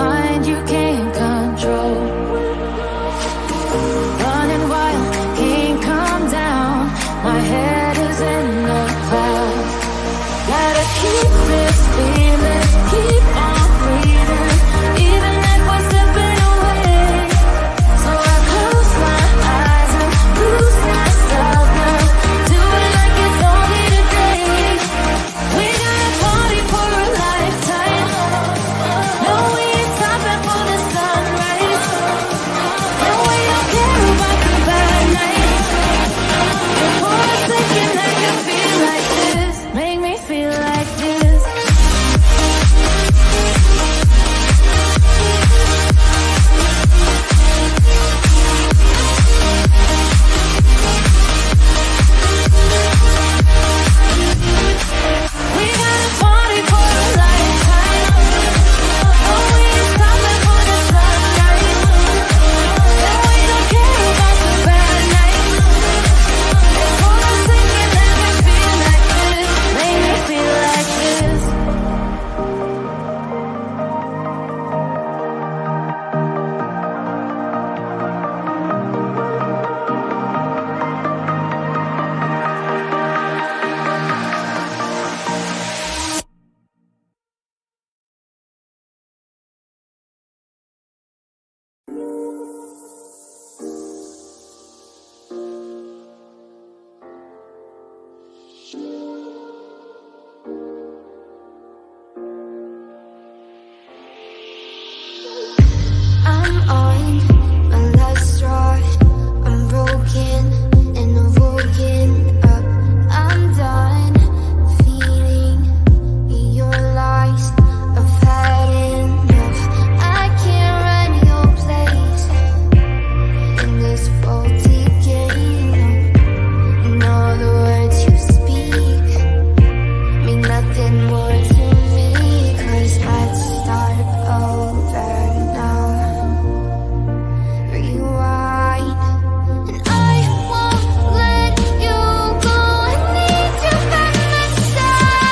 mind you can't control. Running wild, can't come down. My head is in the clouds. Gotta keep this feeling, keep on breathing, even if we're slipping away. So I close my eyes and lose myself now. Do it like it's only today. We got a party for a lifetime. No, we ain't stopping for the sunrise. And we don't care about the bad nights. And for a second I can feel like this. Make me feel like this. We got a party for a lifetime. Oh, we ain't stopping for the sunrise. And we don't care about the bad nights. And for a second I can feel like this. Make me feel like this. I'm on my last straw. I'm broken and I'm woken up. I'm done feeding your lies. I've had enough. I can't run your place in this faulty game. And all the words you speak mean nothing more to me. 'Cause I'd start over now. Rewind, and I won't let you go. I need you by my side.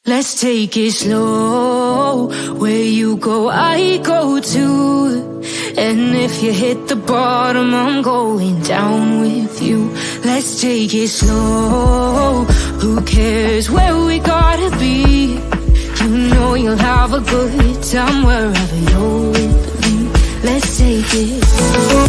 Let's take it slow. Where you go, I go too. And if you hit the bottom, I'm going down with you. Let's take it slow. Who cares where we gotta be? You know you'll have a good time wherever you're with me. Let's take it slow.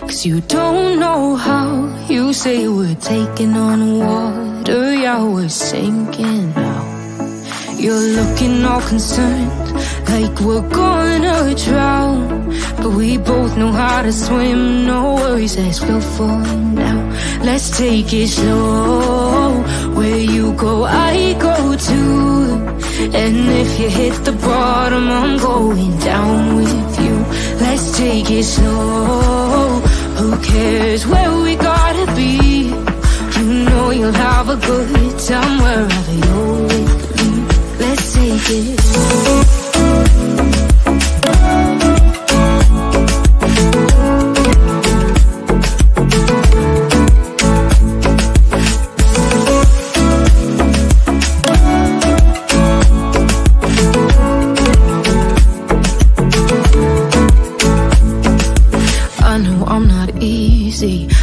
'Cause you don't know how. You say we're taking on water, yeah, we're sinking now. You're looking all concerned, like we're gonna drown. But we both know how to swim, no worries as we'll fall now. Let's take it slow, where you go, I go too. And if you hit the bottom, I'm going down with you. Let's take it slow, who cares where we gotta be? You know you'll have a good time wherever you're with me. Let's take it slow.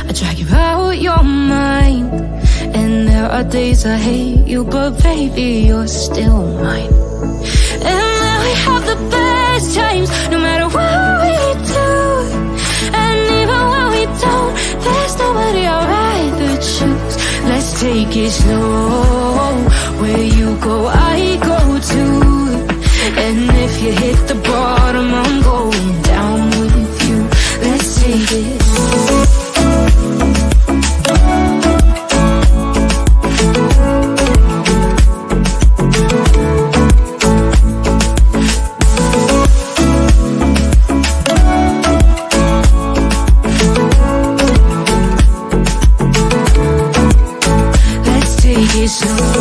I drag you out your mind, and there are days I hate you, but baby, you're still mine. And then we have the best times, no matter what we do. And even when we don't, there's nobody I'd rather choose. Let's take it slow, where you go, I go too. And if you hit the bottom, I'm going down with you. Let's take it slow.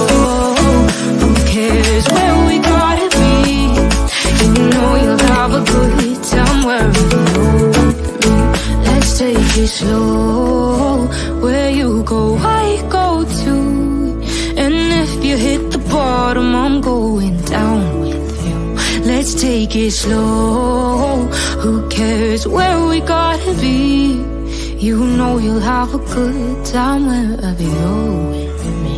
Slow, who cares where we gotta be? You know you'll have a good time wherever you're with me. Let's take it slow, where you go, I go too. And if you hit the bottom, I'm going down with you. Let's take it slow, who cares where we gotta be? You know you'll have a good time wherever you're with me.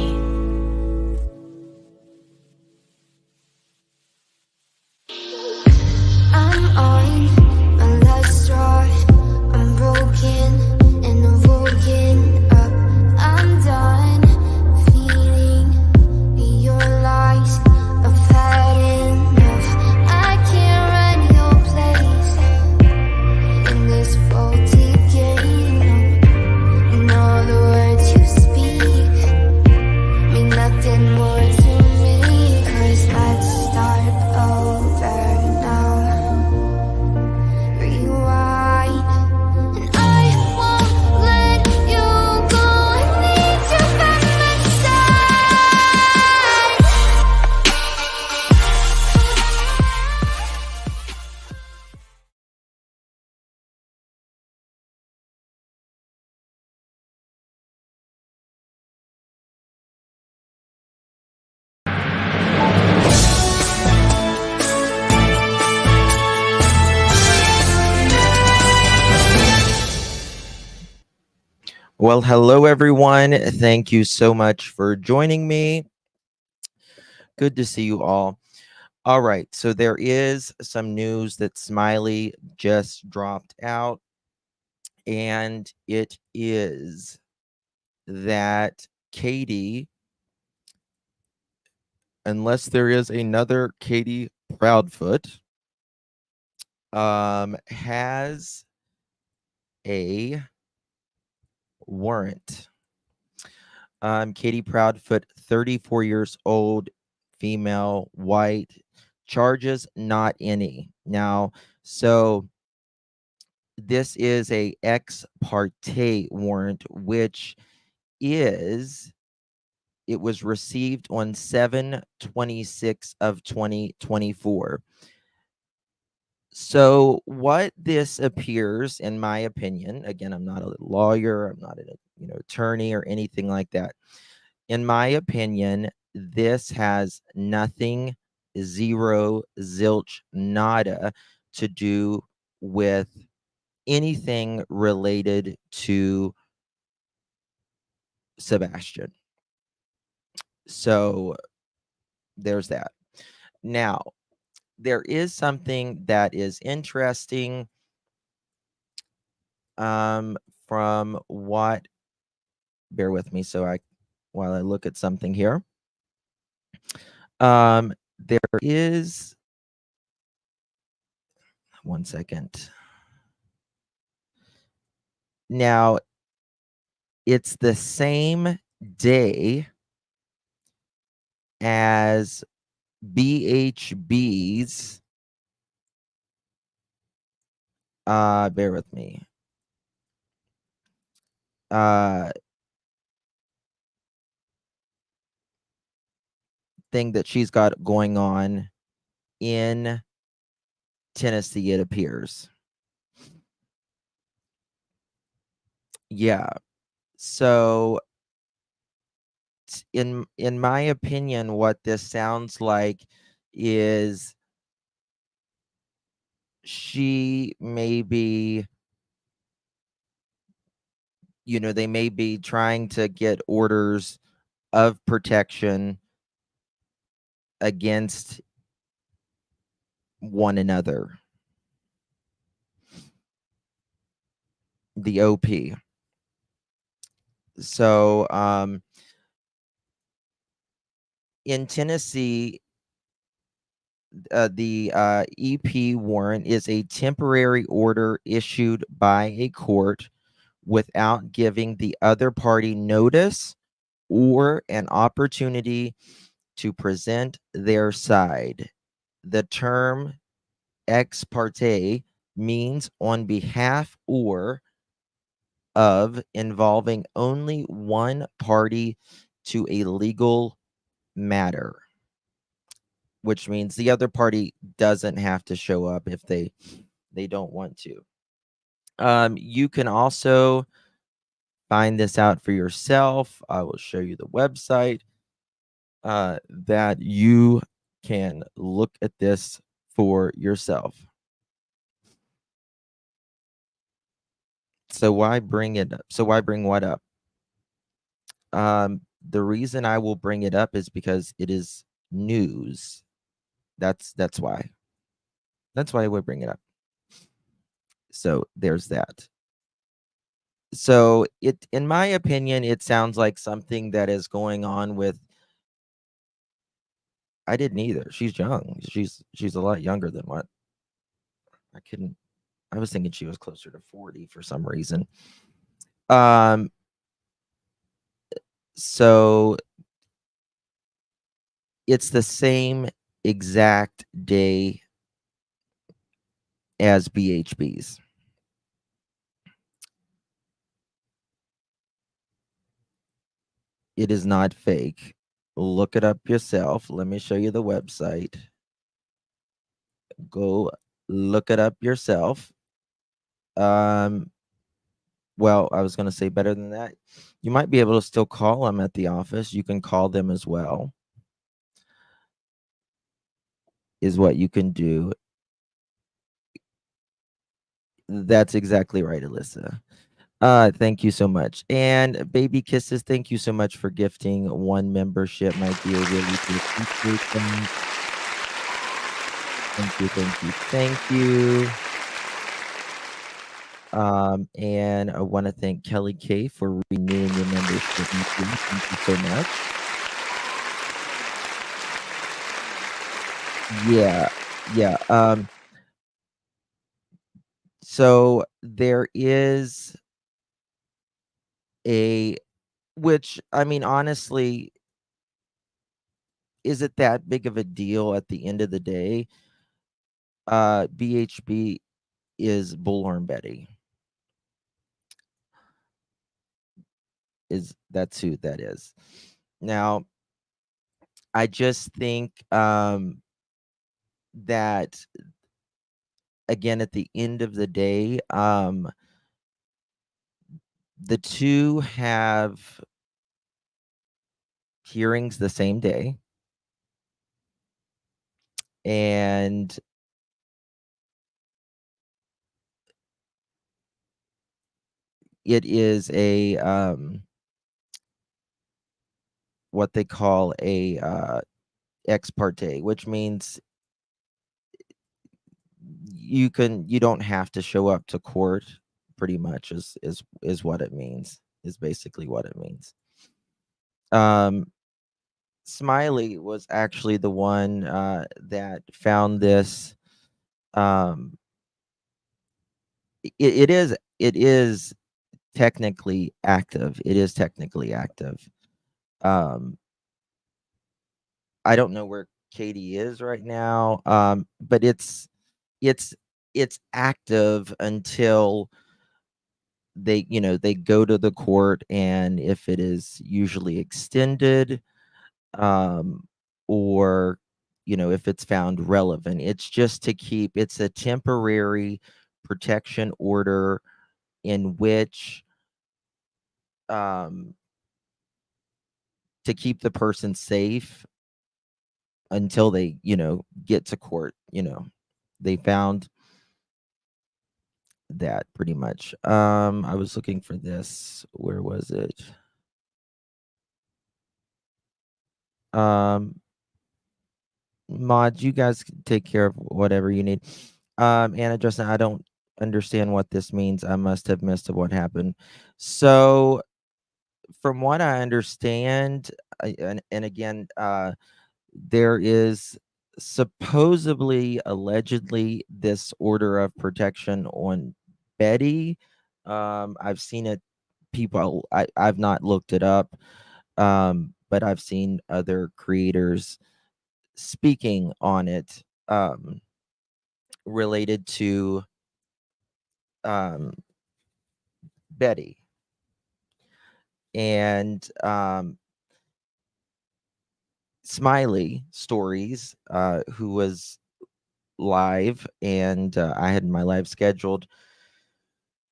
Well, hello, everyone. Thank you so much for joining me. Good to see you all. All right, so there is some news that Smiley just dropped out, and it is that Katie, unless there is another Katie Proudfoot, has a warrant. Katie Proudfoot, 34 years old, female, white, charges not any. Now, so this is a ex parte warrant, which is, it was received on 7/26 of 2024. So what this appears, in my opinion, again, I'm not a lawyer, I'm not an attorney or anything like that. In my opinion, this has nothing, zero, zilch, nada to do with anything related to Sebastian. So there's that. Now, there is something that is interesting From what, bear with me while I look at something here. There is, one second. Now, it's the same day as BHB's, bear with me. Thing that she's got going on in Tennessee, it appears. Yeah. So in my opinion, what this sounds like is she may be, they may be trying to get orders of protection against one another. The OP. So in Tennessee, the EP warrant is a temporary order issued by a court without giving the other party notice or an opportunity to present their side. The term ex parte means on behalf or of, involving only one party to a legal matter, which means the other party doesn't have to show up if they don't want to. You can also find this out for yourself. I will show you the website that you can look at this for yourself. So why bring it up? So why bring what up? The reason I will bring it up is because it is news. That's why. That's why I would bring it up. So there's that. So in my opinion, it sounds like something that is going on with. I didn't either. She's young. She's a lot younger than what I couldn't. I was thinking she was closer to 40 for some reason. So it's the same exact day as BHB's. It is not fake. Look it up yourself. Let me show you the website. Go look it up yourself. Well, I was going to say better than that. You might be able to still call them at the office. You can call them as well, is what you can do. That's exactly right, Alyssa. Thank you so much. And Baby Kisses, thank you so much for gifting one membership, my dear. Really do appreciate that. Thank you, thank you, thank you. And I want to thank Kelly K for renewing your membership. Thank you so much. Yeah. So there is which, I mean, honestly, is it that big of a deal at the end of the day? BHB is Bullhorn Betty. That's who that is. Now, I just think that, again, at the end of the day, the two have hearings the same day, and it is a what they call a ex parte, which means you don't have to show up to court pretty much is what it means. Is basically what it means. Um, Smiley was actually the one that found this. Um, it is technically active. It is technically active. Um, I don't know where Katie is right now, but it's it's active until they go to the court, and if it is usually extended, um, or if it's found relevant, it's just to keep. It's a temporary protection order in which um, to keep the person safe until they get to court. They found that pretty much. I was looking for this. Where was it? Um, Mods, you guys can take care of whatever you need. Anna, Justin, I don't understand what this means. I must have missed what happened. So, from what I understand, and again, there is supposedly, allegedly, this order of protection on Betty. I've seen it. I've not looked it up, but I've seen other creators speaking on it, related to um, Betty. And Smiley Stories, who was live, and I had my live scheduled.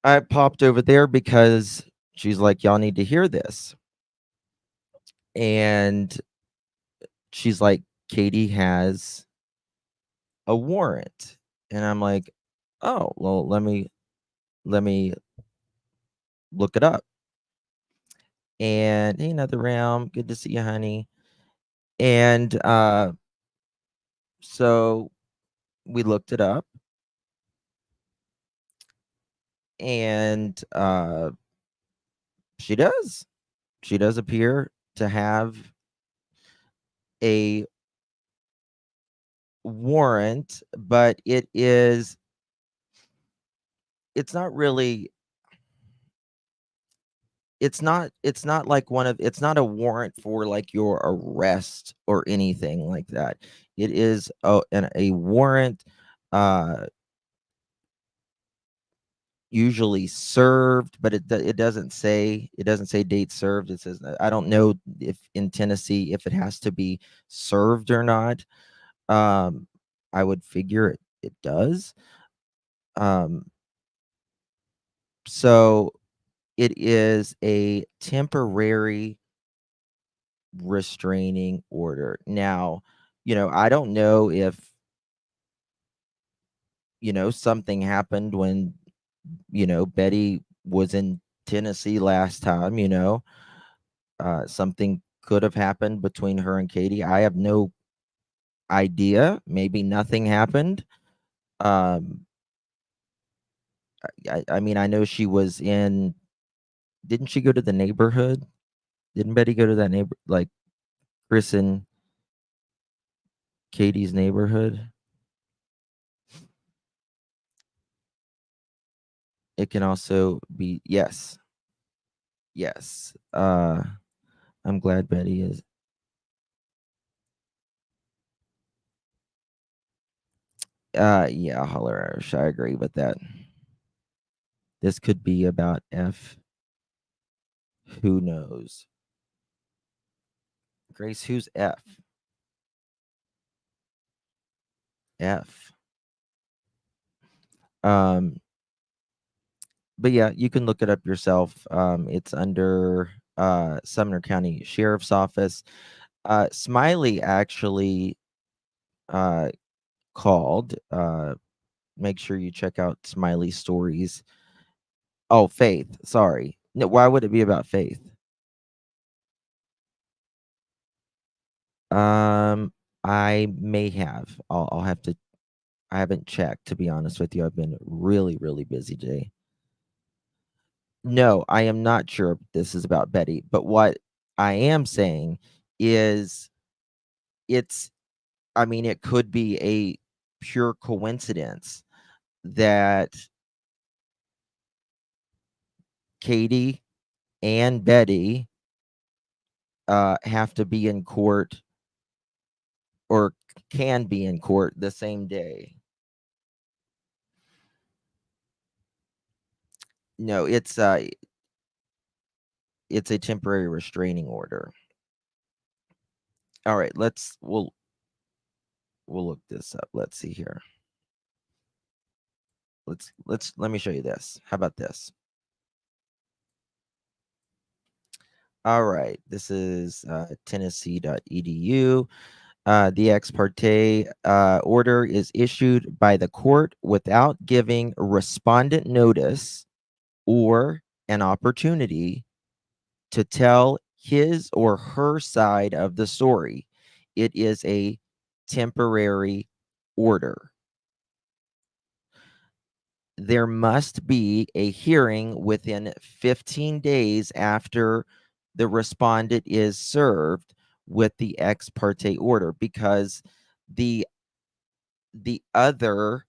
I popped over there because she's like, y'all need to hear this. And she's like, Katie has a warrant. And I'm like, oh, well, let me look it up. And hey, another round. Good to see you, honey. And so we looked it up, and she does. She does appear to have a warrant, but it's not really it's not like it's not a warrant for like your arrest or anything like that. It is a warrant, uh usually served, but it doesn't say date served. It says, I don't know if in Tennessee if it has to be served or not. um I would figure it does. um so it is a temporary restraining order. Now, I don't know if something happened when Betty was in Tennessee last time. Something could have happened between her and Katie. I have no idea. Maybe nothing happened. Um, I mean, I know she was in. Didn't she go to the neighborhood? Didn't Betty go to that like Chris and Katie's neighborhood? It can also be yes, yes. I'm glad Betty is. Yeah, holler Irish. I agree with that. This could be about F. Who knows? Grace, who's F? F. Um, but yeah, you can look it up yourself. It's under Sumner County Sheriff's Office. Smiley actually uh called. Make sure you check out Smiley Stories. Oh, Faith. Sorry. No, why would it be about Faith? Um, I may have. I'll have to. I haven't checked, to be honest with you. I've been really, really busy today. No, I am not sure this is about Betty, but what I am saying is it's I mean, it could be a pure coincidence that Katie and Betty have to be in court or can be in court the same day. No, it's a temporary restraining order. All right, we'll look this up. Let's see here. Let me show you this. How about this? All right, this is Tennessee.edu. The ex parte order is issued by the court without giving respondent notice or an opportunity to tell his or her side of the story. It is a temporary order. There must be a hearing within 15 days after the respondent is served with the ex parte order, because the other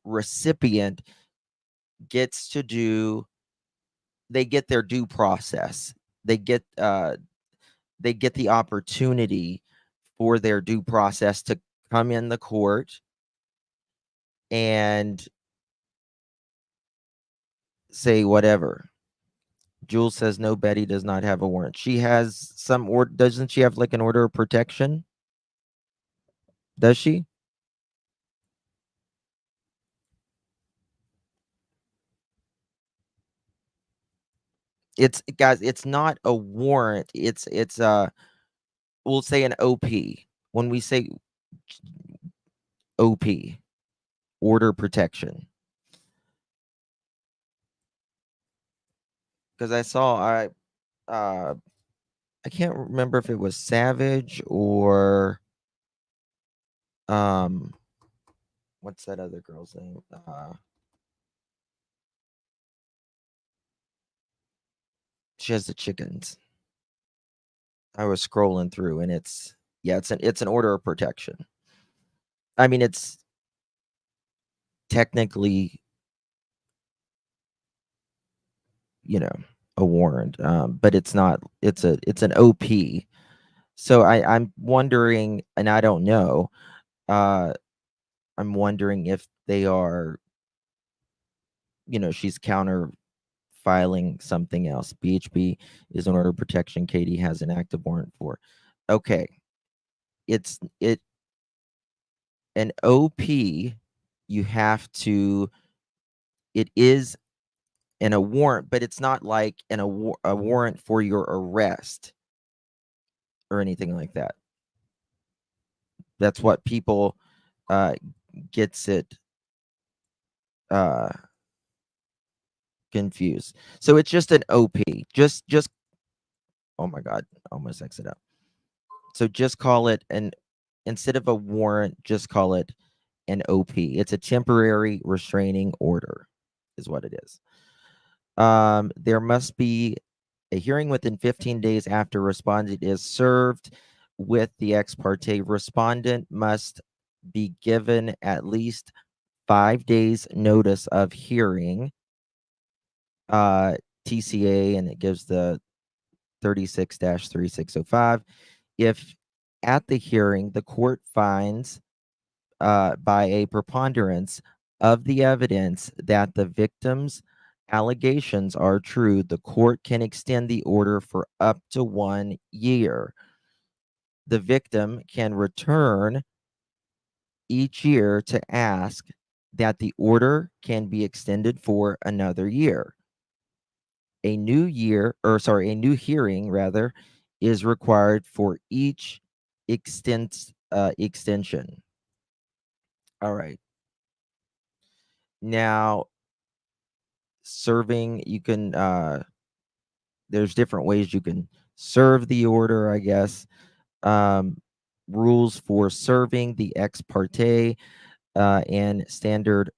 recipient gets to they get their due process. They get the opportunity for their due process to come in the court and say whatever. Jules says no, Betty does not have a warrant. She has some order. Doesn't she have like an order of protection? Does she? It's guys, it's not a warrant. It's we'll say an OP. When we say OP, order protection. Because I can't remember if it was Savage or what's that other girl's name? She has the chickens. I was scrolling through and it's an order of protection. I mean, it's technically, a warrant, but it's not. It's an OP. So I'm wondering, and I don't know. I'm wondering if they are, she's counter filing something else. BHB is an order of protection Katie has an active warrant for. Okay. An OP, you have to, it is in a warrant, but it's not like a warrant for your arrest or anything like that. That's what people gets it confused. So it's just an OP. Just oh my god, almost exit out. So just call it instead of a warrant, just call it an OP. It's a temporary restraining order, is what it is. There must be a hearing within 15 days after respondent is served with the ex parte. Respondent must be given at least 5 days notice of hearing, TCA, and it gives the 36-3605. If at the hearing the court finds by a preponderance of the evidence that the victim's allegations are true, the court can extend the order for up to 1 year. The victim can return each year to ask that the order can be extended for another year. A new hearing rather is required for each extension. All right. Now, serving, you can there's different ways you can serve the order, I guess. Rules for serving the ex parte and standard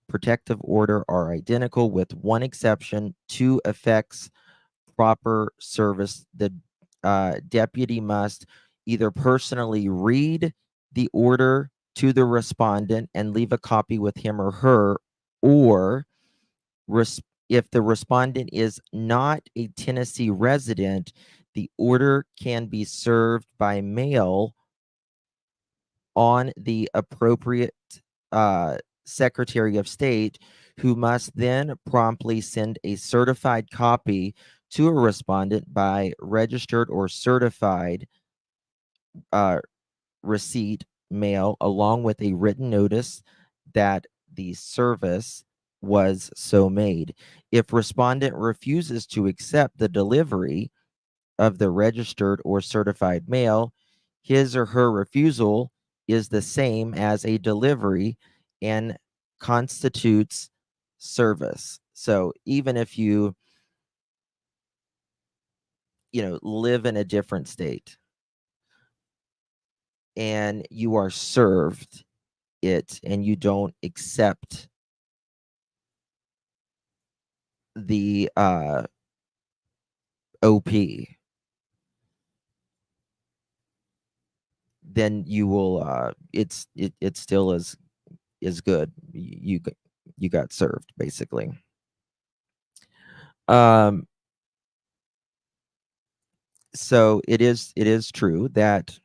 protective order are identical with one exception: to effects proper service. The deputy must either personally read the order to the respondent and leave a copy with him or her, or if the respondent is not a Tennessee resident, the order can be served by mail on the appropriate Secretary of State, who must then promptly send a certified copy to a respondent by registered or certified uh, receipt mail, along with a written notice that the service was so made. If respondent refuses to accept the delivery of the registered or certified mail, his or her refusal is the same as a delivery and constitutes service. So even if live in a different state and you are served it and you don't accept the OP, then you will it still is good. You got served, basically. Um so it is true that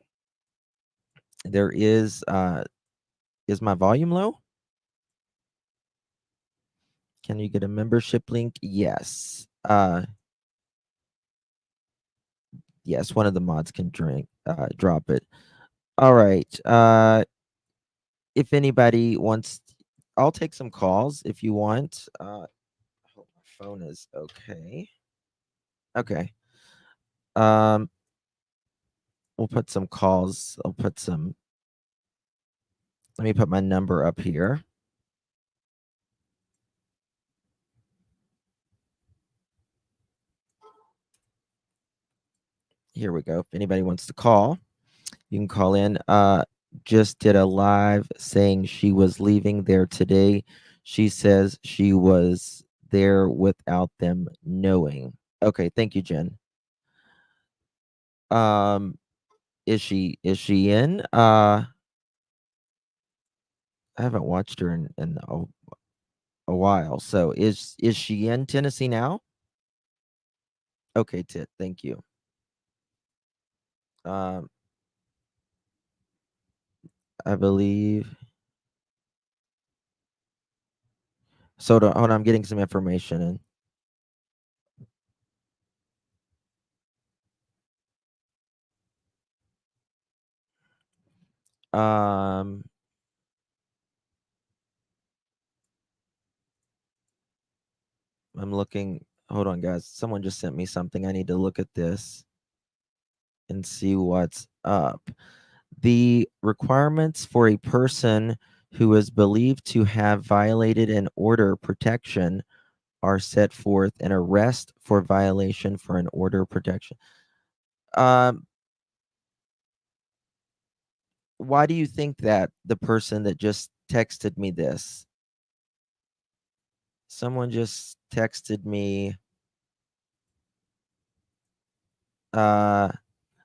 there is my volume low? Can you get a membership link? Yes. Yes, one of the mods can drop it. All right. If anybody wants, I'll take some calls if you want. I hope my phone is okay. Okay. Um, we'll put some calls. Let me put my number up here. Here we go. If anybody wants to call, you can call in. Just did a live saying she was leaving there today. She says she was there without them knowing. Okay, thank you, Jen. Um, is she in? I haven't watched her in a while. So is she in Tennessee now? Okay, Tit, thank you. Um, I believe. So hold on, I'm getting some information in. I'm looking. Hold on, guys. Someone just sent me something. I need to look at this and see what's up. The requirements for a person who is believed to have violated an order protection are set forth in arrest for violation for an order protection. Um, why do you think that the person that just texted me this? Someone just texted me.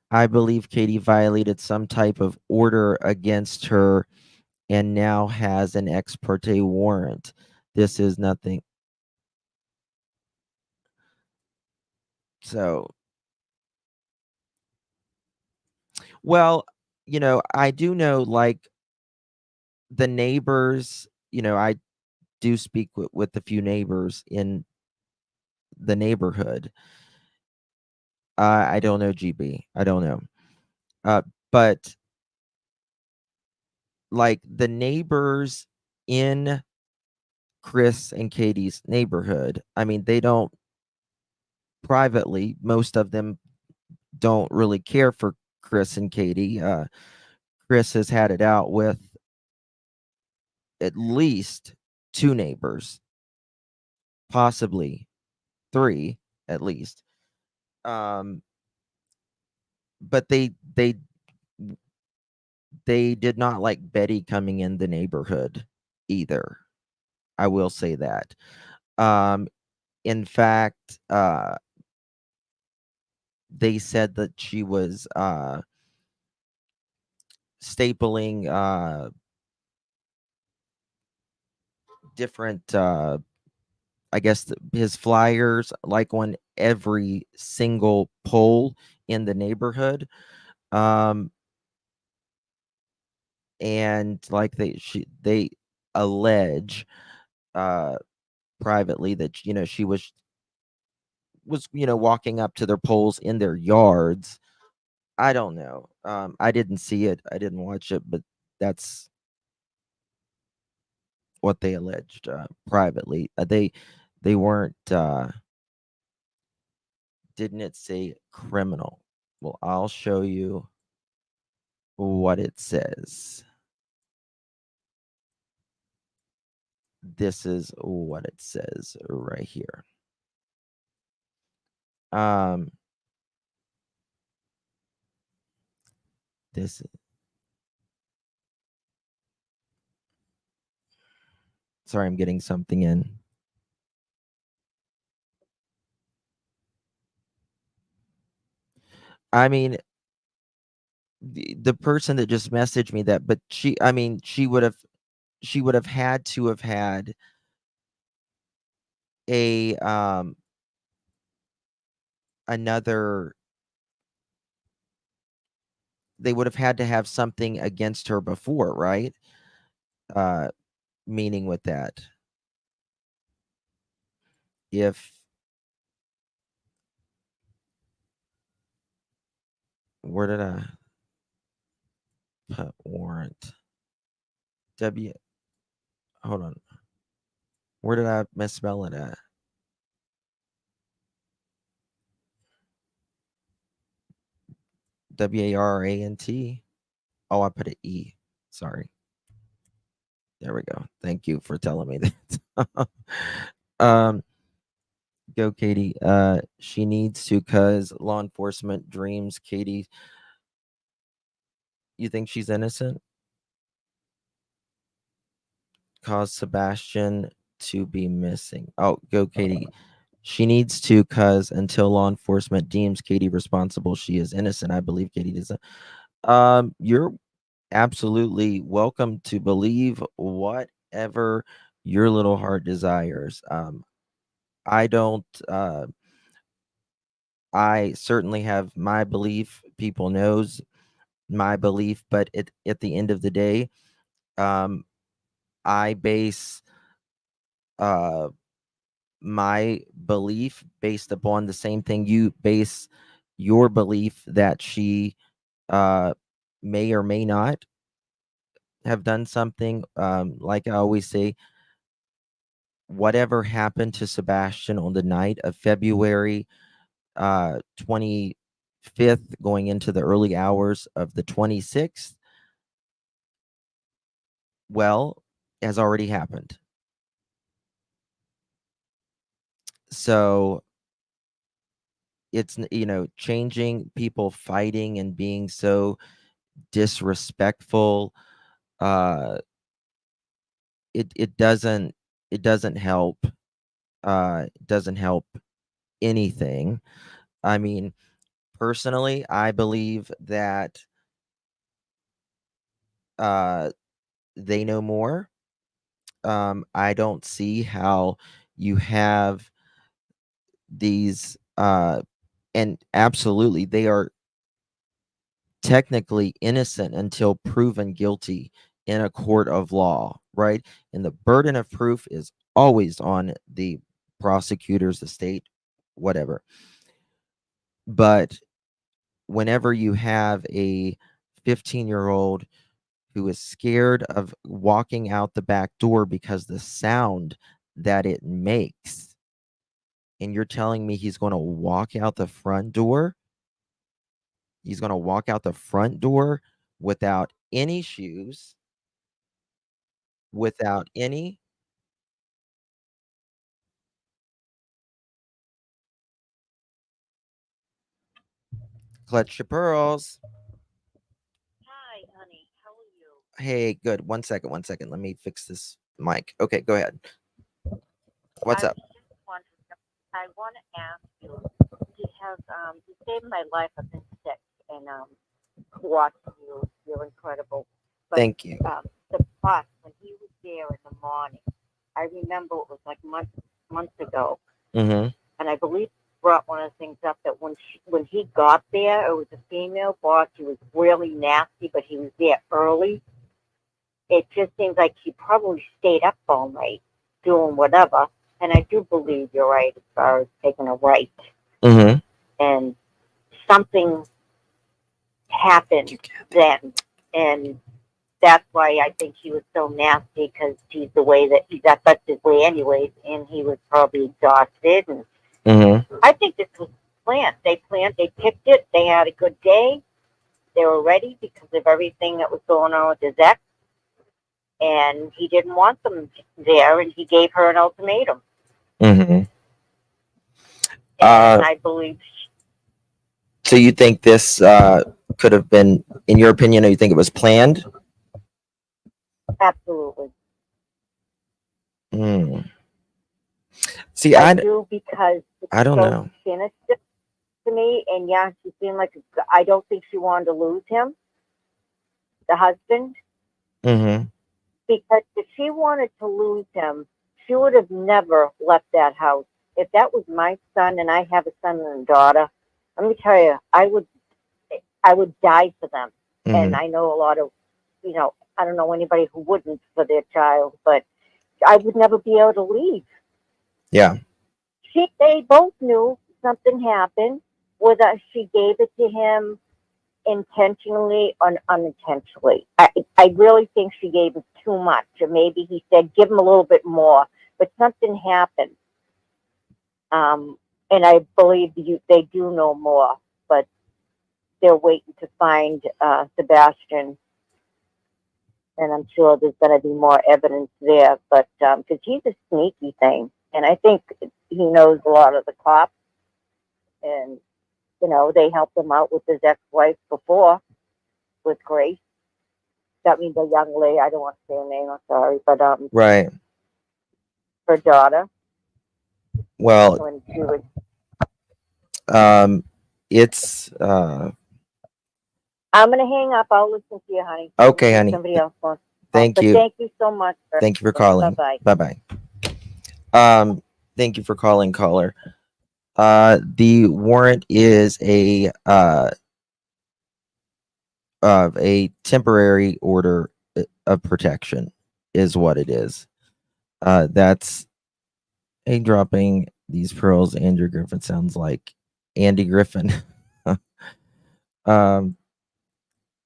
I believe Katie violated some type of order against her and now has an ex parte warrant. This is nothing. So, well, I do know, like, the neighbors, I do speak with a few neighbors in the neighborhood. I don't know GB. I don't know. But like the neighbors in Chris and Katie's neighborhood, I mean, they don't privately, most of them don't really care for Chris and Katie. Chris has had it out with at least two neighbors, possibly three at least. Um, but they did not like Betty coming in the neighborhood either. I will say that. Um, in fact, they said that she was stapling different, I guess, his flyers like on every single pole in the neighborhood. Um, and like they allege uh privately that she was walking up to their poles in their yards. I don't know. I didn't see it. I didn't watch it, but that's what they alleged privately. They weren't. Didn't it say criminal? Well, I'll show you what it says. This is what it says right here. Um, this. Sorry, I'm getting something in. I mean, the person that just messaged me that, but I mean, she would have had to have had a another they would have had to have something against her before, right? Uh Meaning with that, if where did I put warrant? W Hold on. Where did I misspell it at? WARANT. Oh, I put an E. Sorry. There we go. Thank you for telling me that. um Go, Katie. She needs to, cause law enforcement dreams. Katie, you think she's innocent? Cause Sebastian to be missing. Oh, go, Katie. She needs to, cause until law enforcement deems Katie responsible, she is innocent. I believe Katie does. You're absolutely welcome to believe whatever your little heart desires. I don't. I certainly have my belief. People knows my belief, but at the end of the day, um, I base uh my belief based upon the same thing you base your belief, that she uh may or may not have done something. Like I always say, whatever happened to Sebastian on the night of February 25th, going into the early hours of the 26th, well, has already happened. So it's changing, people fighting and being so disrespectful. uh it doesn't help. It doesn't help anything. I mean, personally, I believe that uh they know more. I don't see how you have these and absolutely they are technically innocent until proven guilty in a court of law, right? And the burden of proof is always on the prosecutors, the state, whatever. But whenever you have a 15-year-old who is scared of walking out the back door because the sound that it makes, and you're telling me he's going to walk out the front door, he's going to walk out the front door without any shoes, without any clutch your pearls. Hey, good. 1 second, 1 second. Let me fix this mic. Okay, go ahead. What's I up? was just wondering, I want to ask you, you saved my life. I've been sick and watching you, you're incredible. But Thank you. the bus, when he was there in the morning, I remember it was like months ago, Mm-hmm. and I believe he brought one of the things up that when he got there, it was a female boss. He was really nasty, but he was there early. It just seems like he probably stayed up all night doing whatever. And I do believe you're right as far as taking a right. Mm-hmm. And something happened then. And that's why I think he was so nasty because he's the way that that's his way anyways. And he was probably exhausted. And Mm-hmm. I think this was planned. They picked it. They had a good day. They were ready because of everything that was going on with his ex. And he didn't want them there. And he gave her an ultimatum. Mm-hmm. And I believe So you think this could have been, in your opinion, or you think it was planned? absolutely. Mm. See, I do because it's I don't so know. sinister to me. And yeah, she seemed like I don't think she wanted to lose him, the husband, Mm-hmm. because if she wanted to lose him, she would have never left that house. If that was my son, and I have a son and a daughter, let me tell you, I would die for them. And Mm-hmm. I know a lot of, I don't know anybody who wouldn't for their child, but I would never be able to leave. Yeah. They both knew something happened, whether she gave it to him intentionally or unintentionally. I really think she gave him too much, or maybe he said, give him a little bit more, but something happened. And I believe they do know more, but they're waiting to find Sebastian, and I'm sure there's going to be more evidence there, but because he's a sneaky thing, and I think he knows a lot of the cops, and they helped him out with his ex-wife before with Grace. That means a young lady. I don't want to say her name. I'm sorry, but Right. her daughter Well, when she was. um, it's I'm gonna hang up. I'll listen to you, honey. okay, Maybe honey. somebody else wants to call. Thank But you. thank you so much. Thank you for Bye calling. bye. Bye bye. Thank you for calling, caller. The warrant is a temporary order of protection, is what it is. That's a dropping these pearls. Andrew Griffin sounds like Andy Griffin. um,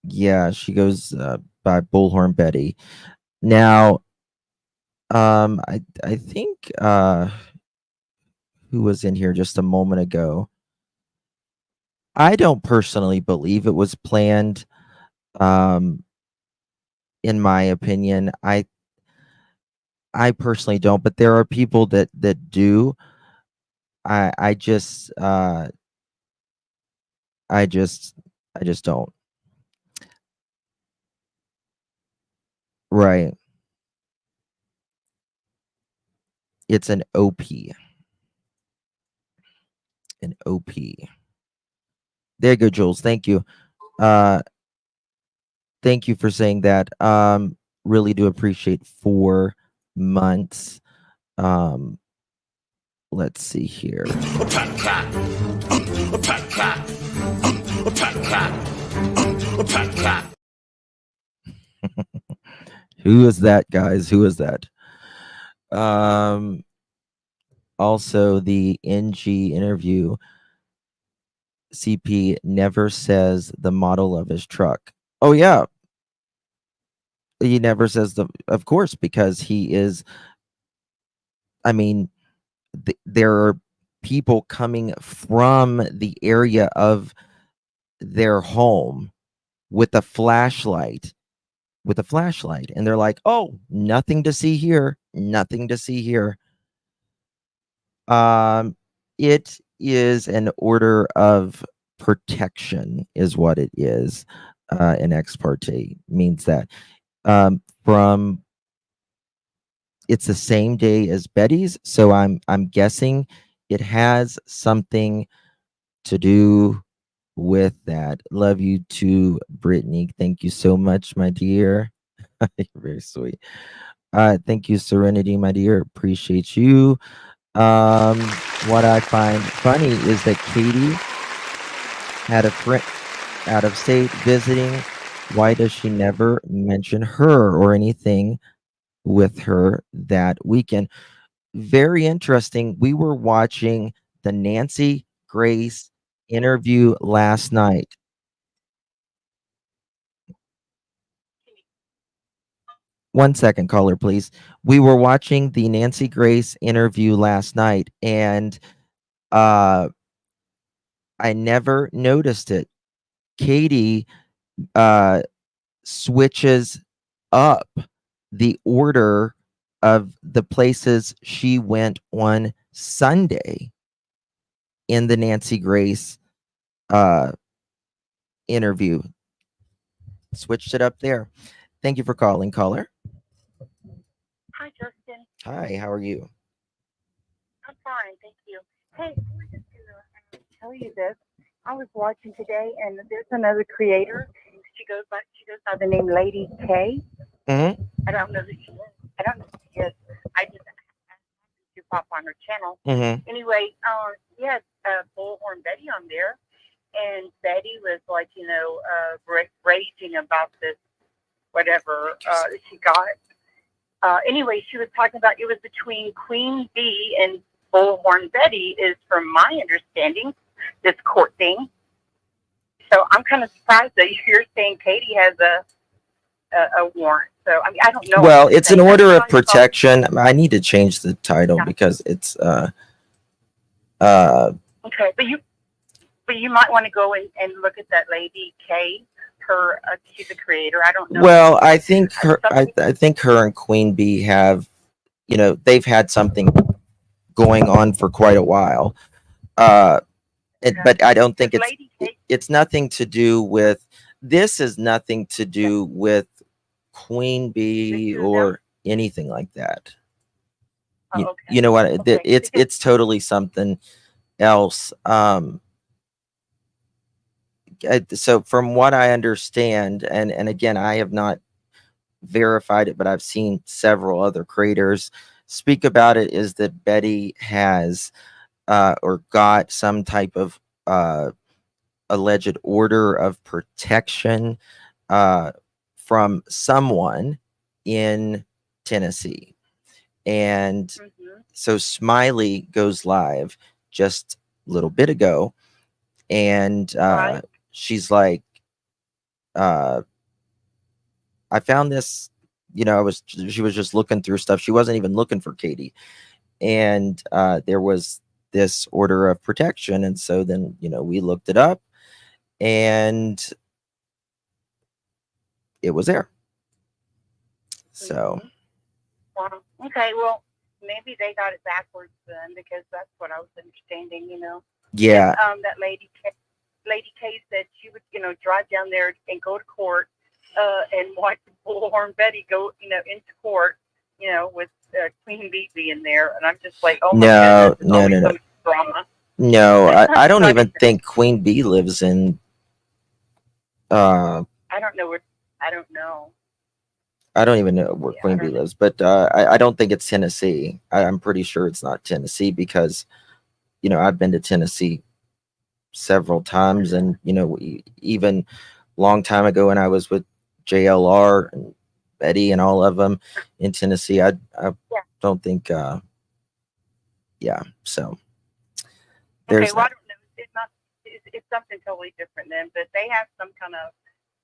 yeah, she goes by Bullhorn Betty. Now, I think who was in here just a moment ago. I don't personally believe it was planned. Um, in my opinion, I personally don't, but there are people that do. I just I just I just don't. Right. It's an OP. An OP. There you go, Jules. Thank you. Uh thank you for saying that. Really do appreciate 4 months. Um let's see here. Who is that, guys? Who is that? Um Also the NG interview, CP never says the model of his truck. Oh yeah, he never says of course, because he is, I mean, there are people coming from the area of their home with a flashlight, and they're like, "Oh, nothing to see here. Nothing to see here." Um it is an order of protection is what it is. An ex parte means that from it's the same day as Betty's, so I'm guessing it has something to do with that. Love you too, Brittany. Thank you so much, my dear. You're very sweet. Thank you, Serenity, my dear. Appreciate you. What I find funny is that Katie had a friend out of state visiting. Why does she never mention her or anything with her that weekend? Very interesting. We were watching the Nancy Grace interview last night. One second, caller, please. We were watching the Nancy Grace interview last night, and I never noticed it. Katie switches up the order of the places she went on Sunday in the Nancy Grace interview. Switched it up there. Thank you for calling, caller. Hi, Justin. Hi, how are you? I'm fine, thank you. Hey, I was just gonna tell you this. I was watching today, and there's another creator. She goes by the name Lady K. Mm-hmm. I don't know who she is. I don't know who she is. I just happened to pop on her channel. Mm-hmm. Anyway, he had Bullhorn Betty on there, and Betty was like, raging about this whatever she got. Anyway, she was talking about it was between Queen Bee and Bullhorn Betty, is from my understanding, this court thing. So I'm kind of surprised that you're saying Katie has a warrant. So I mean, I don't know. Well, it's an order of protection. I need to change the title because it's okay, but you might want to go and look at that Lady K. Her she's a creator. I don't know. Well, I think I think her and Queen Bee have, they've had something going on for quite a while. But I don't think it's nothing to do with this. Is nothing to do with Queen Bee or anything like that. You know what? Okay. It's totally something else. So from what I understand, and again, I have not verified it, but I've seen several other creators speak about it, is that Betty has or got some type of alleged order of protection from someone in Tennessee. And so Smiley goes live just a little bit ago, and she's like, I found this, she was just looking through stuff. She wasn't even looking for Katie. And there was this order of protection. And so then, we looked it up and it was there. So. Okay, well, maybe they got it backwards then, because that's what I was understanding, Yeah. And, that Lady K said she would, drive down there and go to court and watch Bullhorn Betty go, into court, with Queen Bee in there. And I'm just like, oh my goodness, no. Drama. No, I don't even think Queen Bee lives in. I don't know where. I don't know. I don't even know where Queen Bee lives, but I don't think it's Tennessee. I'm pretty sure it's not Tennessee because, I've been to Tennessee several times, and even long time ago when I was with JLR and Betty and all of them in Tennessee, I don't think. So there's. Okay, well, I don't know. It's something totally different then, but they have some kind of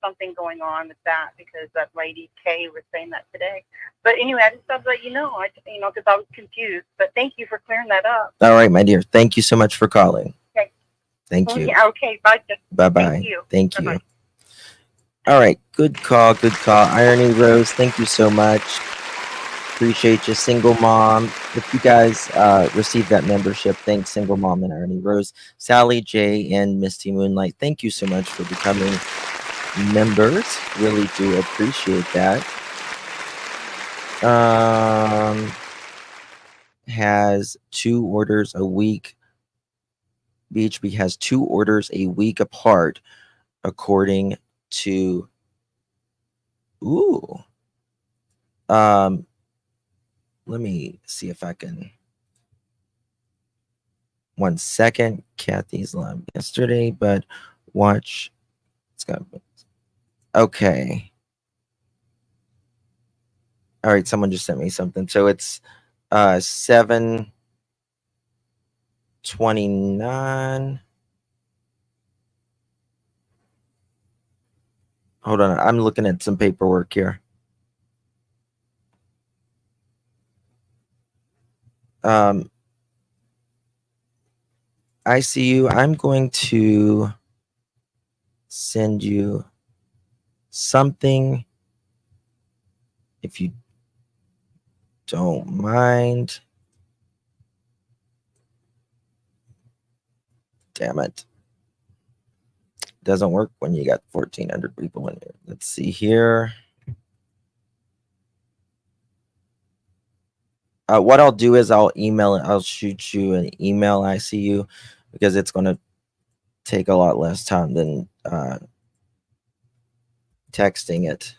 something going on with that, because that Lady K was saying that today. But anyway, I just thought to let you know, because I was confused. But thank you for clearing that up. All right, my dear. Thank you so much for calling. Okay. Thank you. Yeah, okay. Bye. Bye-bye. Thank you. Thank Bye-bye. you. All right. Good call. Good call. Irony Rose, thank you so much. Appreciate you. Single Mom. If you guys received that membership, thanks, Single Mom and Irony Rose. Sally J and Misty Moonlight, thank you so much for becoming members. Really do appreciate that. has 2 orders a week. BHB has 2 orders a week apart, according to. Ooh. Let me see if I can. 1 second. Kathy's live yesterday, but watch. It's got. Okay. All right. Someone just sent me something. So it's 7:29. Hold on. I'm looking at some paperwork here. ICU, I'm going to send you something if you don't mind. Damn it. Doesn't work when you got 1,400 people in there. Let's see here. What I'll do is I'll email it. I'll shoot you an email, ICU, because it's going to take a lot less time than texting it.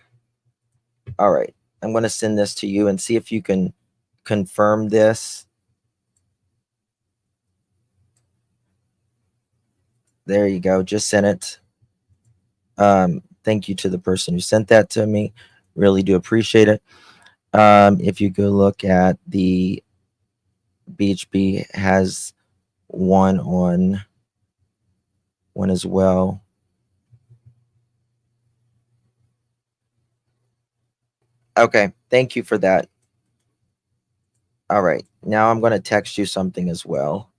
All right. I'm going to send this to you and see if you can confirm this. There you go. Just sent it. Thank you to the person who sent that to me. Really do appreciate it. If you go look at the BHB has one on one as well. Okay, thank you for that. All right, now I'm going to text you something as well.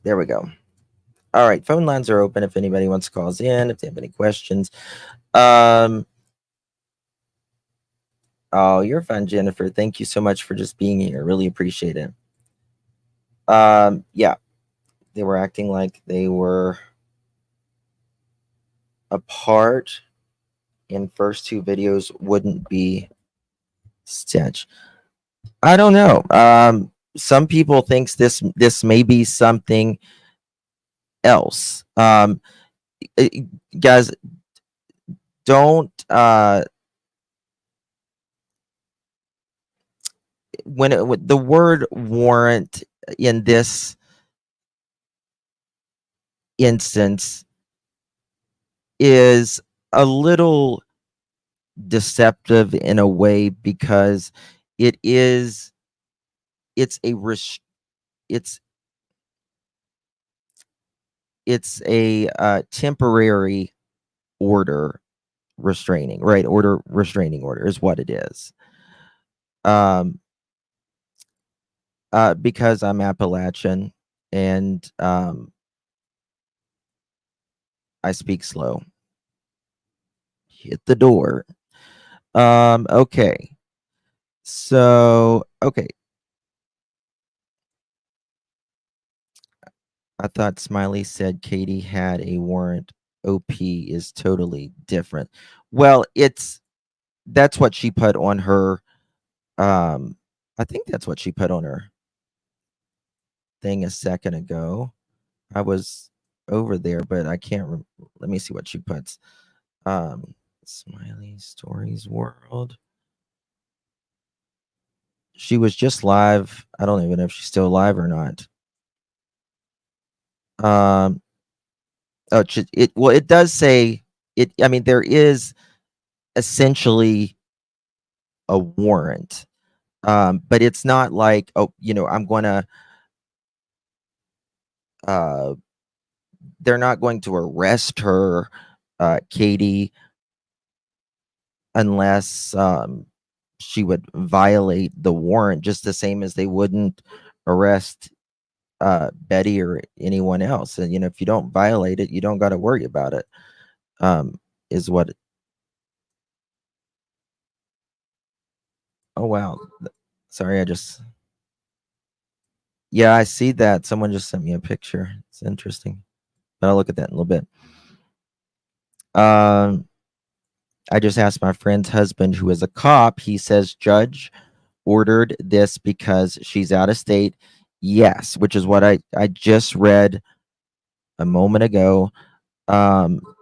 There we go. All right, phone lines are open if anybody wants to call us in, if they have any questions. Oh, you're fun, Jennifer. Thank you so much for just being here. Really appreciate it. Yeah, they were acting like they were apart in first 2 videos wouldn't be Stitch. I don't know. Some people thinks this may be something else. Guys, don't when the word warrant in this instance is a little deceptive in a way because it's a temporary order restraining, right? Restraining order is what it is. Because I'm Appalachian and I speak slow. Hit the door. Okay. So, okay. I thought Smiley said Katie had a warrant. OP is totally different. Well, that's what she put on her. I think that's what she put on her thing a second ago. I was over there, but I can't. Let me see what she puts. Smiley Stories World. She was just live. I don't even know if she's still live or not. Oh, it does say it. I mean, there is essentially a warrant, but it's not like, oh, I'm going to. They're not going to arrest her, Katie, unless she would violate the warrant, just the same as they wouldn't arrest Betty or anyone else. And if you don't violate it, you don't got to worry about it. Is what. Oh wow, sorry, yeah, I see that someone just sent me a picture. It's interesting, but I'll look at that in a little bit. I just asked my friend's husband, who is a cop. He says judge ordered this because she's out of state. Yes, which is what I just read a moment ago.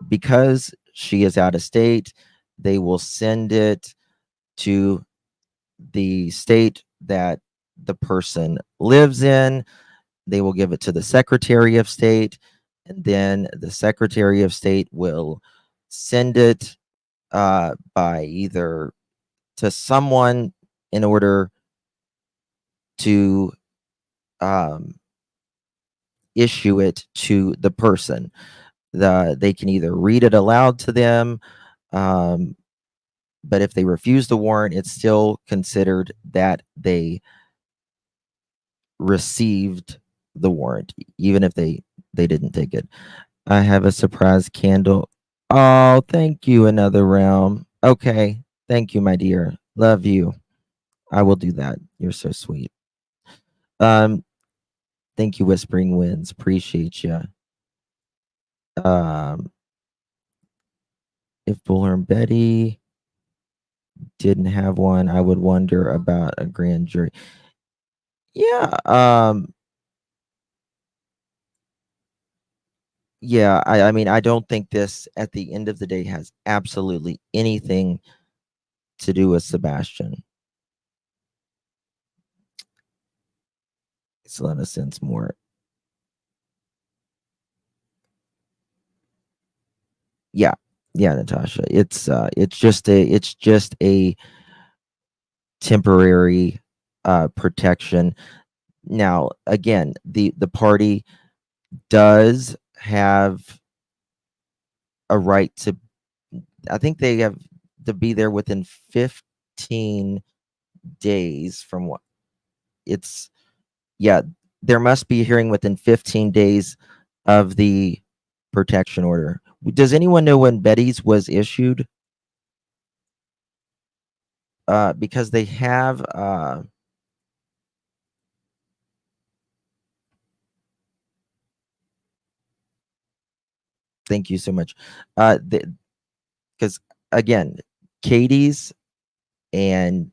Because she is out of state, they will send it to the state that the person lives in. They will give it to the Secretary of State, and then the Secretary of State will send it by either to someone in order to um, issue it to the person. They can either read it aloud to them, um, but if they refuse the warrant, it's still considered that they received the warrant, even if they didn't take it. I have a surprise candle. Oh, thank you, Another Realm. Okay, thank you, my dear. Love you. I will do that. You're so sweet. Um, thank you, Whispering Winds. Appreciate you. Um, if Buller and Betty didn't have one, I would wonder about a grand jury. Yeah, yeah, I mean, I don't think this at the end of the day has absolutely anything to do with Sebastian. It's a lot of sense more. Yeah, yeah, Natasha. It's just a temporary protection. Now, again, the party does have a right to, I think they have to be there within 15 days from what it's, yeah, there must be a hearing within 15 days of the protection order. Does anyone know when Betty's was issued? Because they have thank you so much. Because again, Katie's and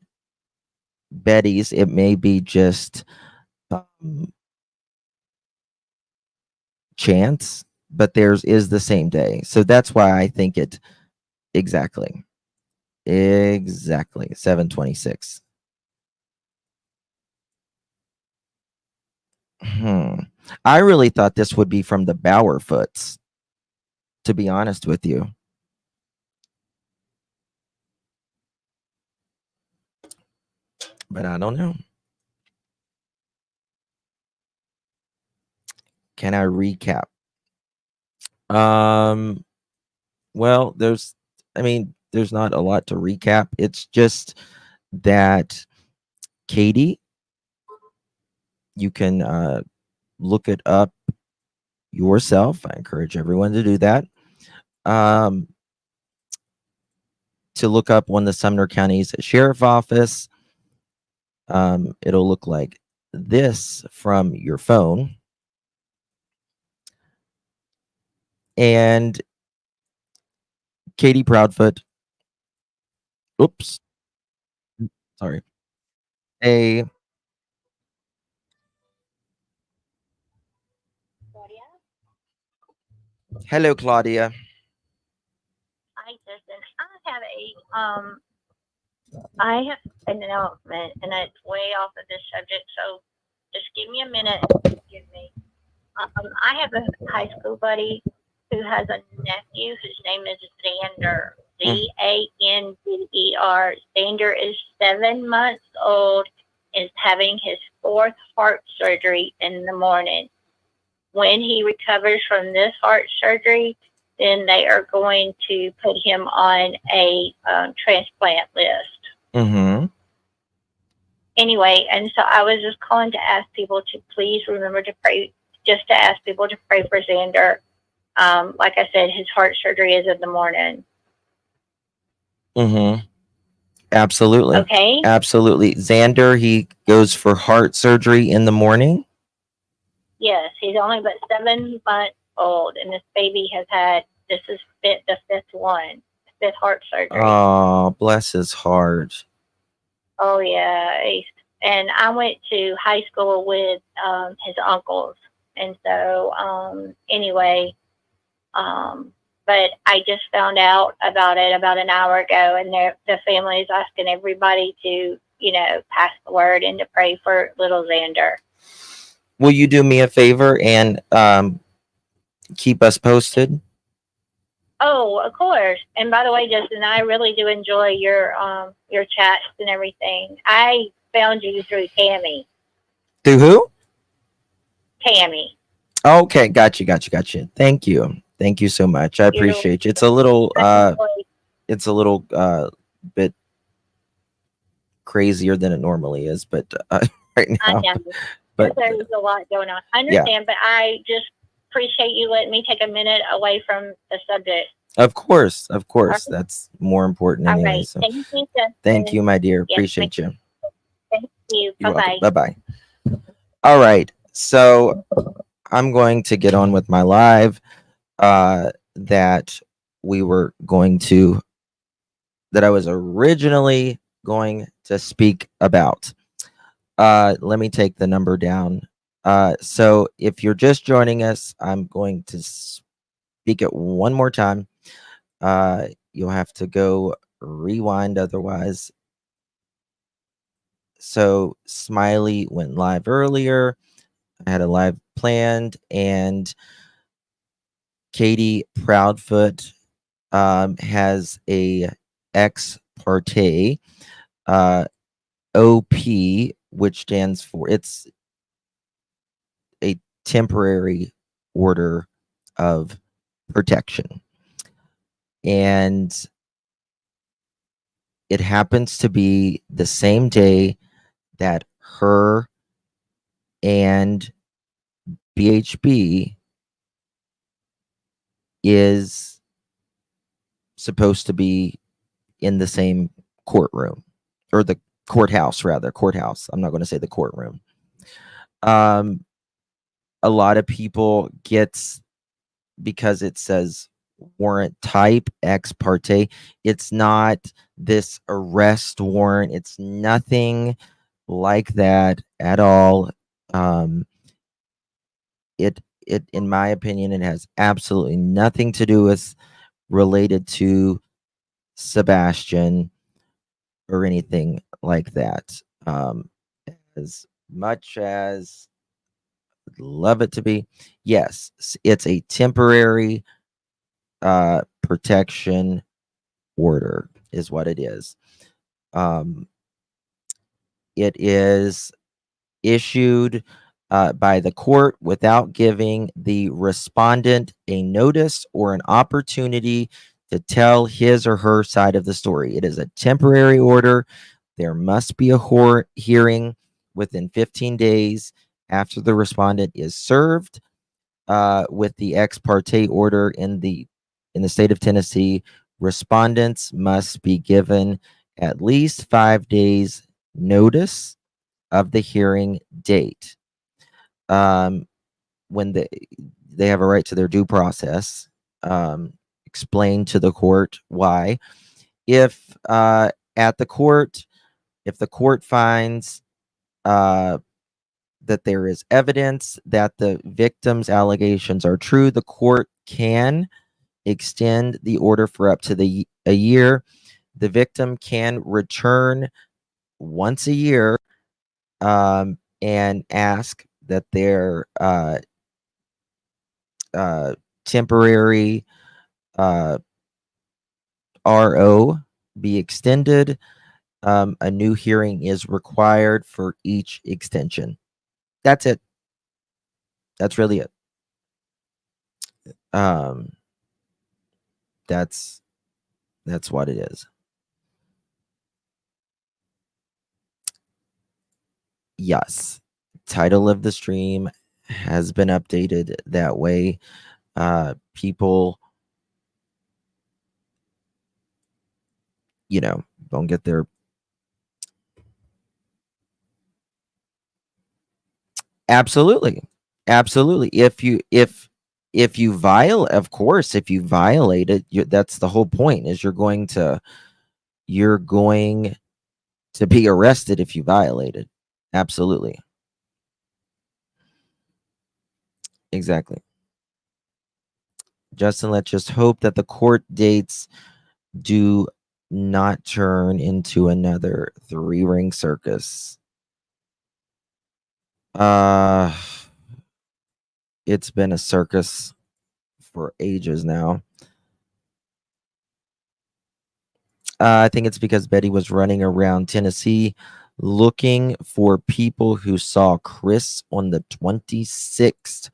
Betty's, it may be just um, chance, but theirs is the same day. So that's why I think it exactly. Exactly. 726. I really thought this would be from the Bowerfoots, to be honest with you. But I don't know. Can I recap? Um, well, I mean, there's not a lot to recap. It's just that Katie, you can look it up yourself. I encourage everyone to do that. Um, to look up on the Sumner County's Sheriff Office. It'll look like this from your phone. And Katie Proudfoot, oops, sorry. A hello, Claudia. Hi, Justin. I have an announcement, and it's way off of this subject. So just give me a minute. Excuse me. I have a high school buddy who has a nephew whose name is Xander. Zander. Xander is 7 months old, is having his fourth heart surgery in the morning. When he recovers from this heart surgery, then they are going to put him on a transplant list. Mm-hmm. Anyway, and so I was just calling to ask people to please remember to pray, just to ask people to pray for Xander. Like I said, his heart surgery is in the morning. Mm-hmm. Absolutely. Okay. Absolutely. Xander, he goes for heart surgery in the morning. Yes, he's only but 7 months old, and this baby has had, this is the fifth one. this heart surgery. Oh, bless his heart. Oh yeah, and I went to high school with his uncles, and so anyway, but I just found out about it about an hour ago, and the family is asking everybody to pass the word and to pray for little Xander. Will you do me a favor and keep us posted? Oh, of course. And by the way, Justin, I really do enjoy your chats and everything. I found you through Tammy. Through who? Tammy. Okay, got you. Thank you so much. I appreciate you. It's a little bit crazier than it normally is, but right now. I know. But there's a lot going on. I understand, but I just appreciate you letting me take a minute away from the subject. Of course. Right. That's more important anyway. Right. So Thank you, Justin. thank you, my dear. Yes, Appreciate you. Thank you. You're Bye-bye. welcome. Bye-bye. All right. So I'm going to get on with my live that I was originally going to speak about. Let me take the number down. So if you're just joining us, I'm going to speak it one more time. You'll have to go rewind otherwise. So Smiley went live earlier. I had a live planned, and Katie Proudfoot has a ex parte OP, which stands for it's a temporary order of protection. And it happens to be the same day that her and BHB is supposed to be in the same courtroom, or the courthouse. I'm not going to say the courtroom. A lot of people gets, because it says warrant type ex parte, it's not this arrest warrant. It's nothing like that at all. It in my opinion, it has absolutely nothing to do with related to Sebastian or anything like that. As much as I'd love it to be, yes, it's a temporary protection order is what it is. It is issued by the court without giving the respondent a notice or an opportunity to tell his or her side of the story. It is a temporary order. There must be a hearing within 15 days after the respondent is served. With the ex parte order in the state of Tennessee, respondents must be given at least 5 days notice of the hearing date. When they have a right to their due process, explain to the court why. If at the court, if the court finds that there is evidence that the victim's allegations are true, the court can extend the order for up to a year. The victim can return once a year and ask that their temporary RO be extended. A new hearing is required for each extension. That's it. That's really it. That's what it is. Yes, title of the stream has been updated that way. People, don't get their absolutely. If if you violate, of course, if you violate it, that's the whole point, is you're going to be arrested if you violate it. Absolutely. Exactly. Justin, let's just hope that the court dates do not turn into another 3-ring circus. It's been a circus for ages now. I think it's because Betty was running around Tennessee looking for people who saw Chris on the 26th.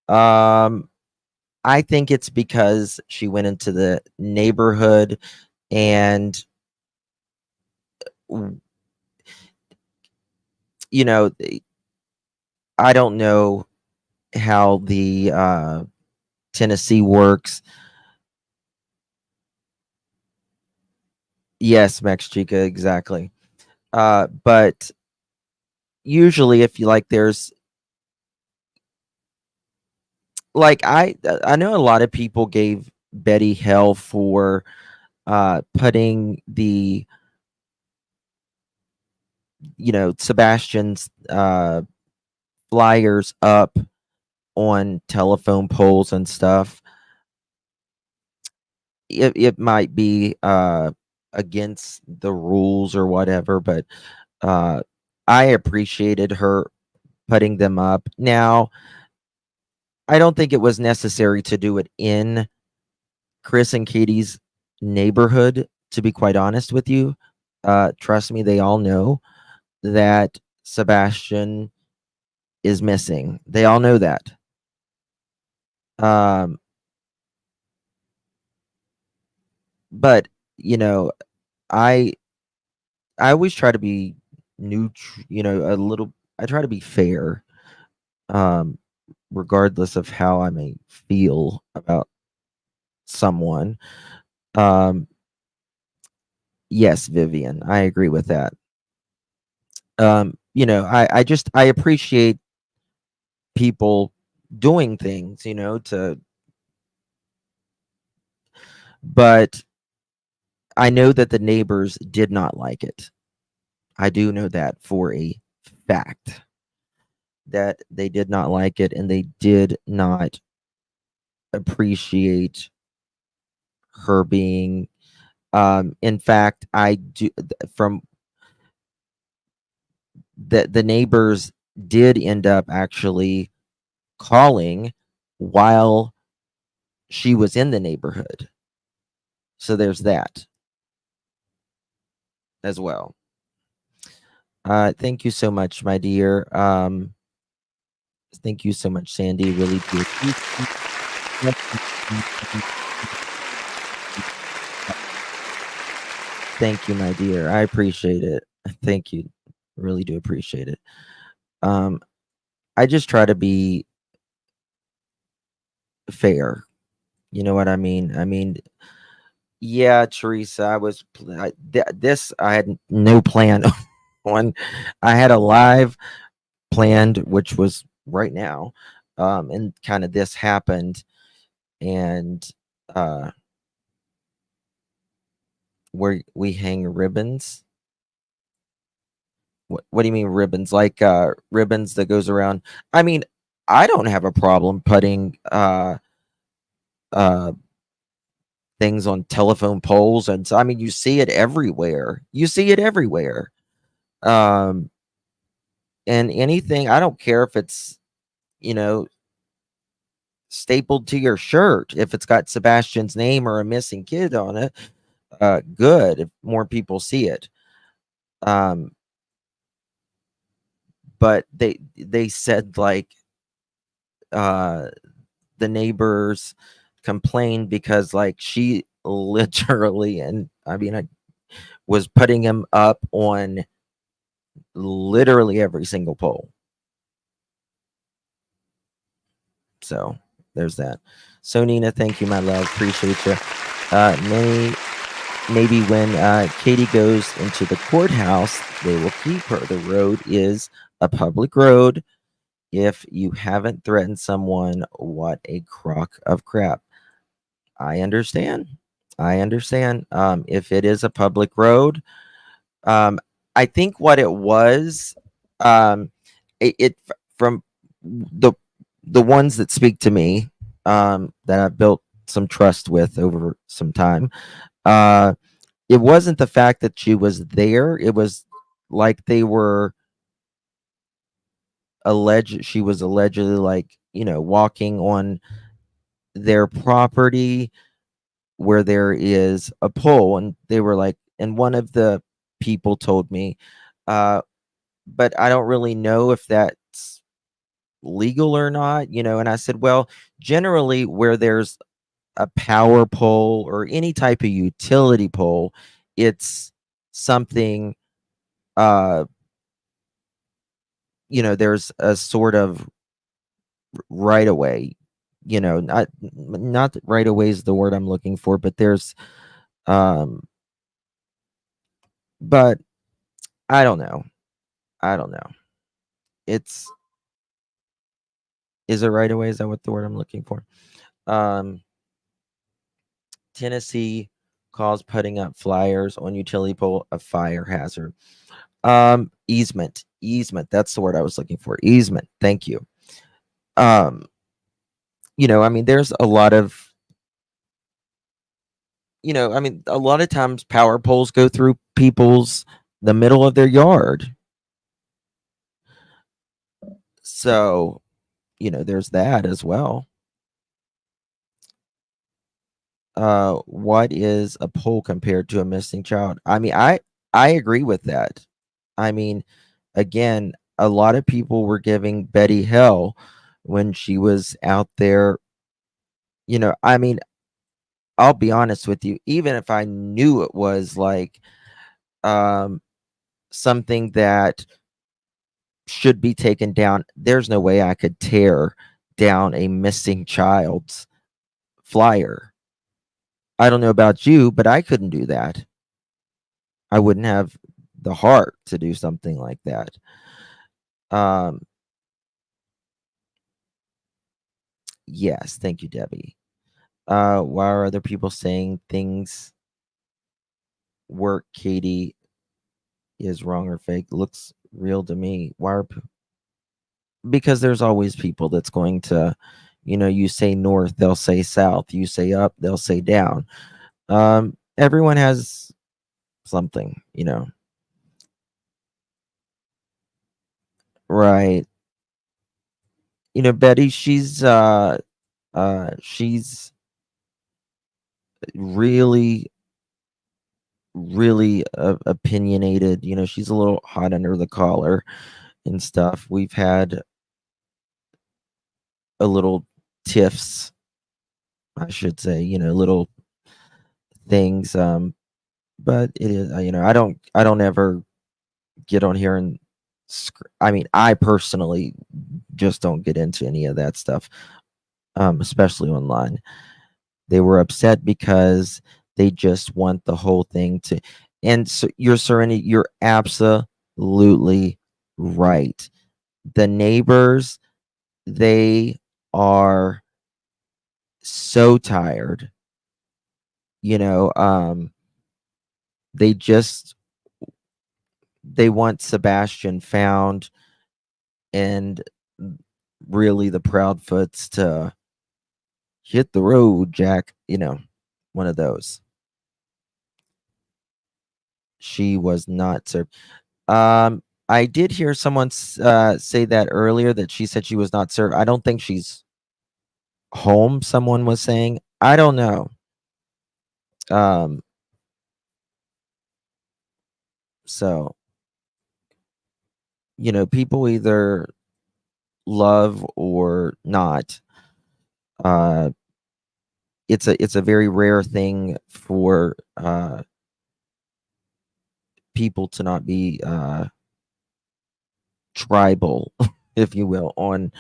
I think it's because she went into the neighborhood and, you know, I don't know how the Tennessee works. Yes, Max Chica, exactly. But usually if you like, there's like, I know a lot of people gave Betty hell for putting the, Sebastian's flyers up on telephone poles and stuff. It might be against the rules or whatever, but I appreciated her putting them up. Now, I don't think it was necessary to do it in Chris and Katie's neighborhood, to be quite honest with you. Trust me, they all know that Sebastian is missing. They all know that. But I always try to be neutral, a little. I try to be fair, regardless of how I may feel about someone. Yes, Vivian, I agree with that. I appreciate people doing things, but I know that the neighbors did not like it. I do know that for a fact, that they did not like it, and they did not appreciate her being, in fact, I do, from the neighbors did end up actually calling while she was in the neighborhood. So there's that as well. Thank you so much, my dear. Thank you so much, Sandy. Really do. Thank you, my dear. I appreciate it. Thank you. Really do appreciate it. I just try to be fair. You know what I mean? Yeah, Teresa, I had no plan on. I had a live planned, which was right now, and kind of this happened, and where we hang ribbons. What do you mean ribbons? Like ribbons that goes around? I mean, I don't have a problem putting things on telephone poles, and so, I mean, you see it everywhere. And anything, I don't care if it's, you know, stapled to your shirt. If it's got Sebastian's name or a missing kid on it, good. If more people see it. But they said, like, the neighbors complained because, like, she literally, and I mean, I was putting him up on literally every single pole. So there's that. So Nina, thank you, my love. Appreciate you. Maybe when Katie goes into the courthouse, they will keep her. The road is a public road, if you haven't threatened someone, what a crock of crap. I understand. If it is a public road, um, I think what it was, um, from the ones that speak to me, that I've built some trust with over some time. It wasn't the fact that she was there. It was like she was allegedly, like, walking on their property where there is a pole, and they were like, and one of the people told me, uh but I don't really know if that's legal or not, and I said, well, generally where there's a power pole or any type of utility pole, it's something, uh there's a sort of right away, not right away is the word I'm looking for, but there's, um but I don't know. It's Is it right away? Is that what the word I'm looking for? Um Tennessee calls putting up flyers on utility pole a fire hazard. Easement, that's the word I was looking for. Easement, thank you. um I mean, there's a lot of, a lot of times power poles go through the middle of their yard. So, there's that as well. What is a pole compared to a missing child? I mean, I agree with that. I mean, again, a lot of people were giving Betty hell when she was out there. I mean, I'll be honest with you, even if I knew it was like, um something that should be taken down, there's no way I could tear down a missing child's flyer. I don't know about you, but I couldn't do that. I wouldn't have the heart to do something like that. Um, yes, thank you, Debbie. Why are other people saying things work, Katie, is wrong or fake? Looks real to me. Because there's always people that's going to, you say north, they'll say south. You say up, they'll say down. Everyone has something, right? Betty, she's really, really, opinionated. She's a little hot under the collar and stuff. We've had a little tiffs, I should say, little things. But it is, I don't ever get on here and I mean, I personally just don't get into any of that stuff, especially online. They were upset because they just want the whole thing to, and so you're Serenity, you're absolutely right. The neighbors, they are so tired, you know, they just they want Sebastian found, and really the Proudfoots to hit the road, Jack, one of those. She was not served. I did hear someone say that earlier, that she said she was not served. I don't think she's home, someone was saying. I don't know. Um, so, people either love or not. Uh, it's a very rare thing for people to not be tribal, if you will, on,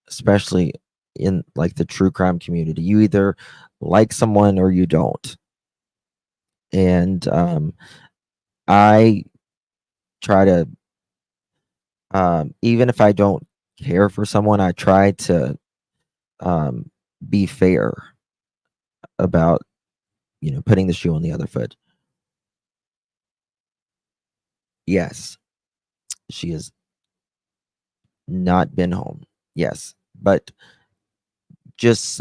especially in like the true crime community. You either like someone or you don't. And I try to, even if I don't care for someone, I try to be fair about, putting the shoe on the other foot. Yes, she has not been home. Yes, but just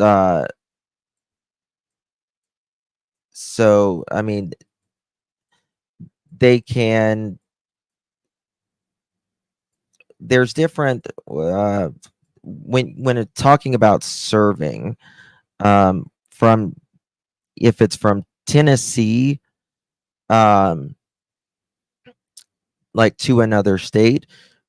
so I mean, they can. There's different when it's talking about serving, from if it's from Tennessee, um, like to another state,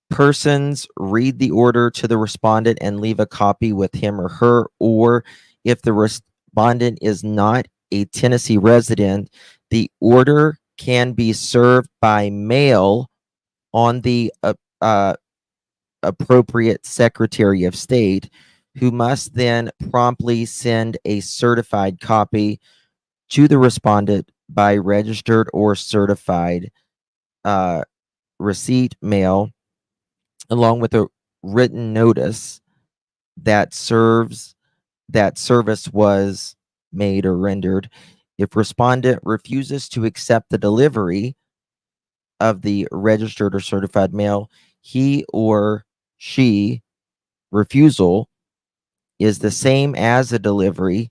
persons read the order to the respondent and leave a copy with him or her, or if the respondent is not a Tennessee resident, the order can be served by mail on the appropriate Secretary of State, who must then promptly send a certified copy to the respondent by registered or certified receipt mail, along with a written notice that service was made or rendered. If respondent refuses to accept the delivery of the registered or certified mail, he or she refusal is the same as a delivery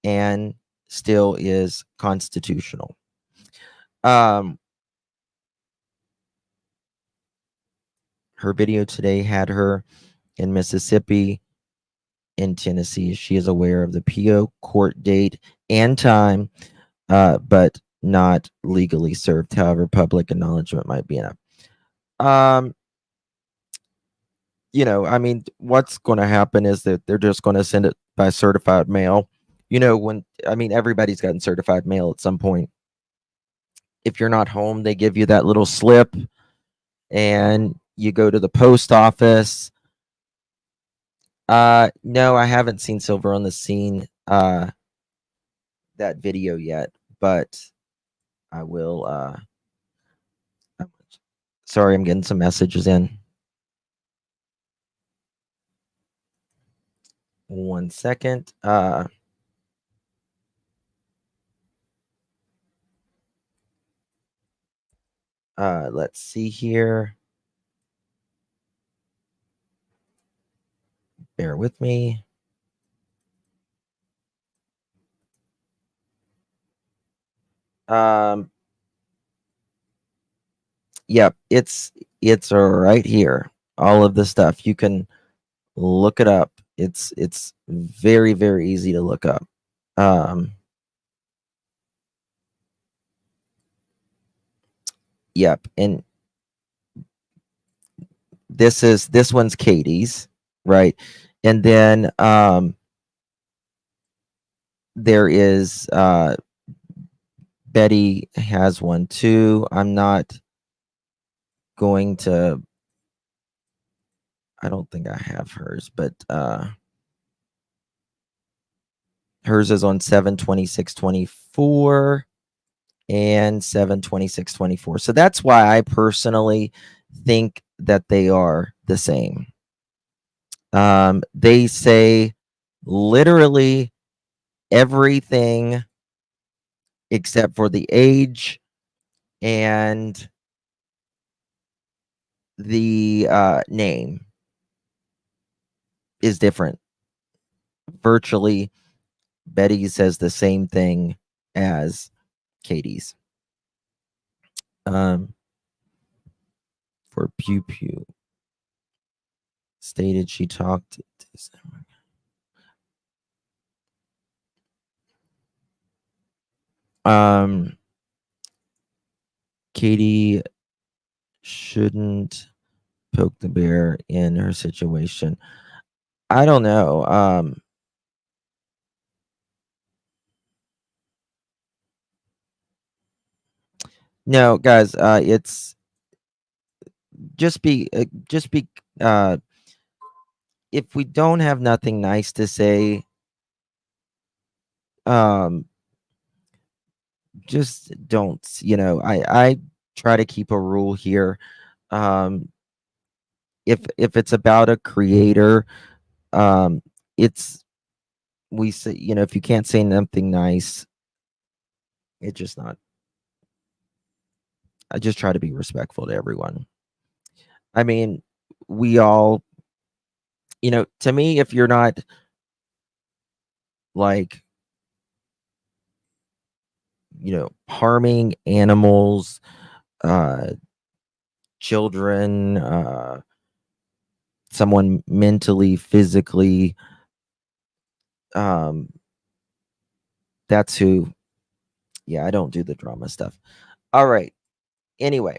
and still is constitutional. Her video today had her in Mississippi, in Tennessee. She is aware of the PO court date and time, but not legally served. However, public acknowledgement might be enough. I mean, what's going to happen is that they're just going to send it by certified mail. Everybody's gotten certified mail at some point. If you're not home, they give you that little slip and you go to the post office. No, I haven't seen Silver on the Scene that video yet, but I will. Sorry, I'm getting some messages in. 1 second. Let's see here. Bear with me. Yep, it's right here. All of the stuff, you can look it up. It's very, very easy to look up. Yep, and this one's Katie's, right? And then there is Betty has one too. I'm not going to, I don't think I have hers, but hers is on 7/26/24 and 7/26/24. So that's why I personally think that they are the same. They say literally everything except for the age and the name is different. Virtually, Betty says the same thing as Katie's. For Pew Pew, stated she talked to Katie shouldn't poke the bear in her situation. I don't know. No, guys, it's just be if we don't have nothing nice to say, just don't, I try to keep a rule here. if it's about a creator, it's we say, you know, if you can't say something nice, it's just not. I just try to be respectful to everyone. I mean, we all, you know, to me, if you're not like, you know, harming animals, uh, children, someone mentally, physically, um, that's who, yeah, I don't do the drama stuff. All right. Anyway,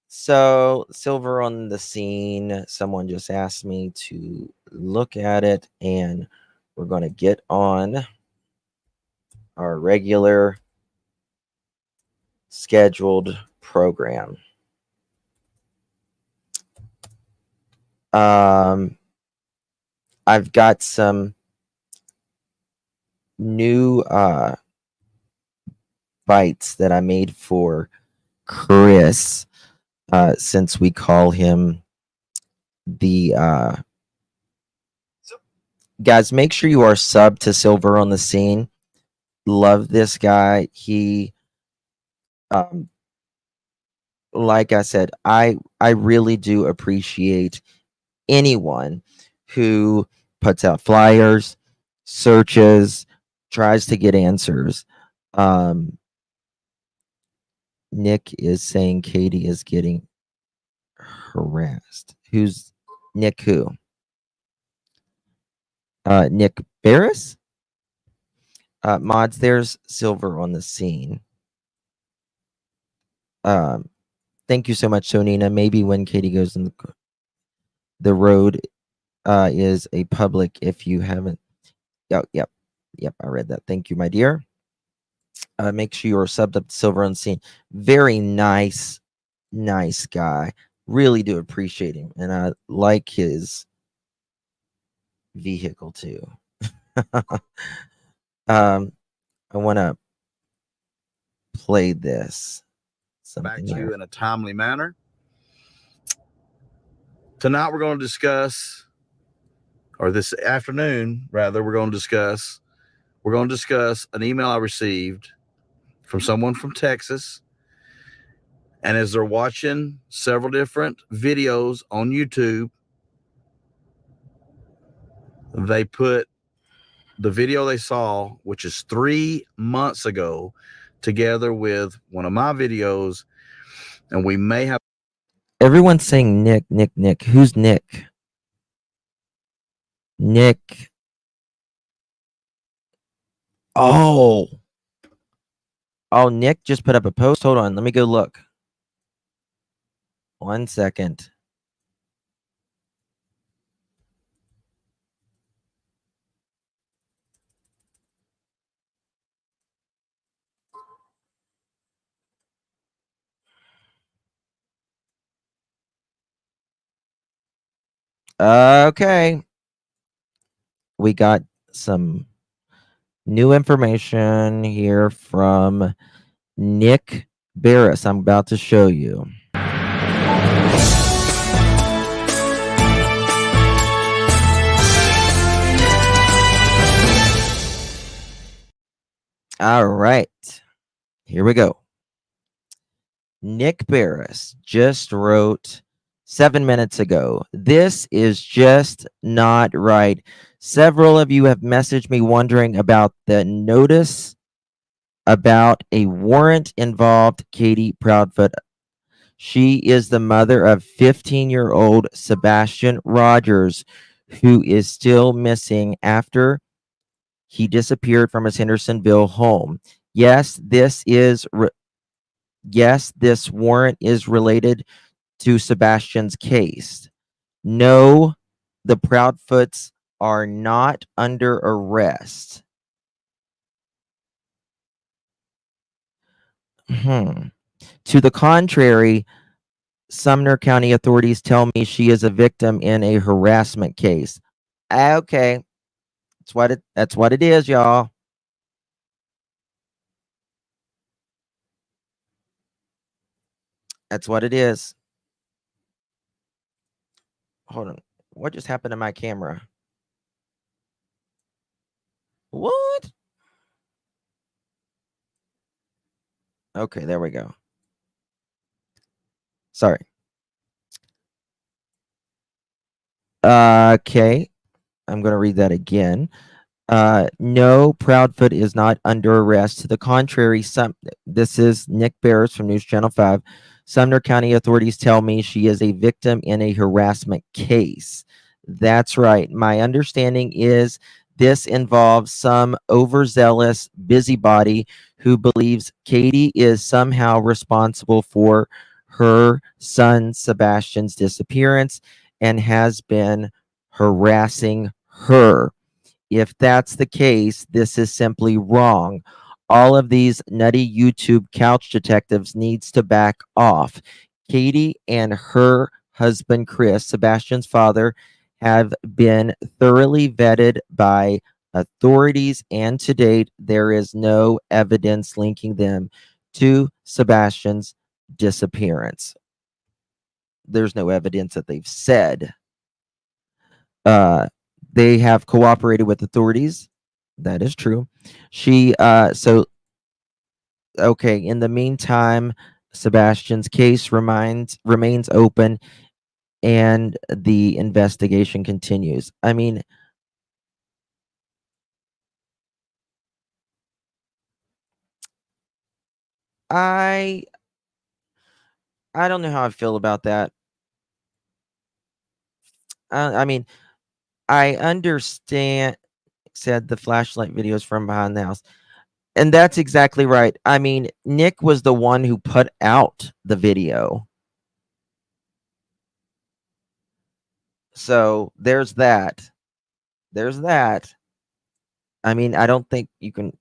so silver on the scene. Someone just asked me to look at it, and we're going to get on our regular scheduled program. I've got some new bites that I made for Chris, since we call him the guys. Make sure you are sub to Silver on the Scene. Love this guy. He, like I said, I really do appreciate anyone who puts out flyers, searches, tries to get answers. Nick is saying Katie is getting harassed. Who's Nick? Who? Nick Barris? Mods, there's Silver on the Scene. Thank you so much, Sonina. Maybe when Katie goes in the road is a public if you haven't. Oh, yep. I read that. Thank you, my dear. Make sure you're subbed up to Silver on the Scene. Very nice guy. Really do appreciate him. And I like his vehicle too. I want to play this. Back Something to here. you in a timely manner. Tonight we're going to discuss, or this afternoon rather, we're going to discuss an email I received from someone from Texas. And as they're watching several different videos on YouTube, they put the video they saw, which is 3 months ago, together with one of my videos, and we may have. Everyone's saying Nick. Who's Nick? Nick. Oh, Nick just put up a post. Hold on. Let me go look. 1 second. Okay. We got some new information here from Nick Barris. I'm about to show you. All right. Here we go. Nick Barris just wrote 7 minutes ago. This is just not right. Several of you have messaged me wondering about the notice about a warrant involved Katie Proudfoot. She is the mother of 15-year-old Sebastian Rogers, who is still missing after he disappeared from his Hendersonville home. Yes, this warrant is related to Sebastian's case. No, the Proudfoots are not under arrest. To the contrary, Sumner County authorities tell me she is a victim in a harassment case. Okay, that's what it is, y'all. That's what it is. hold on. What just happened to my camera? What? Okay, there we go. Sorry. Okay, I'm going to read that again. No, Proudfoot is not under arrest. To the contrary, this is Nick Barris from News Channel 5. Sumner County authorities tell me she is a victim in a harassment case. That's right. My understanding is this involves some overzealous busybody who believes Katie is somehow responsible for her son Sebastian's disappearance and has been harassing her. If that's the case, this is simply wrong. All of these nutty YouTube couch detectives needs to back off. Katie and her husband Chris, Sebastian's father, have been thoroughly vetted by authorities, and to date there is no evidence linking them to Sebastian's disappearance. There's no evidence that they've said. They have cooperated with authorities. That is true. So okay, in the meantime, Sebastian's case remains open and the investigation continues. I mean, I don't know how I feel about that. I mean, I understand, said the flashlight videos from behind the house. And that's exactly right. I mean, Nick was the one who put out the video. So there's that. There's that. I mean, I don't think you can.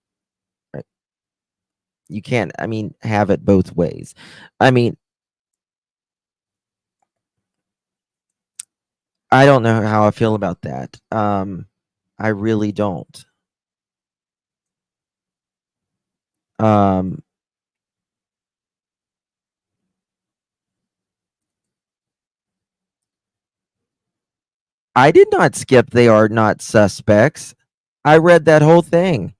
You can't, I mean, have it both ways. I mean, I don't know how I feel about that. I really don't. Um, I did not skip they are not suspects. I read that whole thing.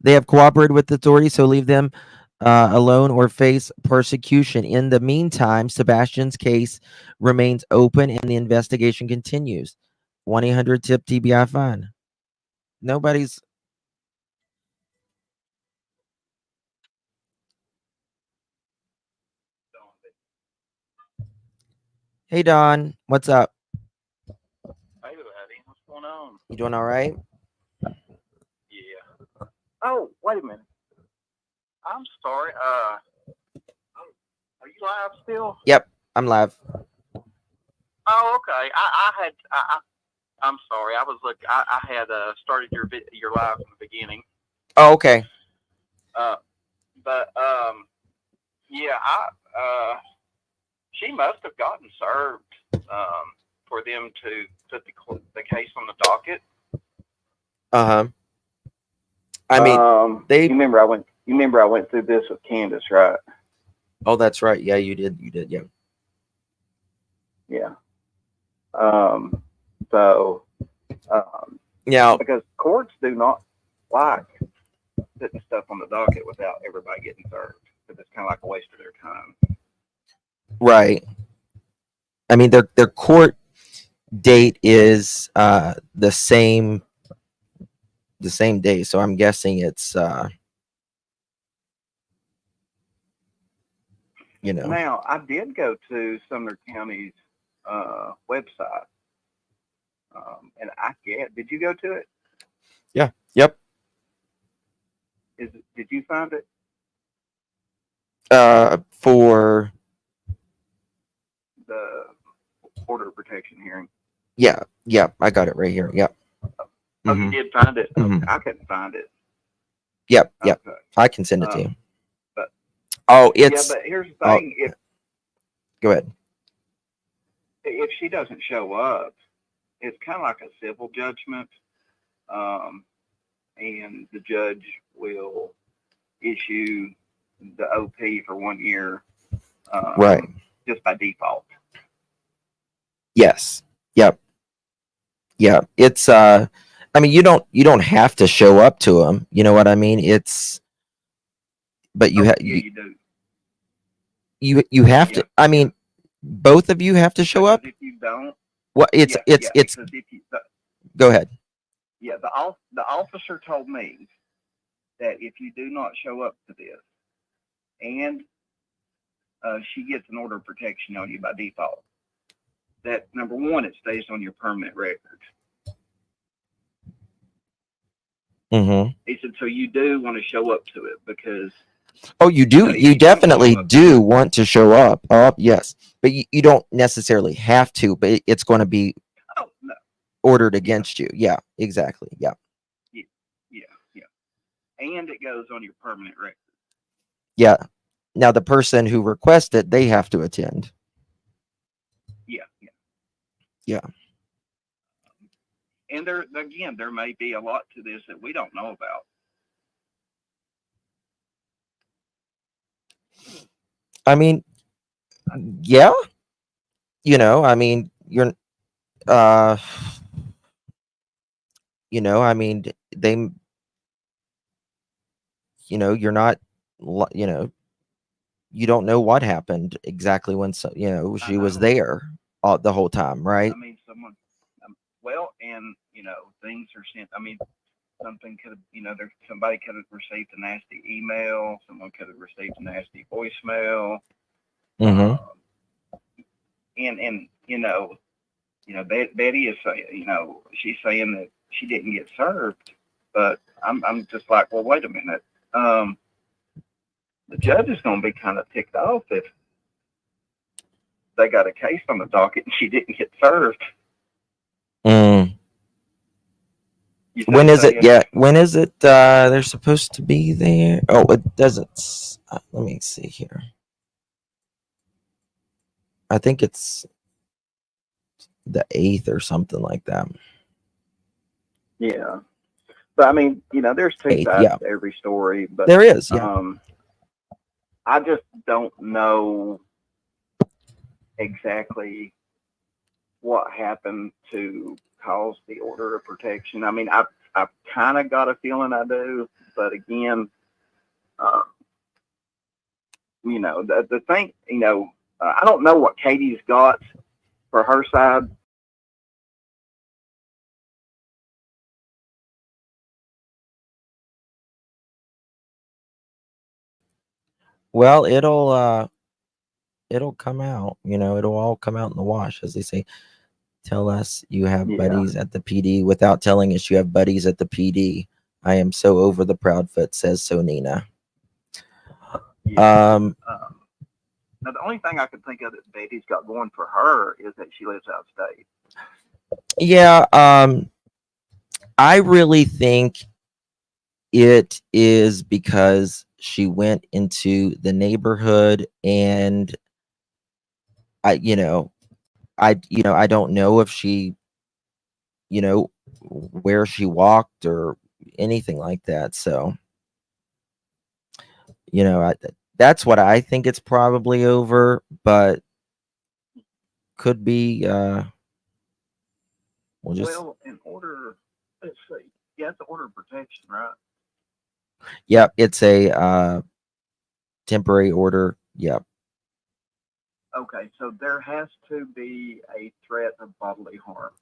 They have cooperated with the authorities, so leave them alone or face persecution. In the meantime, Sebastian's case remains open and the investigation continues. 1-800-TIP-TBI fine. Nobody's. Hey Don, what's up? Hey, buddy, what's going on? You doing all right? Yeah. Oh, wait a minute. I'm sorry. Are you live still? Yep, I'm live. Oh, okay. I'm sorry. I was I had started your live from the beginning. Oh, okay. But yeah, she must have gotten served for them to put the case on the docket. Uh-huh. I mean, they. You remember I went through this with Candace, right? Oh, that's right. Yeah, you did. You did. Yeah. Yeah. So. Yeah. Because courts do not like putting stuff on the docket without everybody getting served, because it's kind of like a waste of their time. Right. I mean, their court date is the same day, so I'm guessing it's you know. Now, I did go to Sumner County's website, and did you go to it? Yeah. Yep. Did you find it? For The order of protection hearing. yeah, I got it right here. Yep. Oh, you did find it? Mhm. Okay. I couldn't find it. Yep. Okay. I can send it to you. But it's. Yeah, but here's the thing. Go ahead. If she doesn't show up, it's kind of like a civil judgment, and the judge will issue the OP for 1 year, Right. just by default. Yes. Yep. Yeah. It's I mean, you don't have to show up to them. You know what I mean? It's but you Oh, have yeah, you do. you have Yeah, to. I mean, both of you have to show because up. if you don't, What? It's yeah, it's yeah, it's. because if you, Go ahead. yeah, the officer told me that if you do not show up to this, and she gets an order of protection on you by default, that number one, it stays on your permanent record. Mm-hmm. He said, so you do want to show up to it because Oh, you do. if You you don't definitely show up to do it, want to show up. Oh, yes, but you don't necessarily have to. But it's going to be oh no, ordered yeah, against you. Yeah, exactly. Yeah. yeah, yeah, yeah, and it goes on your permanent record. Yeah. Now the person who requested, they have to attend. Yeah, yeah. Yeah. And there may be a lot to this that we don't know about. I mean, yeah. I mean, you're uh I mean, they you're not you don't know what happened exactly when I she was know. there the whole time, right? I mean, well, and things are sent. I mean, something could have, somebody could have received a nasty email. Someone could have received a nasty voicemail. Mm-hmm. And Betty is saying, she's saying that she didn't get served, but I'm just like, well, wait a minute. The judge is going to be kind of ticked off if they got a case on the docket and she didn't get served. Mm. You see When what is I'm it? saying? Yeah, when is it? They're supposed to be there. Oh, it doesn't. Let me see here. I think it's the 8th or something like that. Yeah. But I mean, there's two 8th, sides yeah. to every story, but There is, yeah. I just don't know exactly what happened to cause the order of protection. I mean, I've kind of got a feeling I do, but again, the thing, I don't know what Katie's got for her side. Well, it'll come out. It'll all come out in the wash, as they say. Tell us you have Yeah. buddies at the PD without telling us you have buddies at the PD. I am so over the Proudfoot, says Sonina. Yeah. Now, the only thing I could think of that Betty's got going for her is that she lives out of state. Yeah, I really think it is because she went into the neighborhood and I I don't know if she where she walked or anything like that. So, that's what I think it's probably over, but could be Well, in order, let's see. Yeah, it's an order of protection, right? yeah, it's a temporary order. Yep. Okay, so there has to be a threat of bodily harm.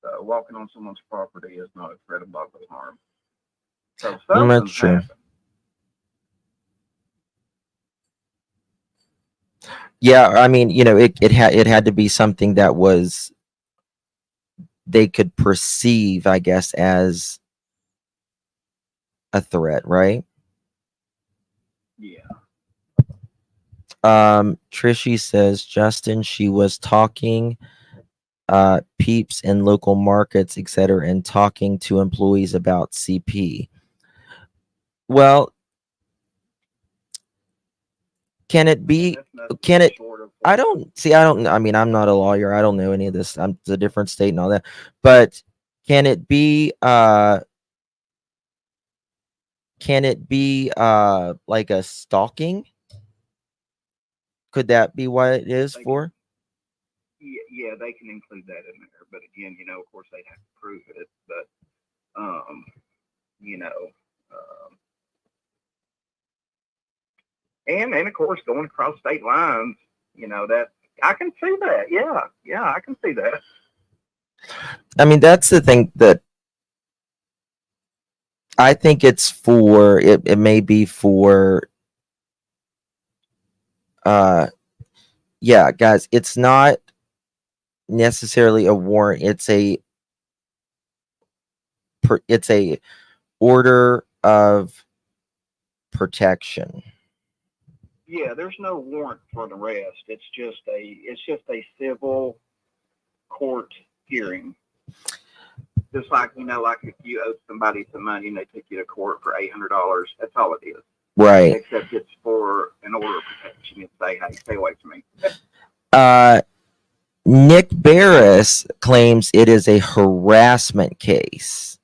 So walking on someone's property is not a threat of bodily harm. So That's something's true. happened. Yeah, I mean, it had to be something that was they could perceive, I guess, as a threat, right? Yeah. Trishy says, Justin, she was talking peeps in local markets, etc., and talking to employees about CP. Well, can it be? Can it? I don't. I mean, I'm not a lawyer. I don't know any of this. It's a different state and all that. But can it be? Can it be? Like a stalking? Could that be what it is for? Yeah, they can include that in there. But again, of course, they'd have to prove it. But, you know, and of course, going across state lines, that I can see that. Yeah, I can see that. I mean, that's the thing that I think it's for. It may be for. Yeah, guys, it's not necessarily a warrant. It's a order of protection. Yeah, there's no warrant for an arrest. It's just a civil court hearing. Just like like if you owed somebody some money and they took you to court for $800, that's all it is. Right. Except it's for an order of protection. You say, hey, stay away from me. Nick Barris claims it is a harassment case.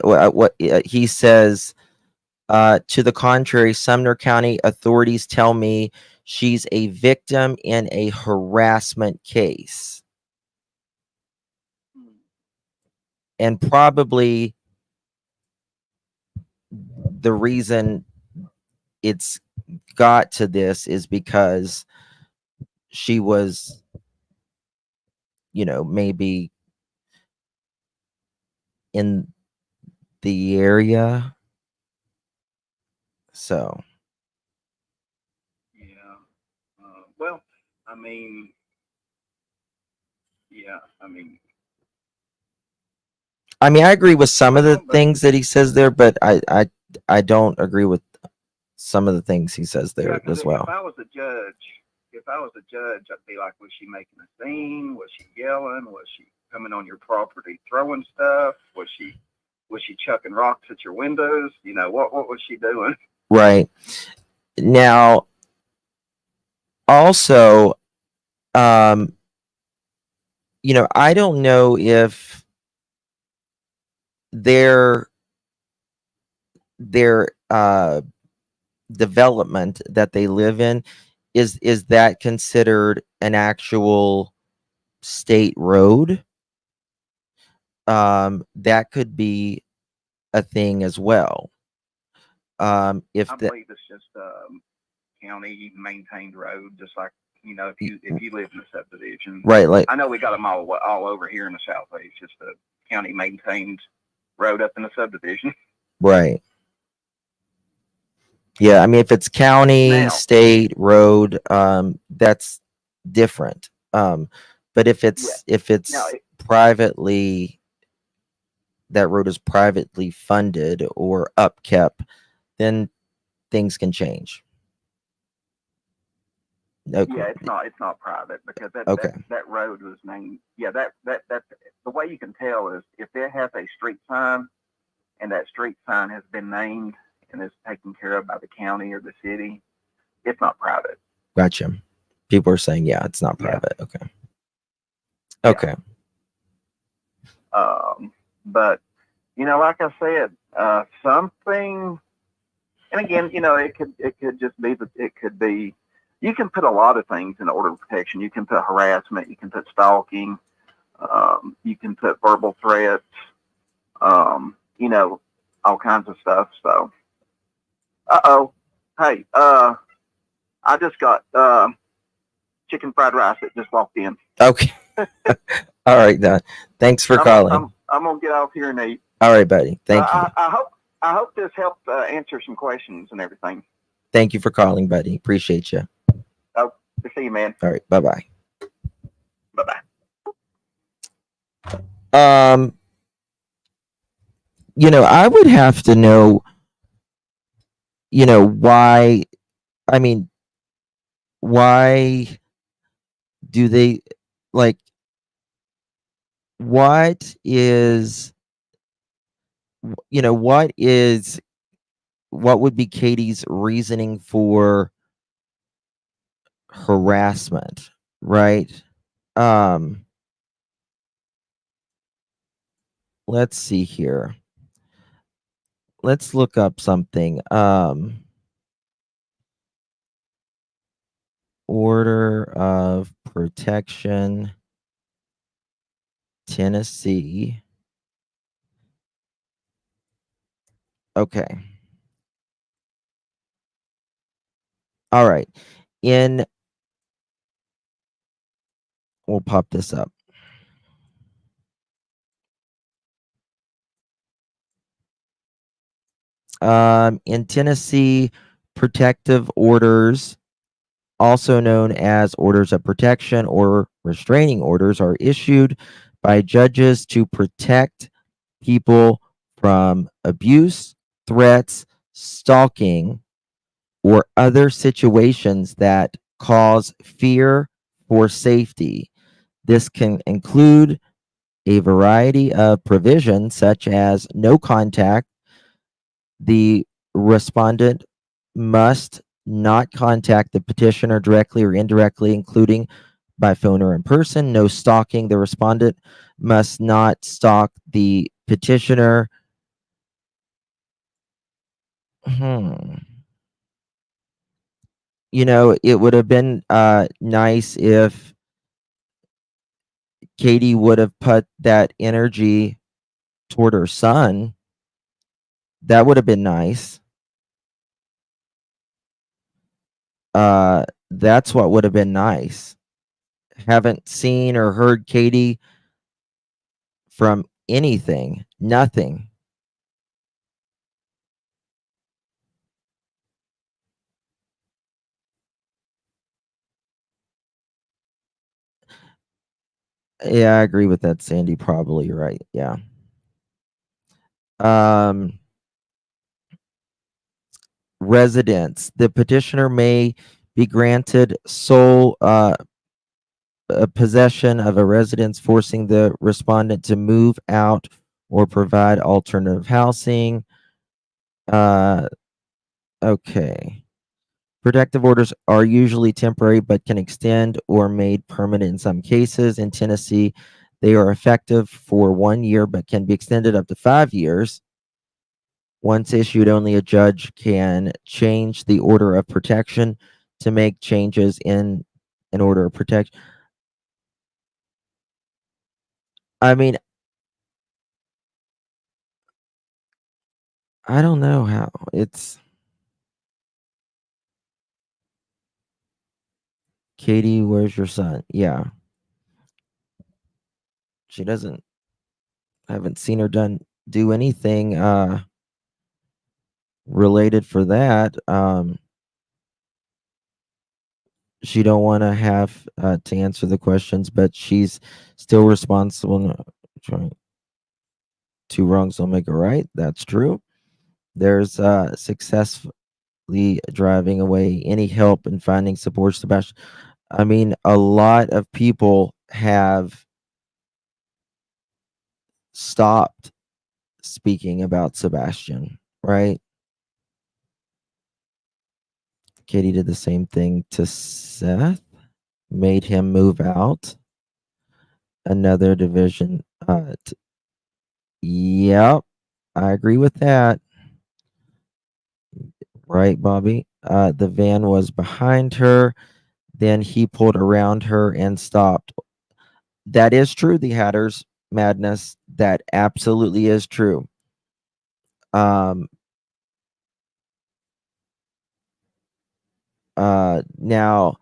What he says, to the contrary, Sumner County authorities tell me she's a victim in a harassment case. And probably the reason it's got to this is because she was, maybe in the area. So. Yeah. Well, I mean, yeah, I agree with some of the things that he says there, but I don't agree with some of the things he says there as well. If I was a judge, I'd be like, was she making a scene? Was she yelling? Was she coming on your property throwing stuff? Was she chucking rocks at your windows? What was she doing? Right. Now, also, I don't know if their development that they live in is that considered an actual state road. That could be a thing as well. If I believe it's just county maintained road, just like if you live in a subdivision, right? Like, I know we got them all over here in the South. It's just a county maintained road up in the subdivision. Right. Yeah, if it's county, state road, that's different. But if it's privately, that road is privately funded or upkept, then things can change. Okay. Yeah, it's not private because that road was named. Yeah, that the way you can tell is if it has a street sign and that street sign has been named and is taken care of by the county or the city, it's not private. Gotcha. People are saying, yeah, it's not private. Yeah. Okay. But like I said, something, and again, it could just be that it could be. You can put a lot of things in order of protection. You can put harassment. You can put stalking. You can put verbal threats. All kinds of stuff. So, hey, I just got chicken fried rice that just walked in. Okay. All right, Don. Thanks for calling. I'm gonna get off here and eat. All right, buddy. Thank you. I hope this helped answer some questions and everything. Thank you for calling, buddy. Appreciate you. Oh, see you, man. All right. Bye-bye. Bye-bye. I would have to know, why, why do they, like, what would be Katie's reasoning for harassment, right? Let's see here. Let's look up something. order of protection, Tennessee. Okay. All right. We'll pop this up. In Tennessee, protective orders, also known as orders of protection or restraining orders, are issued by judges to protect people from abuse, threats, stalking, or other situations that cause fear for safety. This can include a variety of provisions, such as no contact. The respondent must not contact the petitioner directly or indirectly, including by phone or in person. No stalking. The respondent must not stalk the petitioner. You know, it would have been nice if Katie would have put that energy toward her son. That would have been nice. That's what would have been nice. Haven't seen or heard Katie from anything. Nothing. Yeah, I agree with that, Sandy. Probably right. Yeah. Residence. The petitioner may be granted sole possession of a residence, forcing the respondent to move out or provide alternative housing. Okay. Protective orders are usually temporary but can extend or made permanent in some cases. In Tennessee, they are effective for 1 year but can be extended up to 5 years. Once issued, only a judge can change the order of protection to make changes in an order of protection. I mean, I don't know how. It's Katie, where's your son? Yeah. She doesn't I haven't seen her do anything related for that. She don't want to have to answer the questions, but she's still responsible. Trying two wrongs don't make a right. That's true. There's successfully driving away any help in finding support, Sebastian. I mean, a lot of people have stopped speaking about Sebastian, right? Katie did the same thing to Seth, made him move out. Another division. Yep, I agree with that. Right, Bobby? The van was behind her. Then he pulled around her and stopped. That is true, the Hatter's madness. That absolutely is true. Now,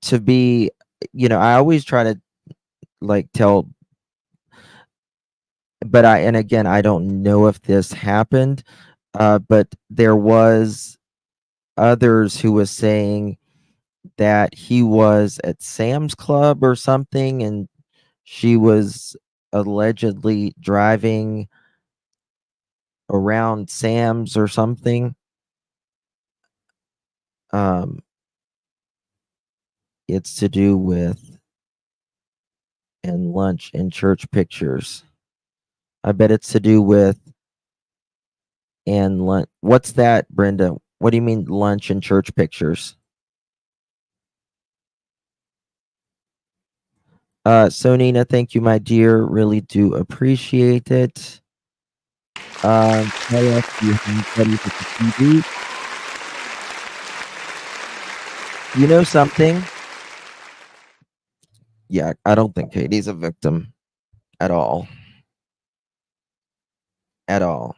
to be, I always try to tell, but and again, I don't know if this happened, but there was others who was saying that he was at Sam's Club or something, and she was allegedly driving around Sam's or something. It's to do with and lunch and church pictures. I bet it's to do with and lunch. What's that, Brenda? What do you mean lunch and church pictures? So Nina, thank you, my dear. Really do appreciate it. Tell us you have ready for the TV. You know something? Yeah, I don't think Katie's a victim at all. At all.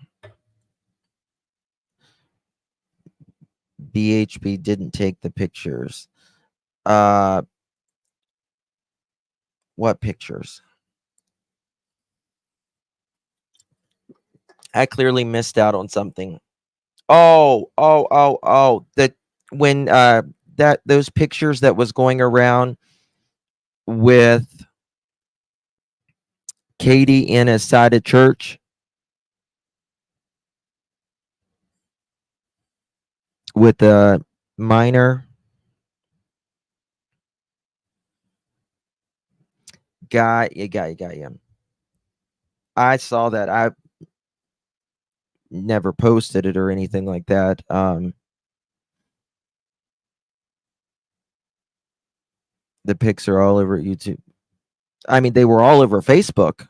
BHB didn't take the pictures. What pictures? I clearly missed out on something. Oh. That when that those pictures that was going around with Katie in a side of church with a minor guy. Yeah. I saw that. I never posted it or anything like that. The pics are all over YouTube. I mean, they were all over Facebook.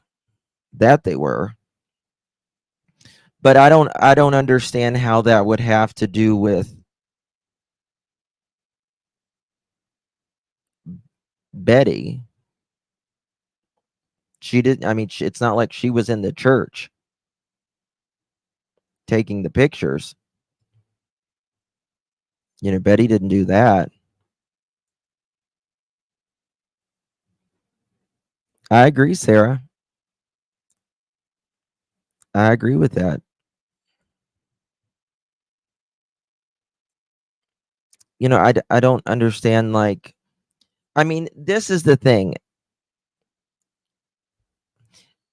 That they were. But I don't understand how that would have to do with Betty. She didn't. I mean, it's not like she was in the church taking the pictures. Betty didn't do that. I agree, Sarah. I agree with that. I don't understand. Like, I mean, this is the thing.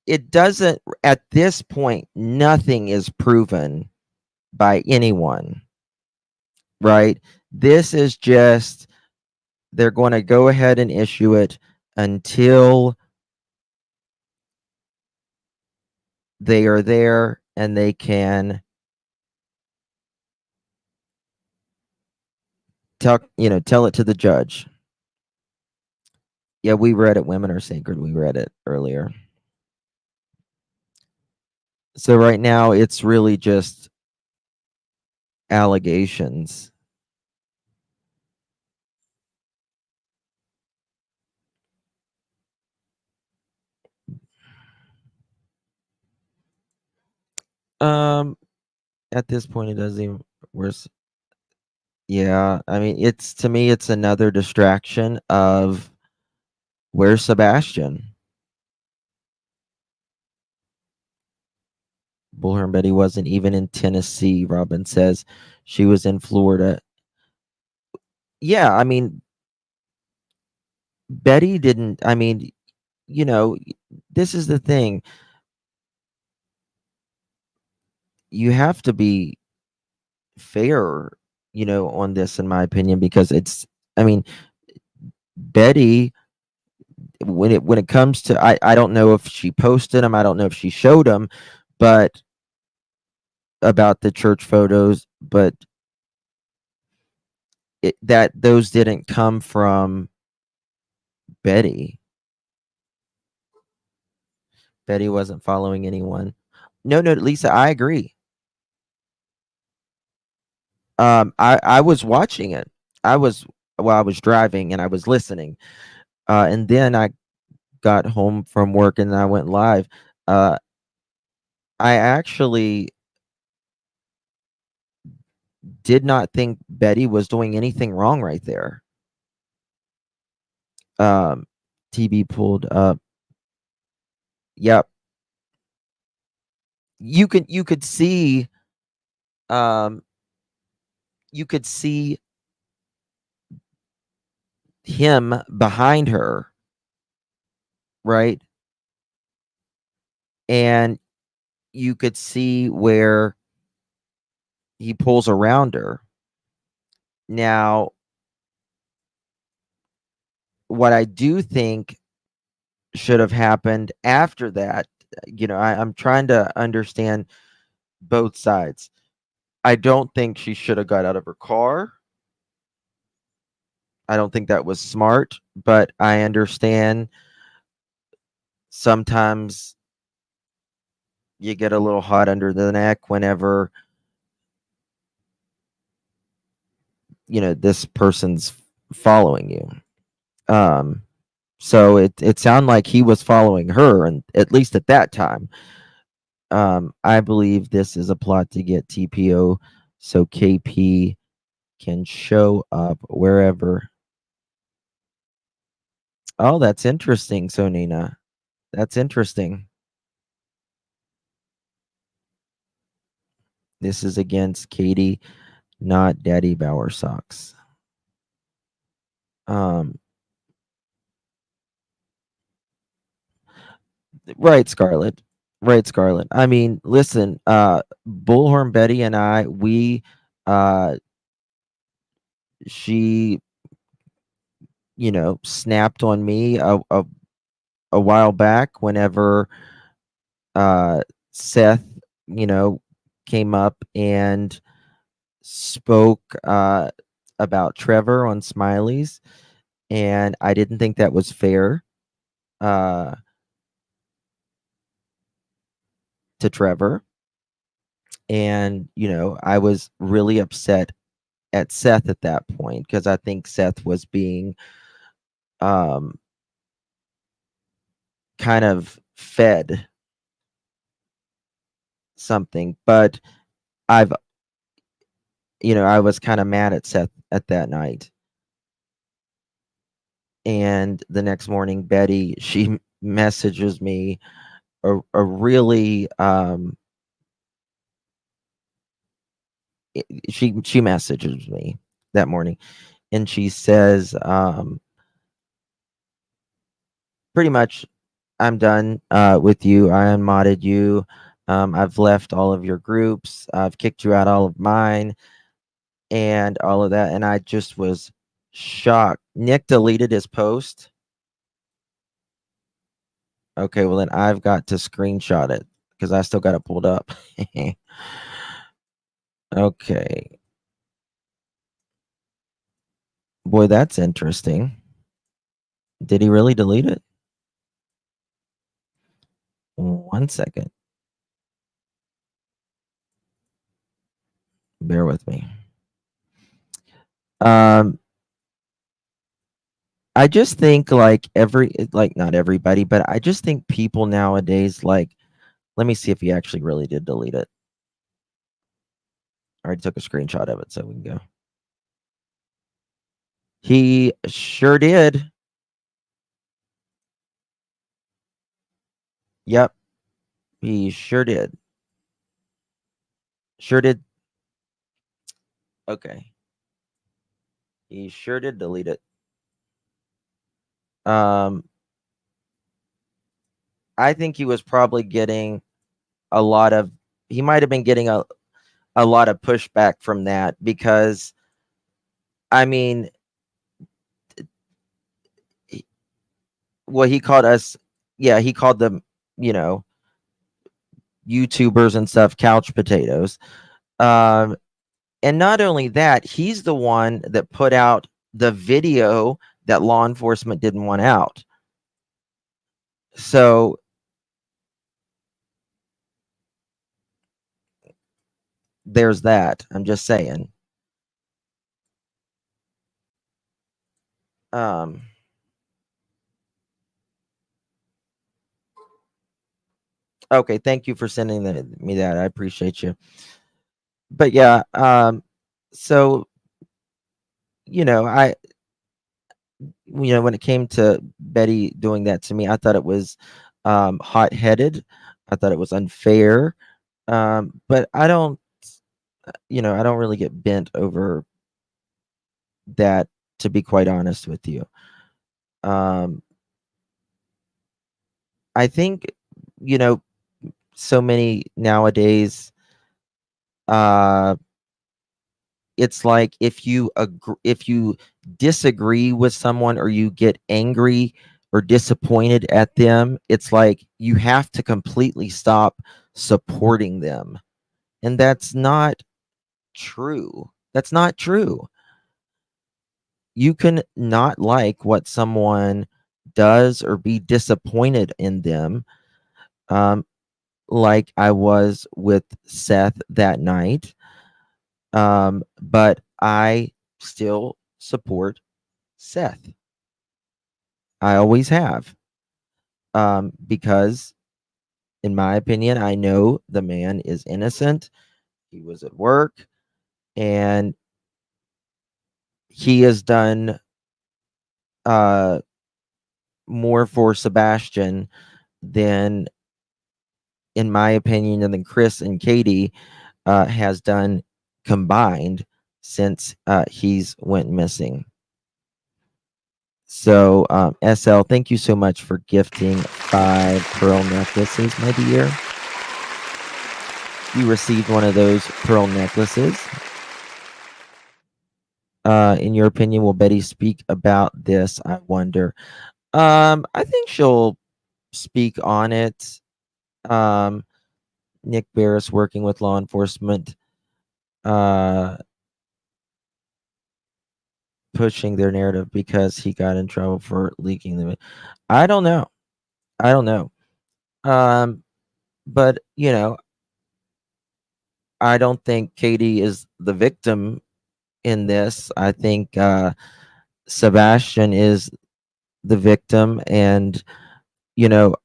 It doesn't, at this point, nothing is proven by anyone, right? This is just, they're going to go ahead and issue it until they are there and they can tell it to the judge. Yeah, we read it. Women Are Sacred. We read it earlier. So right now it's really just allegations. At this point it doesn't even worse. Yeah, I mean, to me it's another distraction of where's Sebastian? Bullhorn Betty wasn't even in Tennessee, Robin says. She was in Florida. Yeah, I mean, Betty didn't, I mean, this is the thing. You have to be fair, on this, in my opinion, because I mean, Betty, when it comes to, I don't know if she posted them, I don't know if she showed them, but about the church photos, but that those didn't come from Betty. Betty wasn't following anyone. No, Lisa, I agree. I was watching it. I was driving and I was listening. And then I got home from work and I went live. I actually did not think Betty was doing anything wrong right there. TB pulled up. Yep. You could see you could see him behind her, right? And you could see where he pulls around her. Now, what I do think should have happened after that, I'm trying to understand both sides. I don't think she should have got out of her car. I don't think that was smart, but I understand sometimes you get a little hot under the neck whenever this person's following you. So it sounded like he was following her, and at least at that time. I believe this is a plot to get TPO so KP can show up wherever. Oh, that's interesting, Sonina. That's interesting. This is against Katie, not Daddy Bauer Socks. Right, Scarlett. Right, Scarlett. I mean, listen, Bullhorn Betty and I, she, snapped on me a while back whenever Seth, came up and spoke about Trevor on Smileys, and I didn't think that was fair to Trevor. And, I was really upset at Seth at that point because I think Seth was being kind of fed something. But I was kind of mad at Seth at that night. And the next morning, Betty, she messages me a really she messages me that morning, and she says pretty much, I'm done with you. I unmodded you. I've left all of your groups. I've kicked you out all of mine and all of that. And I just was shocked. Nick deleted his post. Okay, well then I've got to screenshot it because I still got it pulled up. Okay. Boy, that's interesting. Did he really delete it? 1 second. Bear with me. I just think not everybody, but I just think people nowadays, let me see if he actually really did delete it. I already took a screenshot of it, so we can go. He sure did. Yep. He sure did. Sure did. Okay. He sure did delete it. I think he was probably getting he might have been getting a lot of pushback from that because, I mean, he called us, he called them, YouTubers and stuff, couch potatoes. And not only that, he's the one that put out the video that law enforcement didn't want out. So there's that. I'm just saying. Okay, thank you for sending me that. I appreciate you. But yeah, so when it came to Betty doing that to me, I thought it was hot-headed. I thought it was unfair. But I don't really get bent over that, to be quite honest with you. I think, so many nowadays, it's like if you disagree with someone or you get angry or disappointed at them, it's like you have to completely stop supporting them. And that's not true. That's not true. You can not like what someone does or be disappointed in them. Like I was with Seth that night. But I still support Seth. I always have. Because, in my opinion, I know the man is innocent. He was at work, and he has done more for Sebastian than, in my opinion, than Chris and Katie has done combined since he's went missing. So, SL, thank you so much for gifting 5 pearl necklaces, my dear. You received one of those pearl necklaces. In your opinion, will Betty speak about this? I wonder. I think she'll speak on it. Nick Barris working with law enforcement, pushing their narrative because he got in trouble for leaking them. I don't know. I don't know. But I don't think Katie is the victim in this. I think Sebastian is the victim, and you know,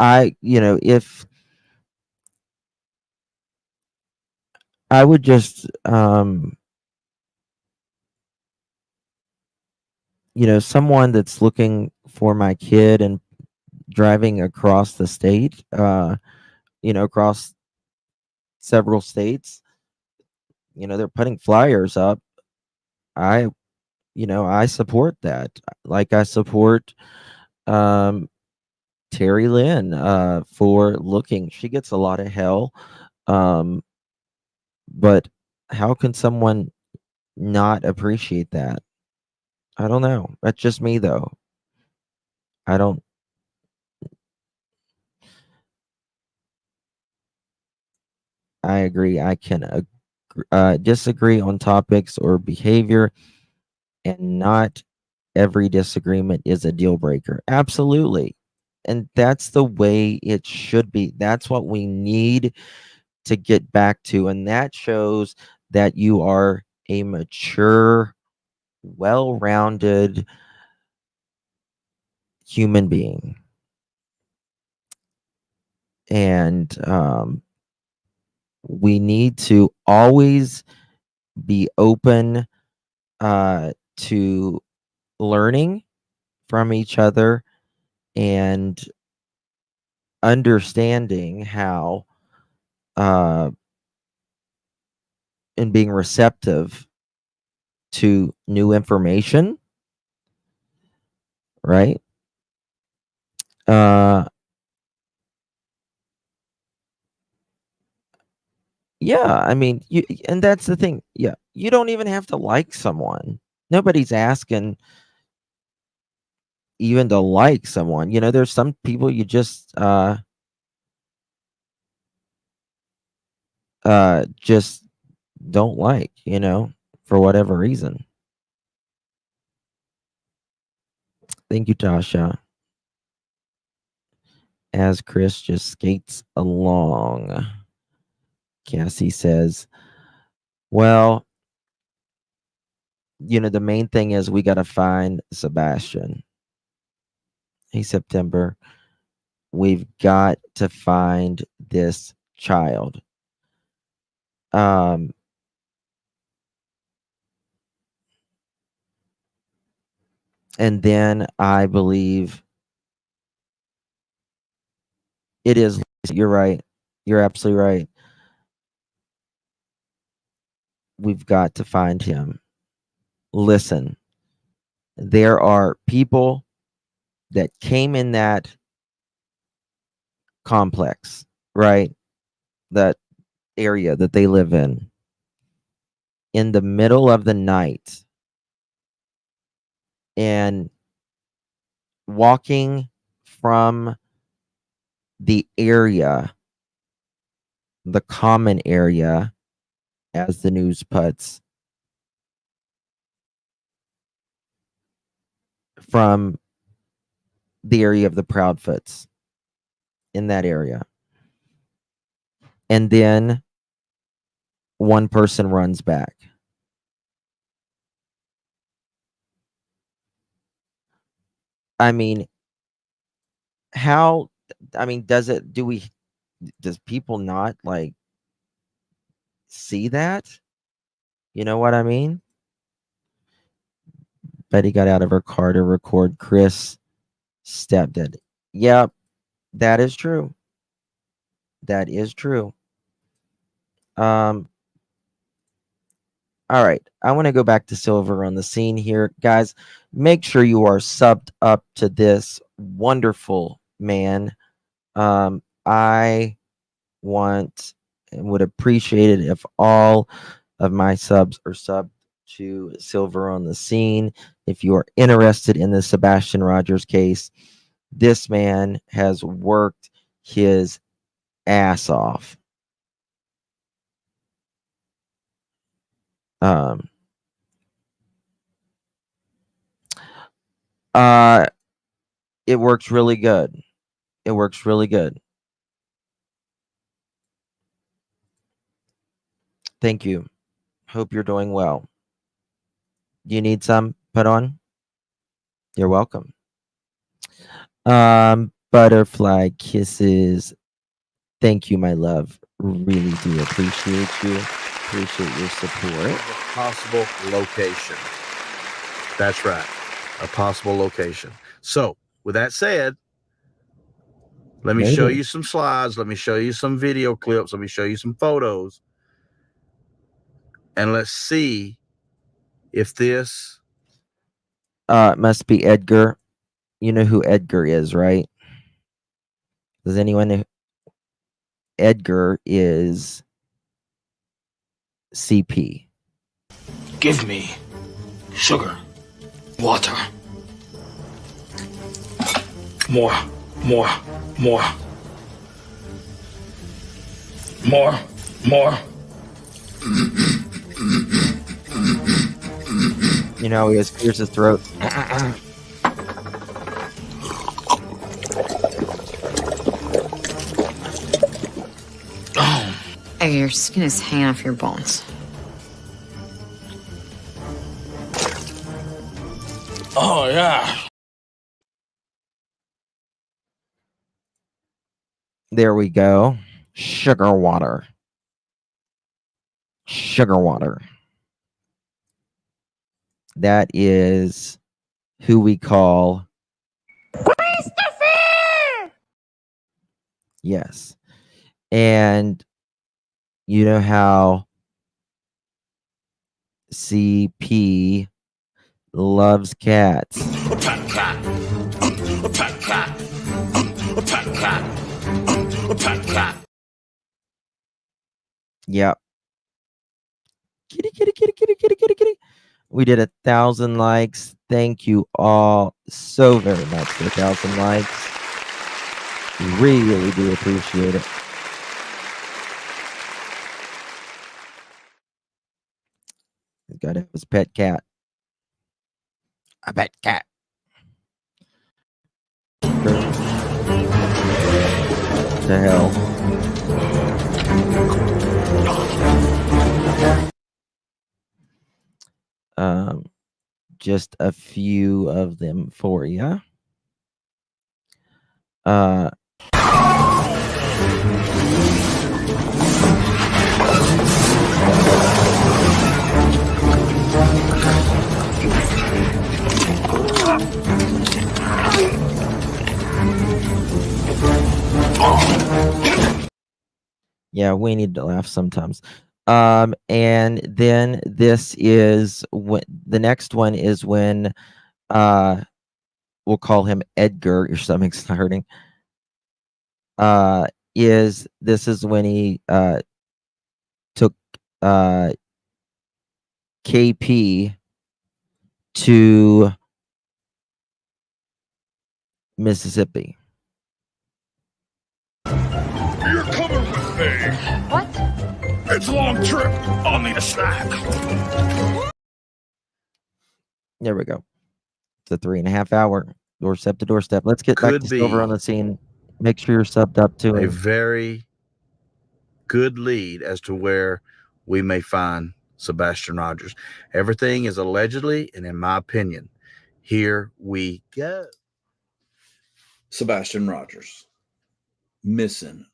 if I would just, someone that's looking for my kid and driving across the state, across several states, they're putting flyers up. I, I support that. Like I support, um, Terry Lynn, for looking. She gets a lot of hell. Um, but how can someone not appreciate that? I don't know. That's just me, though. I don't. I agree. I can disagree on topics or behavior, and not every disagreement is a deal breaker. Absolutely. And that's the way it should be. That's what we need to get back to. And that shows that you are a mature, well rounded human being. And we need to always be open to learning from each other and understanding how and being receptive to new information, right? uh yeah, I mean, and that's the thing. Yeah, you don't even have to like someone. Nobody's asking even to like someone. There's some people you just don't like, for whatever reason. Thank you, Tasha. As Chris just skates along, Cassie says, well, the main thing is we got to find Sebastian. Hey, September, we've got to find this child. Um, and then I believe it is. You're right. You're absolutely right. We've got to find him. Listen, there are people that came in that complex, right? That area that they live in the middle of the night, and walking from the area, the common area, as the news puts, from the area of the Proudfoots, in that area. And then one person runs back. I mean, how, I mean, does people not like see that? You know what I mean? Betty got out of her car to record Chris stepdad. Yep, that is true. That is true. All right, I want to go back to Silver on the scene here. Guys, make sure you are subbed up to this wonderful man. I want and would appreciate it if all of my subs are subbed to Silver on the scene. If you are interested in the Sebastian Rogers case, this man has worked his ass off. It works really good. It works really good. Thank you. Hope you're doing well. Do you need some put on? You're welcome. Butterfly kisses. Thank you, my love. Really do appreciate you. Appreciate your support. A possible location. That's right. A possible location. So, with that said, let me show you some slides. Let me show you some video clips. Let me show you some photos. And let's see if this must be Edgar. You know who Edgar is, right? Does anyone know? Edgar is CP. Give me sugar, water. More. You know, he just clears his throat. Hey, your skin is hanging off your bones. Oh, yeah. There we go. Sugar water. Sugar water. That is who we call Christopher. Yes. And you know how CP loves cats. Yep. Kitty, kitty, kitty, kitty, kitty, kitty, kitty. We did 1,000 likes. Thank you all so very much for 1,000 likes. Really do appreciate it. Got it. His pet cat. A pet cat. The hell. Just a few of them for you. Yeah, we need to laugh sometimes. And then this is when the next one is when we'll call him Edgar. Your stomach's not hurting. This is when he took KP to Mississippi. You're coming with me. What? It's a long trip. I'll need a snack. There we go. It's a 3.5 hour doorstep to doorstep. Let's get back to Silver on the scene. Make sure you're subbed up to a him. very good lead as to where we may find Sebastian Rogers. Everything is allegedly, and in my opinion, here we go. Sebastian Rogers, missing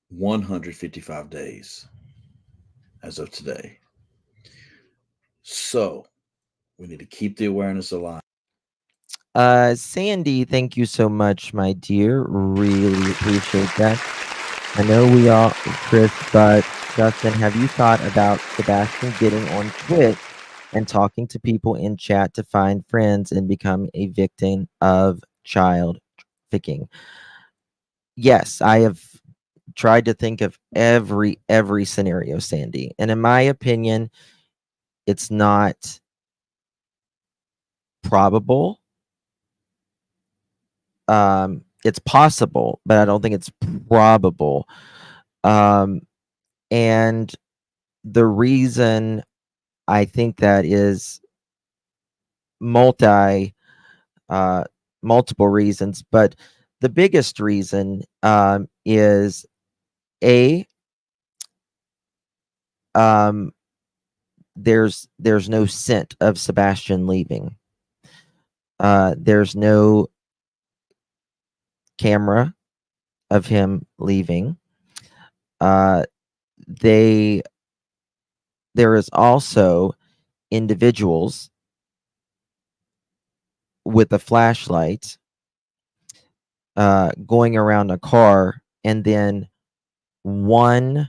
155 days as of today. So we need to keep the awareness alive. Sandy, thank you so much, my dear. Really appreciate that. I know we all, Chris, but Justin, have you thought about Sebastian getting on Twitch and talking to people in chat to find friends and become a victim of child trafficking? Yes, I have tried to think of every scenario, Sandy, and in my opinion, it's not probable. It's possible, but I don't think it's probable. And the reason I think that is multiple reasons, but the biggest reason is a there's no scent of Sebastian leaving. There's no camera of him leaving. There is also individuals with a flashlight going around a car, and then one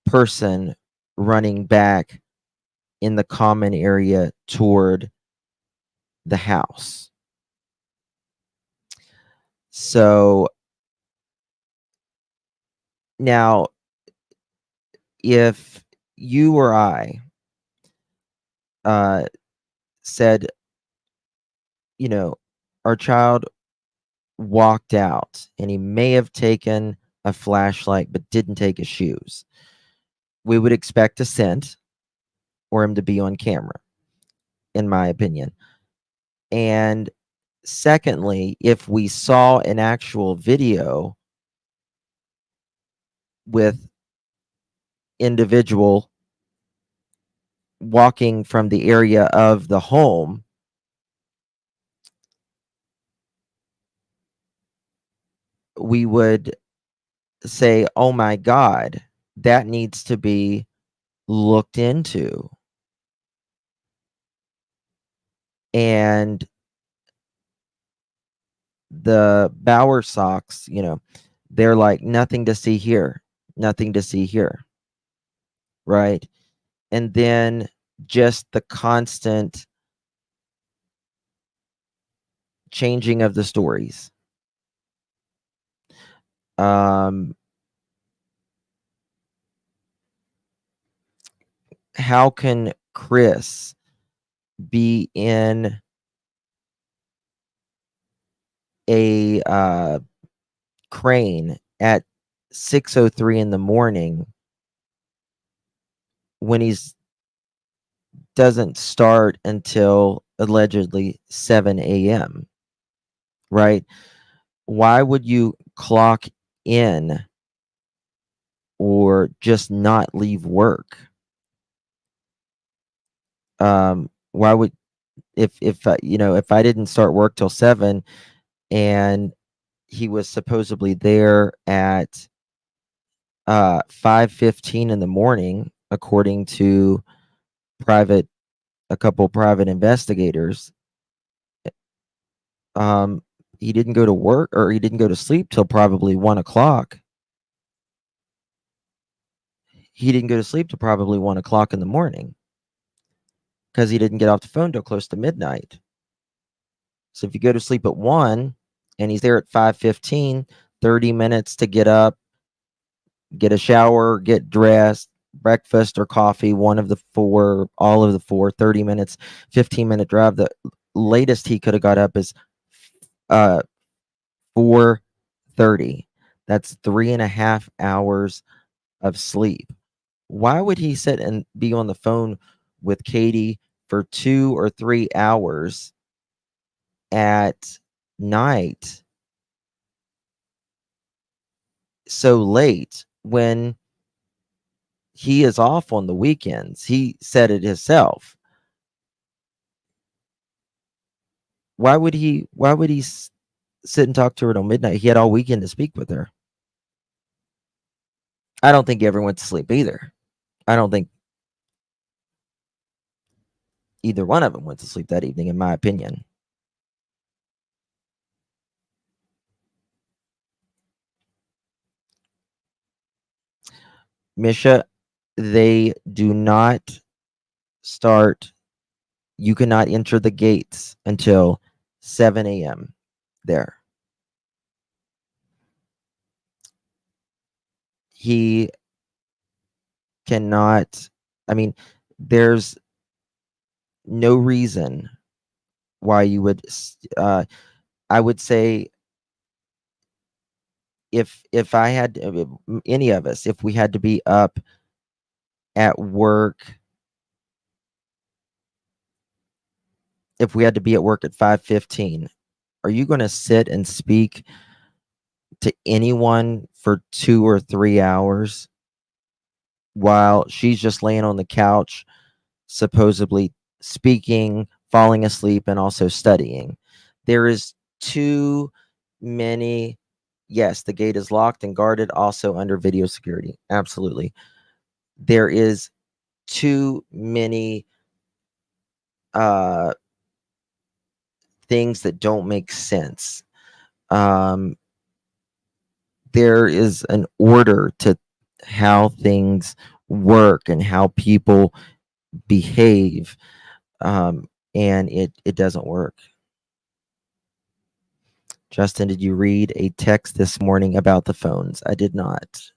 person running back in the common area toward the house. So now, if you or I said, our child walked out and he may have taken a flashlight but didn't take his shoes, we would expect a scent or him to be on camera, in my opinion. And secondly, if we saw an actual video with individual walking from the area of the home, we would say, oh my God, that needs to be looked into. And the Bauer Sox, they're like, nothing to see here, nothing to see here. Right. And then just the constant changing of the stories. How can Chris be in a crane at 6:03 in the morning when he's doesn't start until allegedly 7 a.m. Right? Why would you clock in or just not leave work? Why would, if I didn't start work till 7 and he was supposedly there at 5:15 in the morning, according to a couple private investigators, he didn't go to work, or he didn't go to sleep till probably 1 o'clock. He didn't go to sleep till probably 1 o'clock in the morning because he didn't get off the phone till close to midnight. So if you go to sleep at 1 and he's there at 5:15, 30 minutes to get up, get a shower, get dressed, breakfast or coffee, one of the four, all of the four, 30 minutes, 15-minute drive. The latest he could have got up is 4:30. That's 3.5 hours of sleep. Why would he sit and be on the phone with Katie for 2 or 3 hours at night so late when he is off on the weekends? He said it himself. Why would he sit and talk to her till midnight. He had all weekend to speak with her. I don't think he ever went to sleep either. I don't think either one of them went to sleep that evening, in my opinion. Misha, they do not start. You cannot enter the gates until 7 a.m. there. He cannot, I mean, there's no reason why you would, I would say, if I had any of us, if we had to be up at work, if we had to be at work at 5:15, are you going to sit and speak to anyone for 2 or 3 hours while she's just laying on the couch, supposedly speaking, falling asleep, and also studying? There is too many. Yes, the gate is locked and guarded, also under video security. Absolutely. There is too many things that don't make sense. There is an order to how things work and how people behave, and it doesn't work. Justin, did you read a text this morning about the phones? I did not.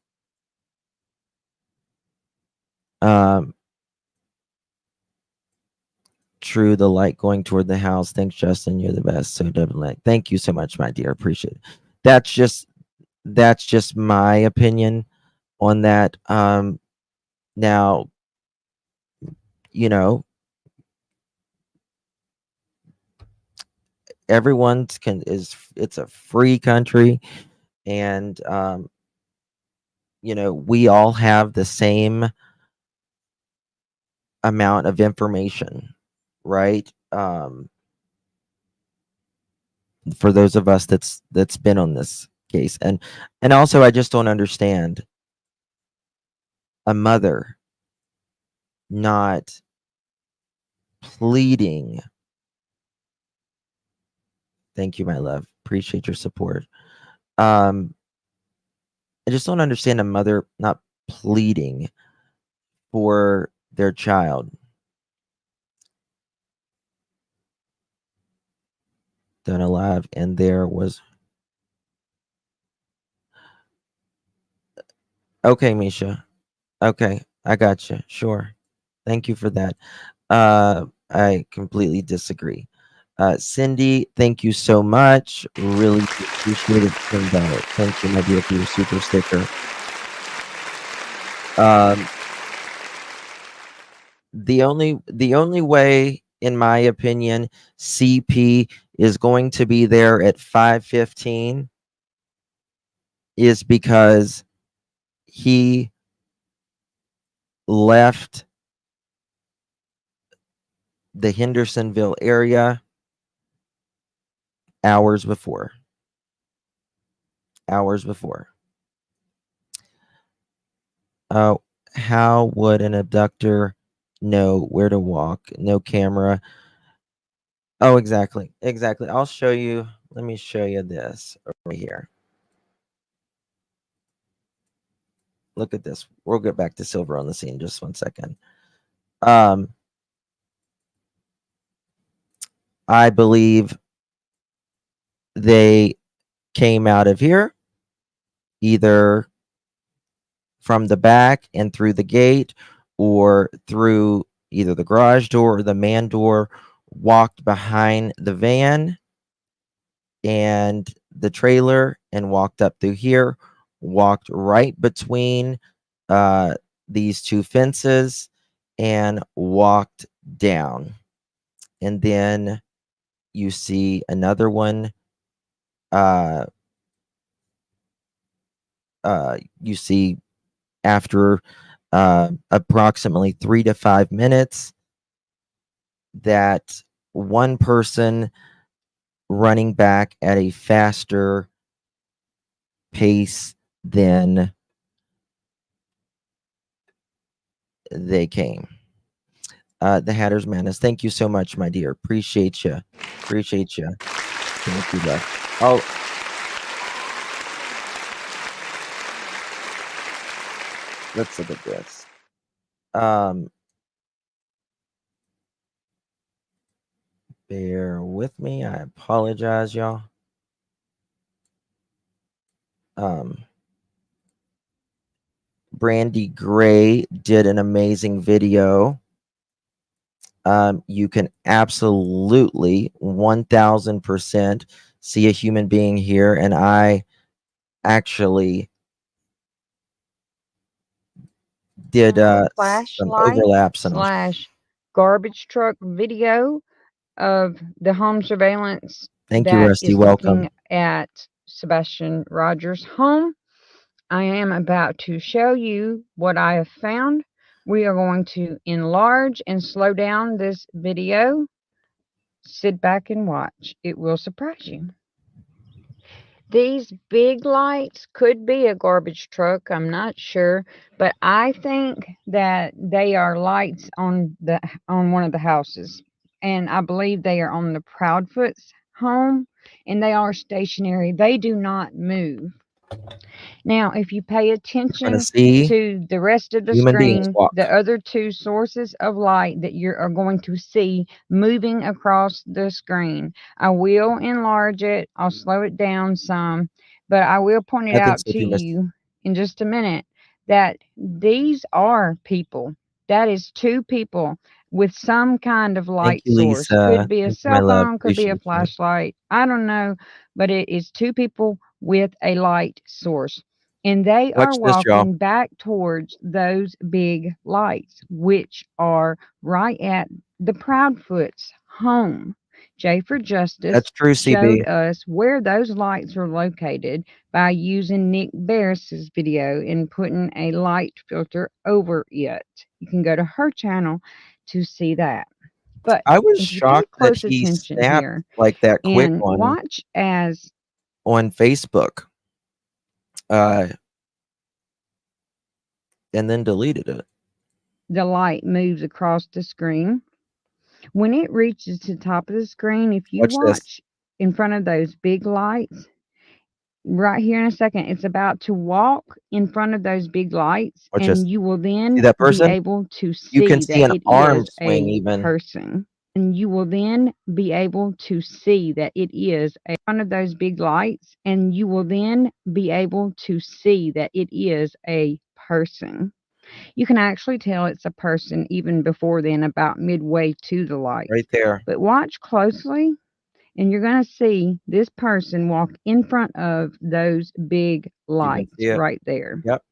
True, the light going toward the house. Thanks, Justin. You're the best. So definitely, thank you so much, my dear. Appreciate it. That's just my opinion on that. Now, you know, everyone's it's a free country, and we all have the same amount of information, right? For those of us that's been on this case, and also I just don't understand a mother not pleading. Thank you, my love. Appreciate your support. I just don't understand a mother not pleading for their child. Done alive, and there was. Okay, Misha. Okay, I got you. Sure. Thank you for that. I completely disagree. Cindy, thank you so much. Really appreciate it. Thank you, my dear, for your super sticker. The only way, in my opinion, CP is going to be there at 5:15 is because he left the Hendersonville area hours before. How would an abductor know where to walk? No camera. Oh, exactly. I'll show you. Let me show you this over here. Look at this. We'll get back to Silver on the scene. Just 1 second. I believe they came out of here, either from the back and through the gate, or through either the garage door or the man door, walked behind the van and the trailer and walked up through here, walked right between these two fences and walked down. And then you see another one. You see after approximately 3 to 5 minutes that one person running back at a faster pace than they came. The Hatter's Madness. Thank you so much, my dear. Appreciate you. Appreciate you. Thank you, love. Oh, let's look at this. Bear with me. I apologize, y'all. Brandy Gray did an amazing video. You can absolutely 1000% see a human being here, and I actually did some flashlight overlaps and / garbage truck video of the home surveillance thank you, that Rusty. is Welcome. looking at Sebastian Rogers' home. I am about to show you what I have found. We are going to enlarge and slow down this video. Sit back and watch. It will surprise you. These big lights could be a garbage truck, I'm not sure, but I think that they are lights on one of the houses. And I believe they are on the Proudfoot's home, and they are stationary. They do not move. Now, if you pay We're attention gonna see to the rest of the human beings screen, walk. the other two sources of light that you are going to see moving across the screen. I will enlarge it. I'll slow it down some, but I will point it I think out so to too, Miss. you in just a minute that these are people. That is two people with some kind of Thank light you, source. Lisa. Could be a Thank you, my cell love. phone, could be a Appreciate you. flashlight. I don't know, but it is two people with a light source. And they are Watch this, y'all. walking back towards those big lights, which are right at the Proudfoot's home. Jay for Justice That's true, showed CB. us where those lights are located by using Nick Barris's video and putting a light filter over it. You can go to her channel to see that. But I was if you pay shocked that close he attention snapped here like that quick and on watch as Facebook. And then deleted it. the light moves across the screen. When it reaches the top of the screen, if you Watch this. watch in front of those big lights, right here in a second, it's about to walk in front of those big lights, Watch this. and you will See then that be person? able to You can see see that an it arm is swing a even. person. And you will then be able to see that it is one of those big lights, and you will then be able to see that it is a person. You can actually tell it's a person even before then, about midway to the lights. Right there. But watch closely, and you're going to see this person walk in front of those big You can lights see it. right there. Yep.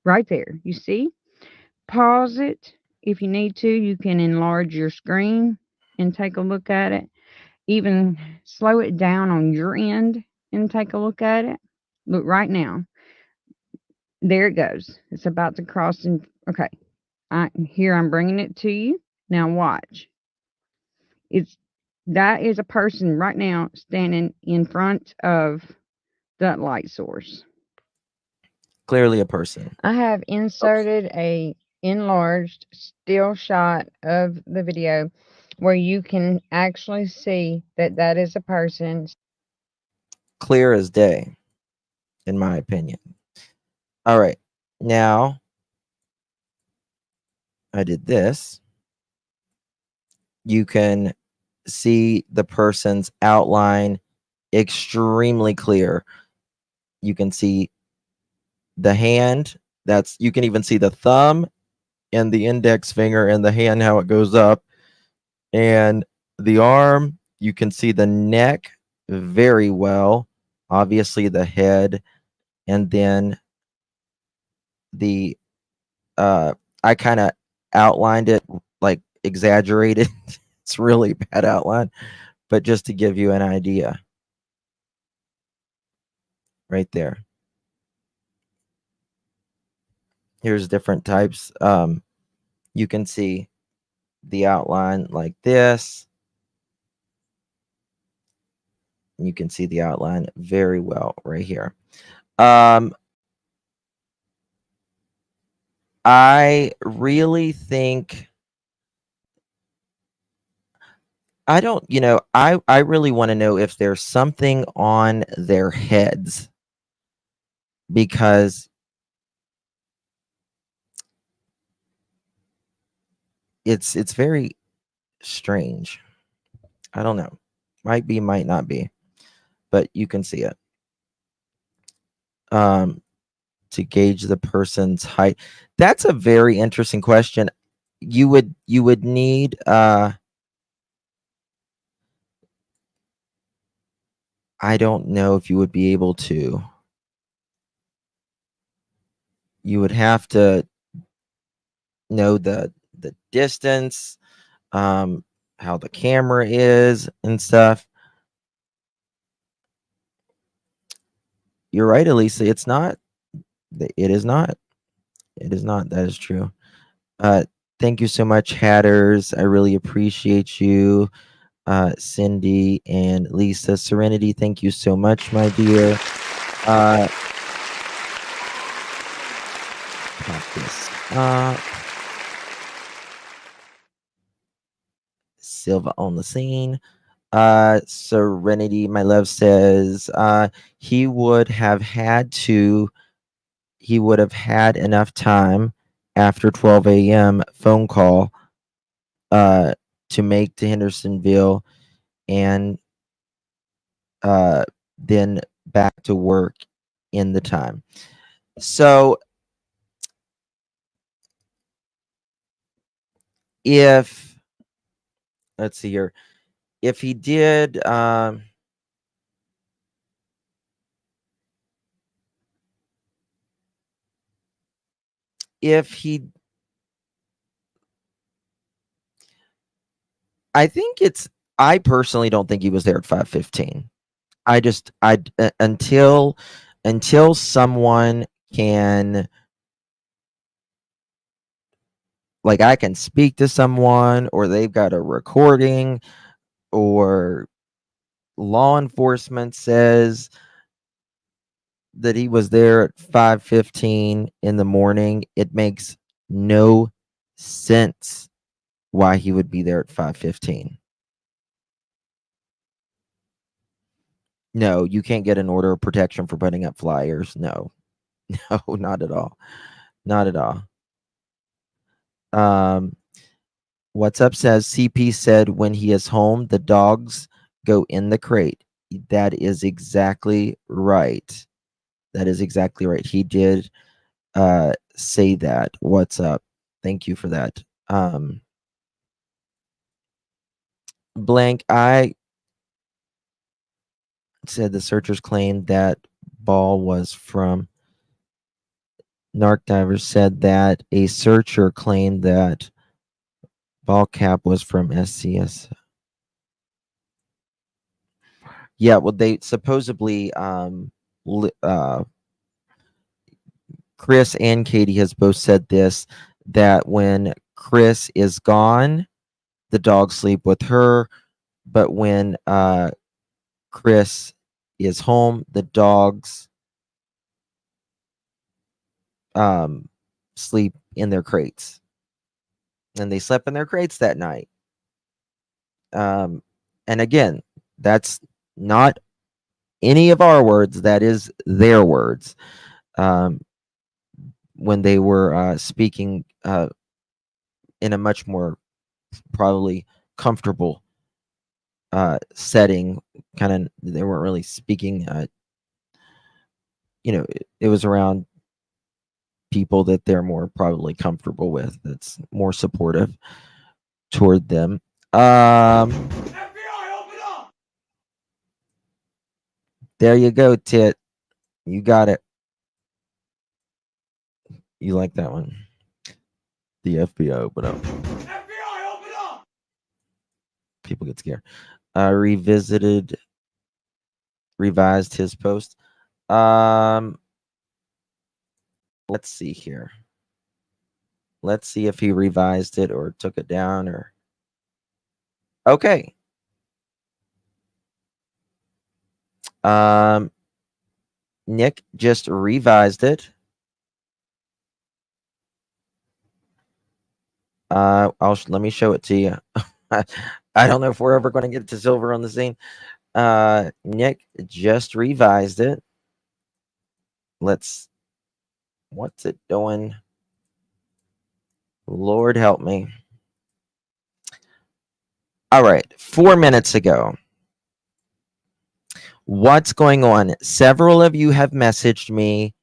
Right there. You see? Pause it. If you need to, you can enlarge your screen and take a look at it. Even slow it down on your end and take a look at it. Look right now. There it goes. It's about to cross in. Okay. I'm bringing it to you. Now watch. That is a person right now standing in front of that light source. Clearly a person. I have inserted a enlarged still shot of the video where you can actually see that that is a person. Clear as day, in my opinion. All right. Now, I did this. You can see the person's outline extremely clear. You can see the hand. You can even see the thumb and the index finger and the hand, how it goes up. And the arm, you can see the neck very well. Obviously, the head. And then I kind of outlined it, like exaggerated. It's really bad outline, but just to give you an idea. Right there. Here's different types. You can see the outline like this. You can see the outline very well right here. I really think I don't, I really want to know if there's something on their heads, because it's very strange. I don't know. Might be, might not be, but you can see it. To gauge the person's height. That's a very interesting question. You would need I don't know if you would be able to. You would have to know the distance, how the camera is and stuff. You're right, Elisa. It's not. It is not. It is not. That is true. Thank you so much, Hatters. I really appreciate you. Cindy and Lisa. Serenity, thank you so much, my dear. Pop this up. Silva on the scene. Serenity, my love, says he would have had enough time after 12 a.m. phone call to make to Hendersonville, and then back to work in the time. So if, let's see here, if he did if he I think it's I personally don't think he was there at 5:15. Until someone can, like, I can speak to someone, or they've got a recording, or law enforcement says that he was there at 5:15 in the morning, it makes no sense why he would be there at 5:15. No, you can't get an order of protection for putting up flyers. No. No, not at all. Not at all. What's up says CP said when he is home, the dogs go in the crate. That is exactly right. That is exactly right. He did say that. What's up? Thank you for that. Blank, I said the searchers claimed that ball was from Narc Divers said that a searcher claimed that ball cap was from SCS. Yeah, well, they supposedly Chris and Katie has both said this, that when Chris is gone, the dogs sleep with her, but when Chris is home, the dogs sleep in their crates. And they slept in their crates that night. And again, that's not any of our words, that is their words. When they were speaking in a much more probably comfortable setting, kind of, they weren't really speaking, it was around people that they're more probably comfortable with, that's more supportive toward them. There you go, Tit. You got it. You like that one? The FBI open up. FBI open up. People get scared. Revised his post. Let's see here. Let's see if he revised it or took it down, or okay. Nick just revised it. Let me show it to you. I don't know if we're ever going to get to Silver on the scene. Nick just revised it. What's it doing? Lord help me. All right, 4 minutes ago. What's going on? Several of you have messaged me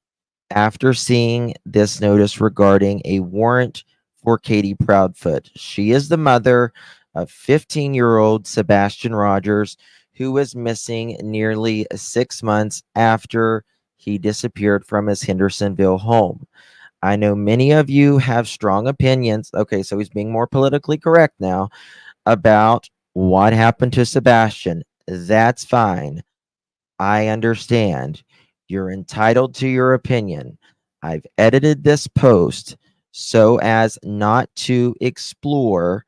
after seeing this notice regarding a warrant for Katie Proudfoot. She is the mother of 15-year-old Sebastian Rogers, who was missing nearly 6 months after he disappeared from his Hendersonville home. I know many of you have strong opinions. Okay, so he's being more politically correct now about what happened to Sebastian. That's fine. I understand. You're entitled to your opinion. I've edited this post so as not to explore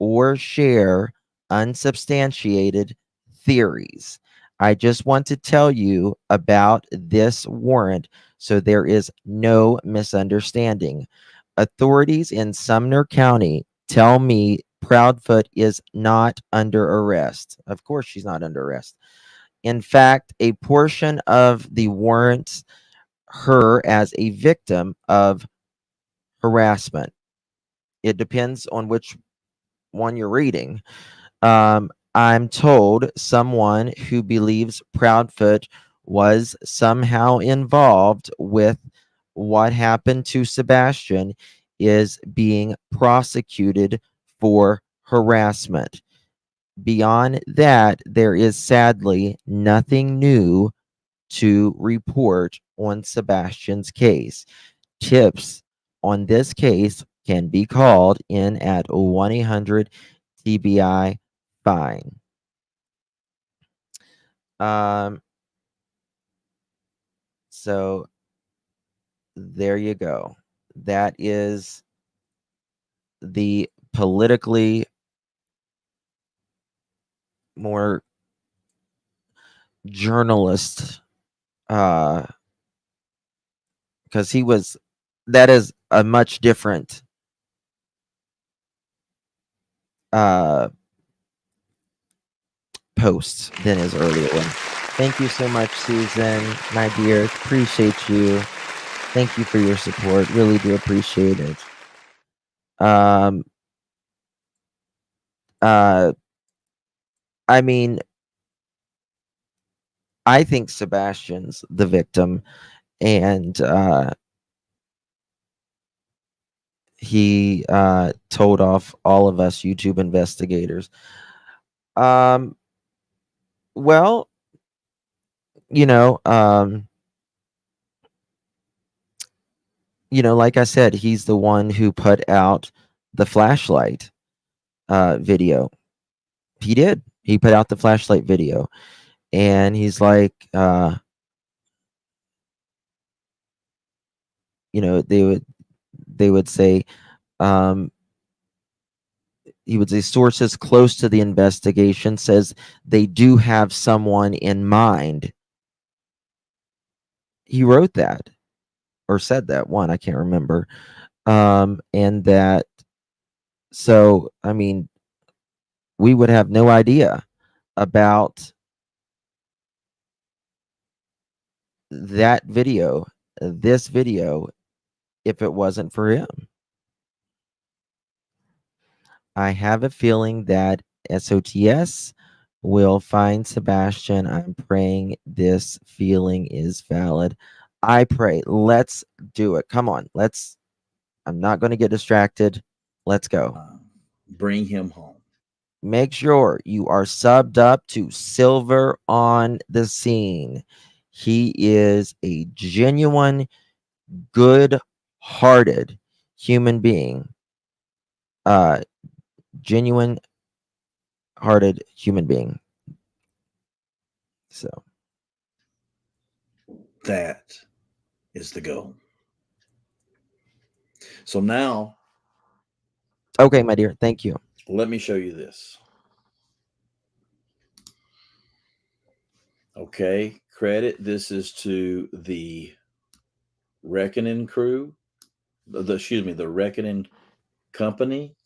or share unsubstantiated theories. I just want to tell you about this warrant so there is no misunderstanding. Authorities in Sumner County tell me Proudfoot is not under arrest. Of course, she's not under arrest. In fact, a portion of the warrants her as a victim of harassment. It depends on which one you're reading. I'm told someone who believes Proudfoot was somehow involved with what happened to Sebastian is being prosecuted for harassment. Beyond that, there is sadly nothing new to report on Sebastian's case. Tips on this case can be called in at 1-800-TBI fine. So there you go. That is the politically more journalist, because that is a much different post than his earlier one. Thank you so much, Susan, my dear. Appreciate you. Thank you for your support. Really do appreciate it. I mean, I think Sebastian's the victim, and he told off all of us YouTube investigators. Well, like I said, he's the one who put out the flashlight video. He did. He put out the flashlight video, and he's like, they would say, he would say sources close to the investigation says they do have someone in mind. He wrote that or said that one, I can't remember. And that, so, I mean, we would have no idea about that video, this video, if it wasn't for him. I have a feeling that SOTS will find Sebastian. I'm praying this feeling is valid. I pray. Let's do it. Come on. I'm not going to get distracted. Let's go. Bring him home. Make sure you are subbed up to Silver on the Scene. He is a genuine, good-hearted human being. Genuine hearted human being. So that is the goal. So now, okay, my dear, thank you. Let me show you this. Okay, credit. This is to the Reckoning crew. The Reckoning company.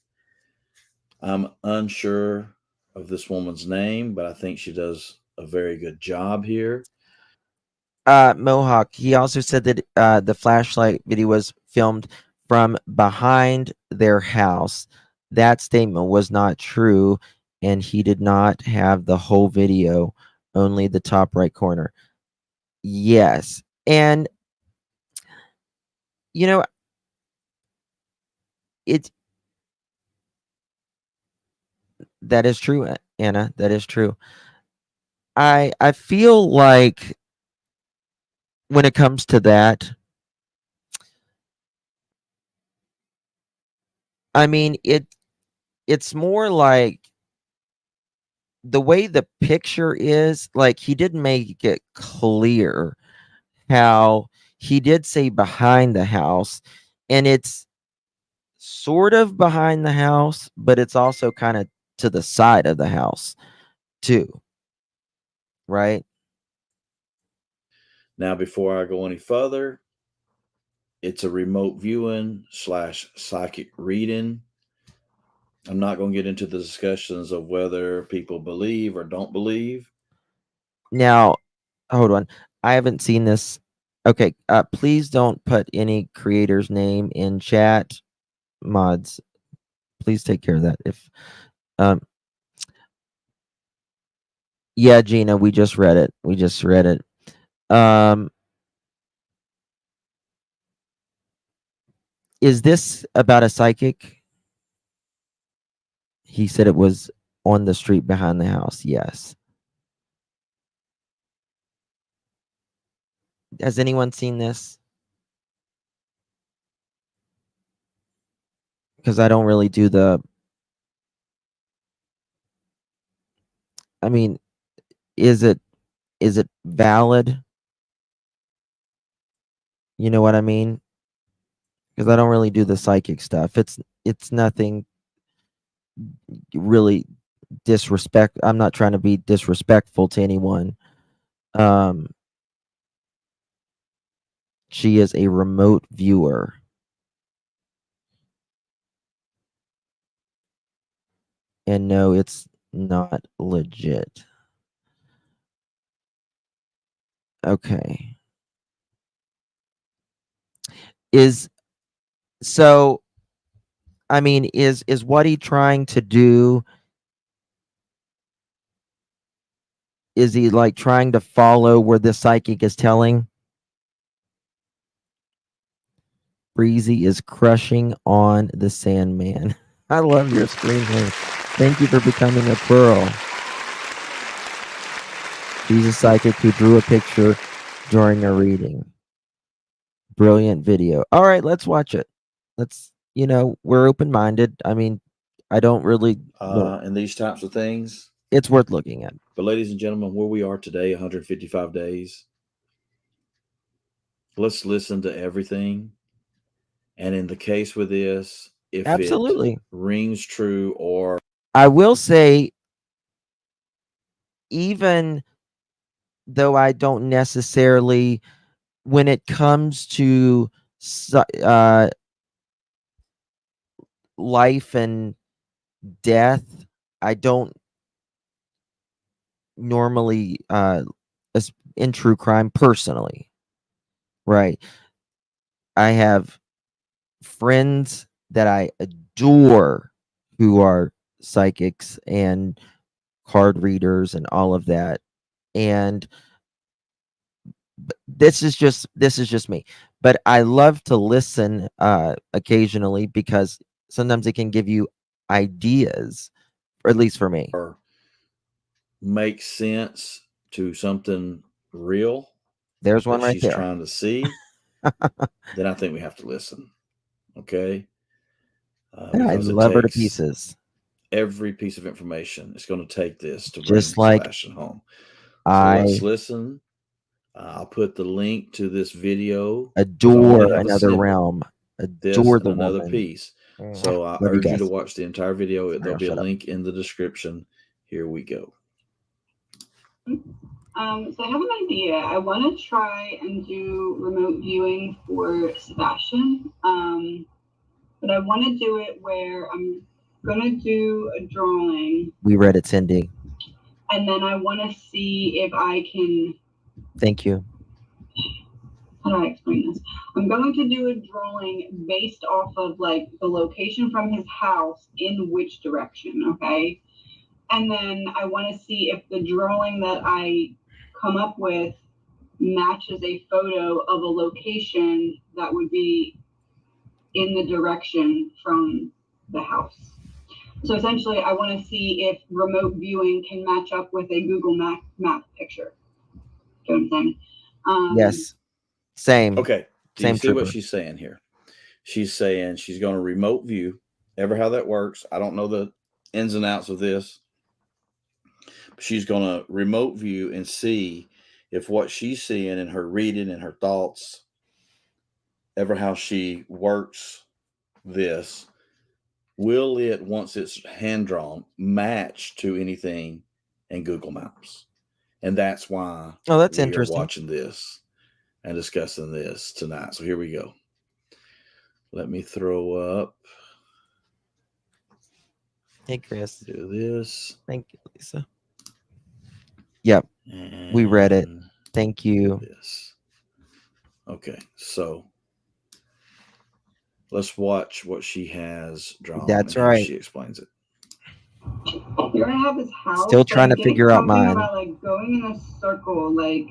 I'm unsure of this woman's name, but I think she does a very good job here. Mohawk. He also said that the flashlight video was filmed from behind their house. That statement was not true, and he did not have the whole video, only the top right corner. Yes, and you know it. That is true, Anna. That is true. I feel like when it comes to that, I mean it's more like the way the picture is, like he didn't make it clear how he did say behind the house, and it's sort of behind the house, but it's also kind of to the side of the house too, right? Now, before I go any further, it's a remote viewing / psychic reading. I'm not going to get into the discussions of whether people believe or don't believe. Now, hold on. I haven't seen this. Okay, please don't put any creator's name in chat. Mods, please take care of that. If yeah, Gina, we just read it. We just read it. Is this about a psychic? He said it was on the street behind the house. Yes. Has anyone seen this? Because I don't really do the. I mean, is it valid? You know what I mean? Because I don't really do the psychic stuff. It's nothing really disrespect. I'm not trying to be disrespectful to anyone. She is a remote viewer. And no, it's not legit. Okay. Is so I mean, is what he trying to do? Is he like trying to follow where the psychic is telling? Breezy is crushing on the Sandman. I love your screen name. Thank you for becoming a pearl. She's a psychic who drew a picture during a reading. Brilliant video. All right, let's watch it. Let's, we're open-minded. I mean, I don't really And these types of things. It's worth looking at. But ladies and gentlemen, where we are today, 155 days, let's listen to everything. And in the case with this, if Absolutely. it rings true, or I will say, even though I don't necessarily, when it comes to life and death, I don't normally in true crime personally, right? I have friends that I adore who are psychics and card readers and all of that, and this is just me, but I love to listen occasionally because sometimes it can give you ideas, or at least for me, or make sense to something real. There's one right she's there. trying to see. Then I think we have to listen. Okay. I love her to pieces. Every piece of information is going to take this to Just bring like Sebastian home. So let's listen. I'll put the link to this video. Adore Another Realm. Adore the another woman. piece. So I urge you to watch the entire video. There'll be a link in the description. Here we go. So I have an idea. I want to try and do remote viewing for Sebastian. But I want to do it where I'm going to do a drawing. We read it, Cindy. And then I want to see if I can. Thank you. How do I explain this? I'm going to do a drawing based off of like the location from his house in which direction, okay? And then I want to see if the drawing that I come up with matches a photo of a location that would be in the direction from the house. So essentially, I want to see if remote viewing can match up with a Google map picture. You know what I'm saying? Yes. Same. Okay. Do Same you see trooper. what she's saying here? She's saying she's going to remote view, ever how that works. I don't know the ins and outs of this. She's going to remote view and see if what she's seeing and her reading and her thoughts, ever how she works this, will it, once it's hand drawn, match to anything in Google Maps? And that's why that's we interesting. are watching this and discussing this tonight. So here we go. Let me throw up. Hey, Chris. Do this. Thank you, Lisa. Yep. We read it. Thank you. This. Okay, so let's watch what she has drawn. That's and how right. She explains it. You're gonna have his house. Still trying to figure out mine. About like going in a circle, like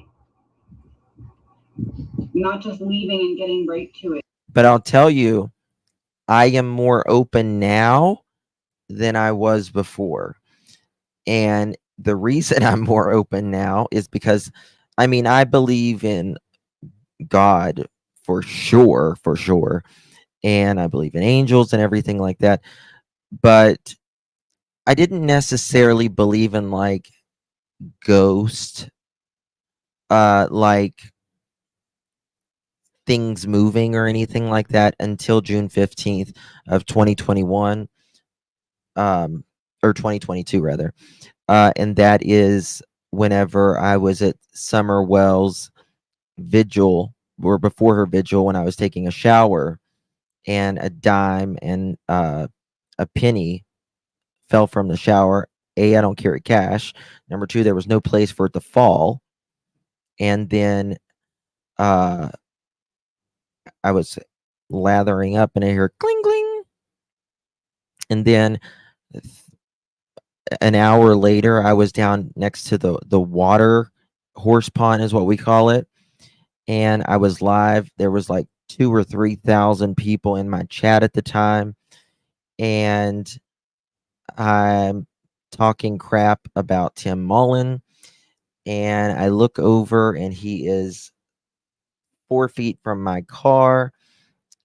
not just leaving and getting right to it. But I'll tell you, I am more open now than I was before. And the reason I'm more open now is because, I mean, I believe in God for sure. And I believe in angels and everything like that. But I didn't necessarily believe in like ghost, like things moving or anything like that until June 15th of 2021, or 2022 rather. And that is whenever I was at Summer Wells' vigil, or before her vigil, when I was taking a shower, and a dime and a penny fell from the shower. A, I don't carry cash. Number two, there was no place for it to fall. And then I was lathering up and I heard cling cling. And then an hour later, I was down next to the water horse pond is what we call it. And I was live. There was like 2,000 or 3,000 people in my chat at the time. And I'm talking crap about Tim Mullen. And I look over and he is 4 feet from my car.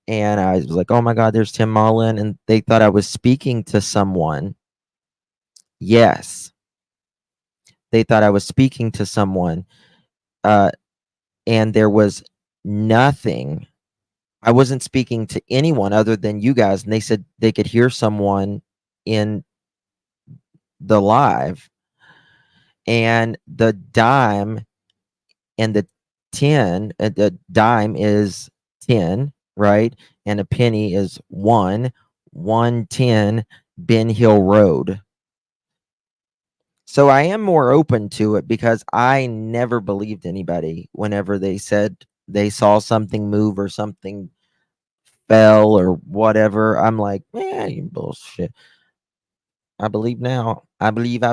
And I was like, oh my God, there's Tim Mullen. And they thought I was speaking to someone. Yes. They thought I was speaking to someone. And there was nothing. I wasn't speaking to anyone other than you guys. And they said they could hear someone in the live. And the dime and the 10, the dime is 10, right? And a penny is 110 Ben Hill Road. So I am more open to it because I never believed anybody whenever they said they saw something move or something fell or whatever. I'm like, man, you bullshit. I believe now. I believe.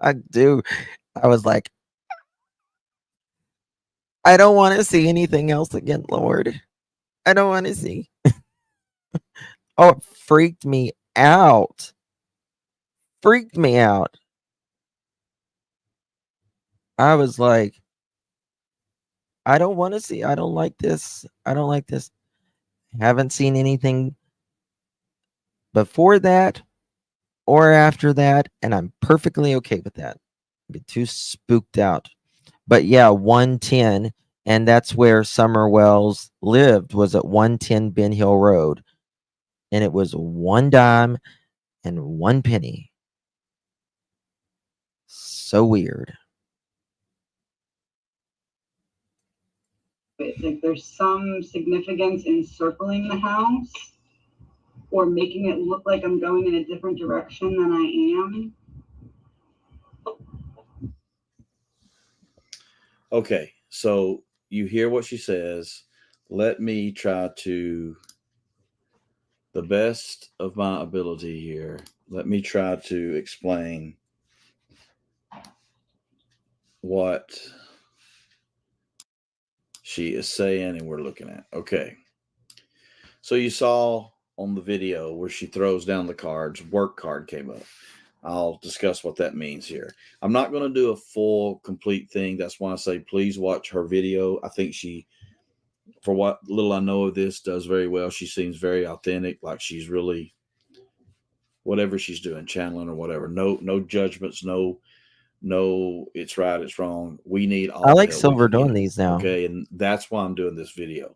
I do. I was like, I don't want to see anything else again, Lord. I don't want to see. Oh, it freaked me out. Freaked me out. I was like, I don't want to see. I don't like this. I don't like this. Haven't seen anything before that or after that, and I'm perfectly okay with that. I get too spooked out. But yeah, 110, and that's where Summer Wells lived, was at 110 Ben Hill Road. And it was 1 dime and 1 penny. So weird. Like there's some significance in circling the house or making it look like I'm going in a different direction than I am. Okay, so you hear what she says. Let me try to, the best of my ability here, let me try to explain what she is saying and we're looking at. Okay. So you saw on the video where she throws down the cards, work card came up. I'll discuss what that means here. I'm not going to do a full, complete thing. That's why I say please watch her video. I think she, for what little I know of this, does very well. She seems very authentic, like she's really, whatever she's doing, channeling or whatever. No judgments, no, it's right, it's wrong. We need all I the like help we Silver can get. doing these now. Okay, and that's why I'm doing this video,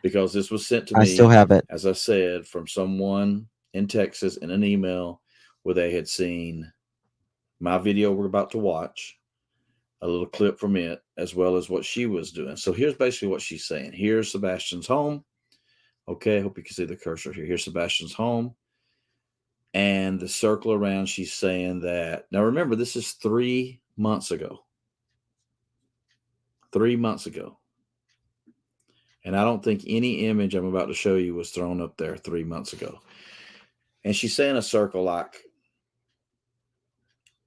because this was sent to I me, still have it. as I said, from someone in Texas in an email where they had seen my video we're about to watch, a little clip from it, as well as what she was doing. So here's basically what she's saying. Here's Sebastian's home. Okay, I hope you can see the cursor here. Here's Sebastian's home. And the circle around, she's saying that, now remember, this is 3 months ago. 3 months ago. And I don't think any image I'm about to show you was thrown up there 3 months ago. And she's saying a circle like,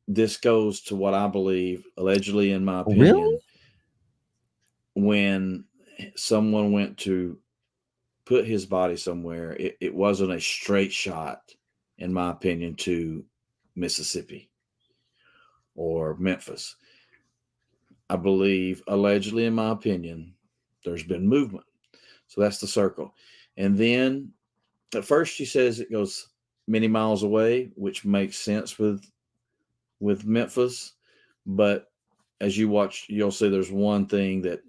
this goes to what I believe, allegedly, in my opinion, Really? when someone went to put his body somewhere, it wasn't a straight shot, in my opinion, to Mississippi or Memphis. I believe, allegedly, in my opinion, there's been movement. So that's the circle. And then at first she says it goes many miles away, which makes sense with Memphis. But as you watch, you'll see there's one thing that,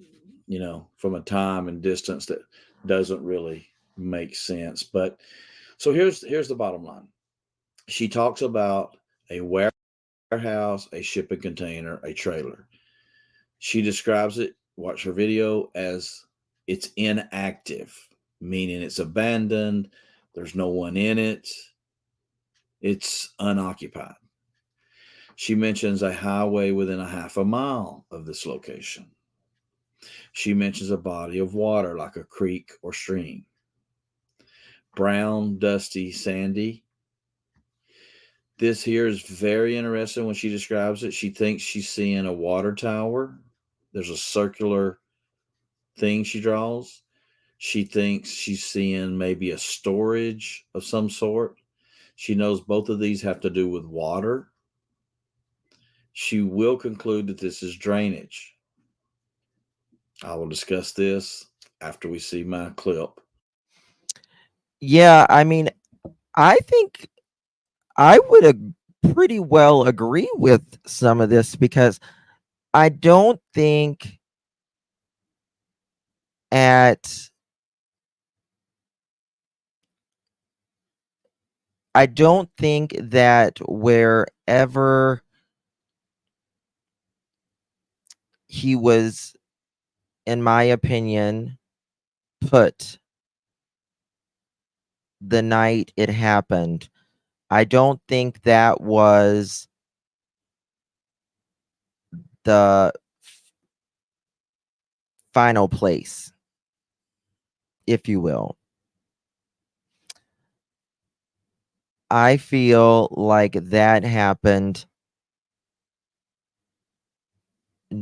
you know, from a time and distance that doesn't really make sense. But so here's the bottom line. She talks about a warehouse, a shipping container, a trailer. She describes it, watch her video, as it's inactive, meaning it's abandoned. There's no one in it. It's unoccupied. She mentions a highway within a half a mile of this location. She mentions a body of water like a creek or stream. Brown, dusty, sandy. This here is very interesting when she describes it. She thinks she's seeing a water tower. There's a circular thing she draws. She thinks she's seeing maybe a storage of some sort. She knows both of these have to do with water. She will conclude that this is drainage. I will discuss this after we see my clip. Yeah, I mean, I think I would pretty well agree with some of this because I don't think at I don't think that wherever he was, in my opinion, put the night it happened, I don't think that was the final place, if you will. I feel like that happened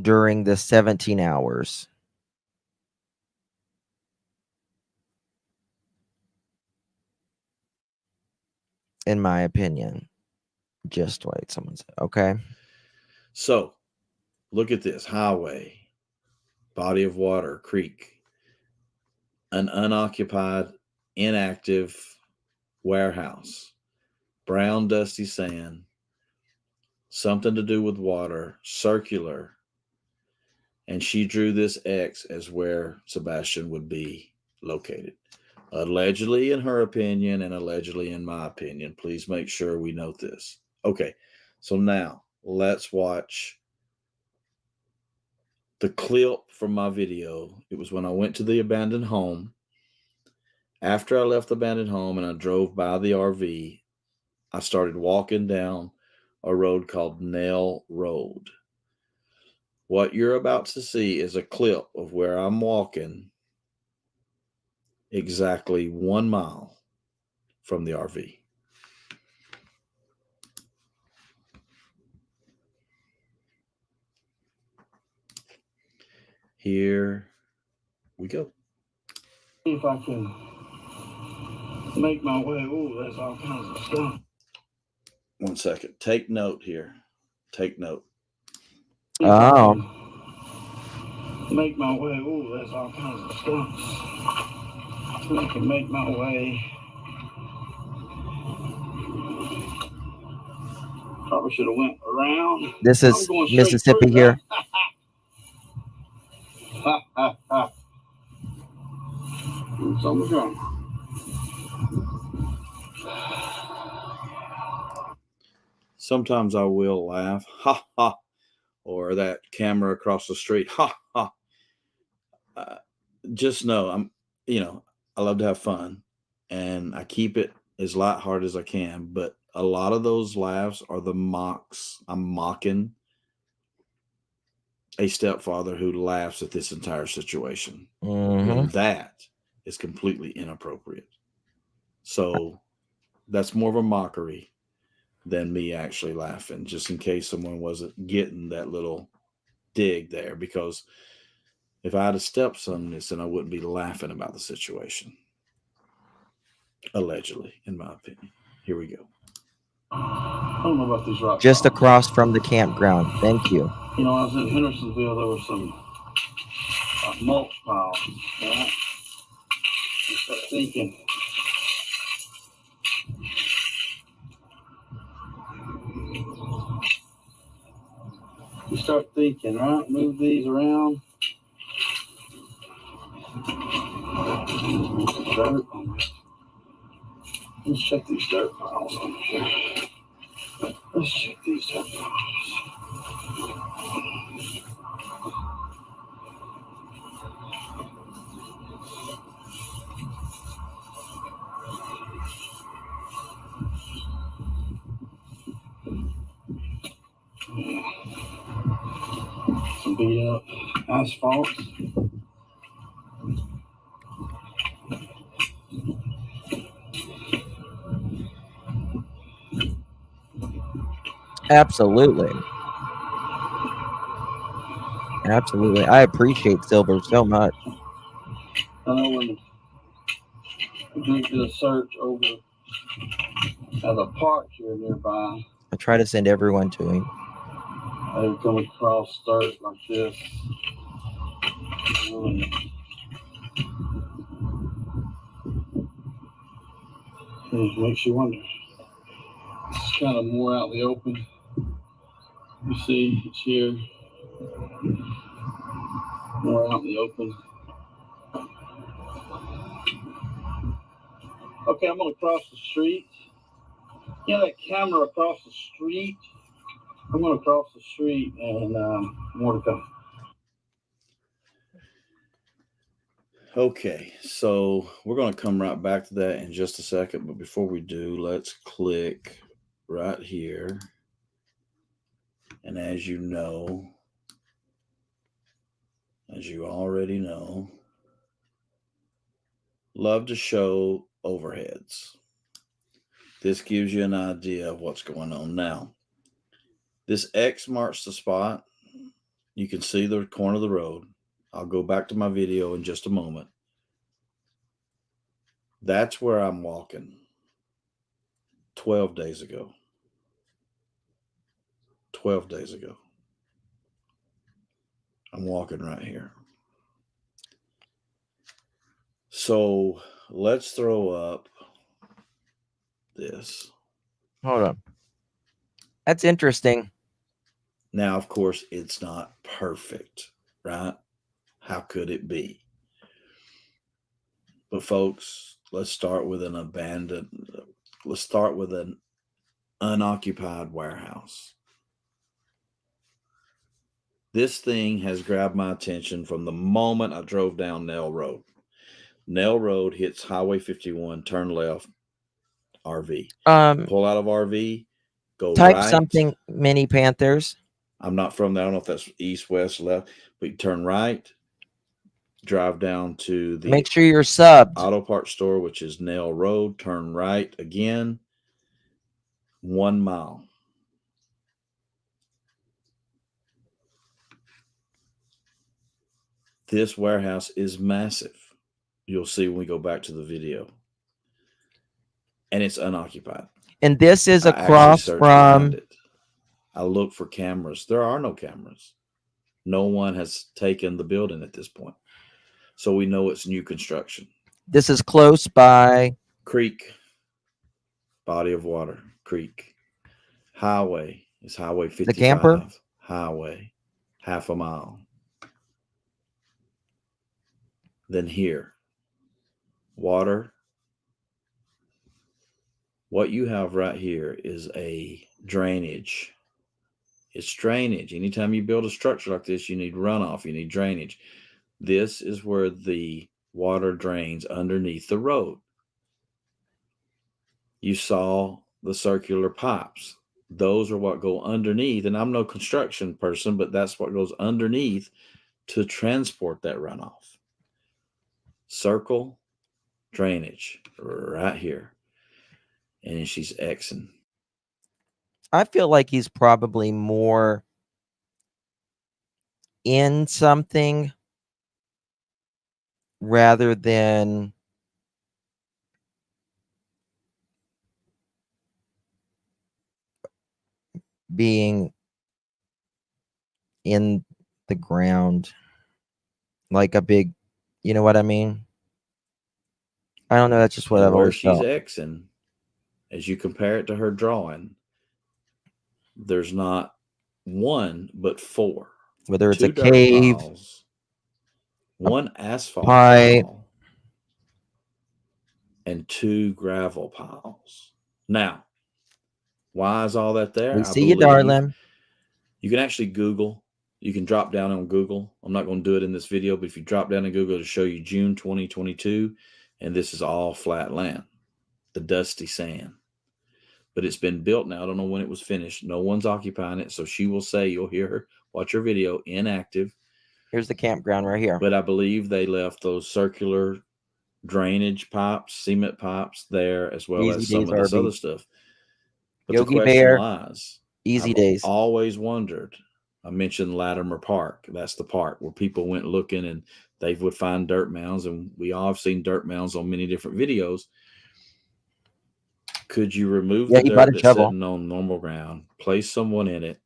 during the 17 hours. In my opinion. Just wait, someone said, okay. So look at this highway, body of water, creek, an unoccupied, inactive warehouse, brown, dusty sand, something to do with water, circular. And she drew this X as where Sebastian would be located. Allegedly, in her opinion, and allegedly, in my opinion. Please make sure we note this. Okay, so now let's watch the clip from my video. It was when I went to the abandoned home. After I left the abandoned home and I drove by the RV, I started walking down a road called Nell Road. What you're about to see is a clip of where I'm walking exactly 1 mile from the RV. Here we go. If I can make my way, oh, there's all kinds of stuff. 1 second. Take note here. Take note. If I can make my way, oh, there's all kinds of stuff. I can make my way. Probably should have went around. This is Mississippi here. It's on the ground. Sometimes I will laugh, ha ha, or that camera across the street, ha ha. Just know I love to have fun, and I keep it as lighthearted as I can. But a lot of those laughs are the mocks. I'm mocking a stepfather who laughs at this entire situation. When that is completely inappropriate. So that's more of a mockery than me actually laughing, just in case someone wasn't getting that little dig there. Because if I had a stepson, then I wouldn't be laughing about the situation. Allegedly, in my opinion. Here we go. I don't know about these rocks. Just across from the campground. Thank you. You know, I was in Hendersonville. There were some mulch piles. Right? I started thinking. You start thinking, right? Move these around. Dirt. Let's check these dirt piles over here. Let's check these dirt piles. Some beat up asphalt. Absolutely. Absolutely. I appreciate Silver so much. I know when we did a search over at a park here nearby, I try to send everyone to him. I would come across dirt like this. It makes you wonder. It's kind of more out in the open. You see, it's here. More out in the open. Okay, I'm going to cross the street. You know that camera across the street? I'm going to cross the street and more to come. Okay, so we're going to come right back to that in just a second. But before we do, let's click right here. And as you know, as you already know, love to show overheads. This gives you an idea of what's going on now. This X marks the spot. You can see the corner of the road. I'll go back to my video in just a moment. That's where I'm walking 12 days ago. 12 days ago. I'm walking right here. So let's throw up this. Hold on. That's interesting. Now, of course, it's not perfect, right? How could it be? But folks, let's start with an unoccupied warehouse. This thing has grabbed my attention from the moment I drove down Nell Road. Nell Road hits Highway 51, turn left, RV. Pull out of RV, go Type right. something, Mini Panthers. I'm not from there. I don't know if that's east, west, left, but you turn right, drive down to the Make sure you're subbed. auto parts store, which is Nell Road, turn right again, 1 mile. This warehouse is massive. You'll see when we go back to the video. And it's unoccupied. And this is I across actually searched behind from. it. I looked for cameras. There are no cameras. No one has taken the building at this point. So we know it's new construction. This is close by. Creek. Body of water. Creek. Highway is Highway 55. The camper? Highway. Half a mile. Then here. Water. What you have right here is a drainage. It's drainage. Anytime you build a structure like this, you need runoff, you need drainage. This is where the water drains underneath the road. You saw the circular pipes. Those are what go underneath. And I'm no construction person, but that's what goes underneath to transport that runoff. Circle drainage right here. And she's Xing. I feel like he's probably more in something rather than being in the ground like a big, you know what I mean? I don't know. That's just what And I've where always she's felt. Xing, as you compare it to her drawing, there's not one, but four. Whether it's Two a dirt cave, piles, one asphalt pipe, pile, and 2 gravel piles. Now, why is all that there? we see you, darling. You can actually Google. You can drop down on Google. I'm not going to do it in this video, but if you drop down in Google, it'll show you June 2022, and this is all flat land, the dusty sand. But it's been built now. I don't know when it was finished. No one's occupying it, so she will say, you'll hear her, watch her video, inactive. Here's the campground right here. But I believe they left those circular drainage pipes, cement pipes there, as well Easy as some days, of this RV. other stuff. But Yogi the question Bear, lies. easy I've days. always wondered. I mentioned Latimer Park. That's the park where people went looking and they would find dirt mounds, and we all have seen dirt mounds on many different videos. Could you remove the dirt that's shovel. sitting on normal ground, place someone in it,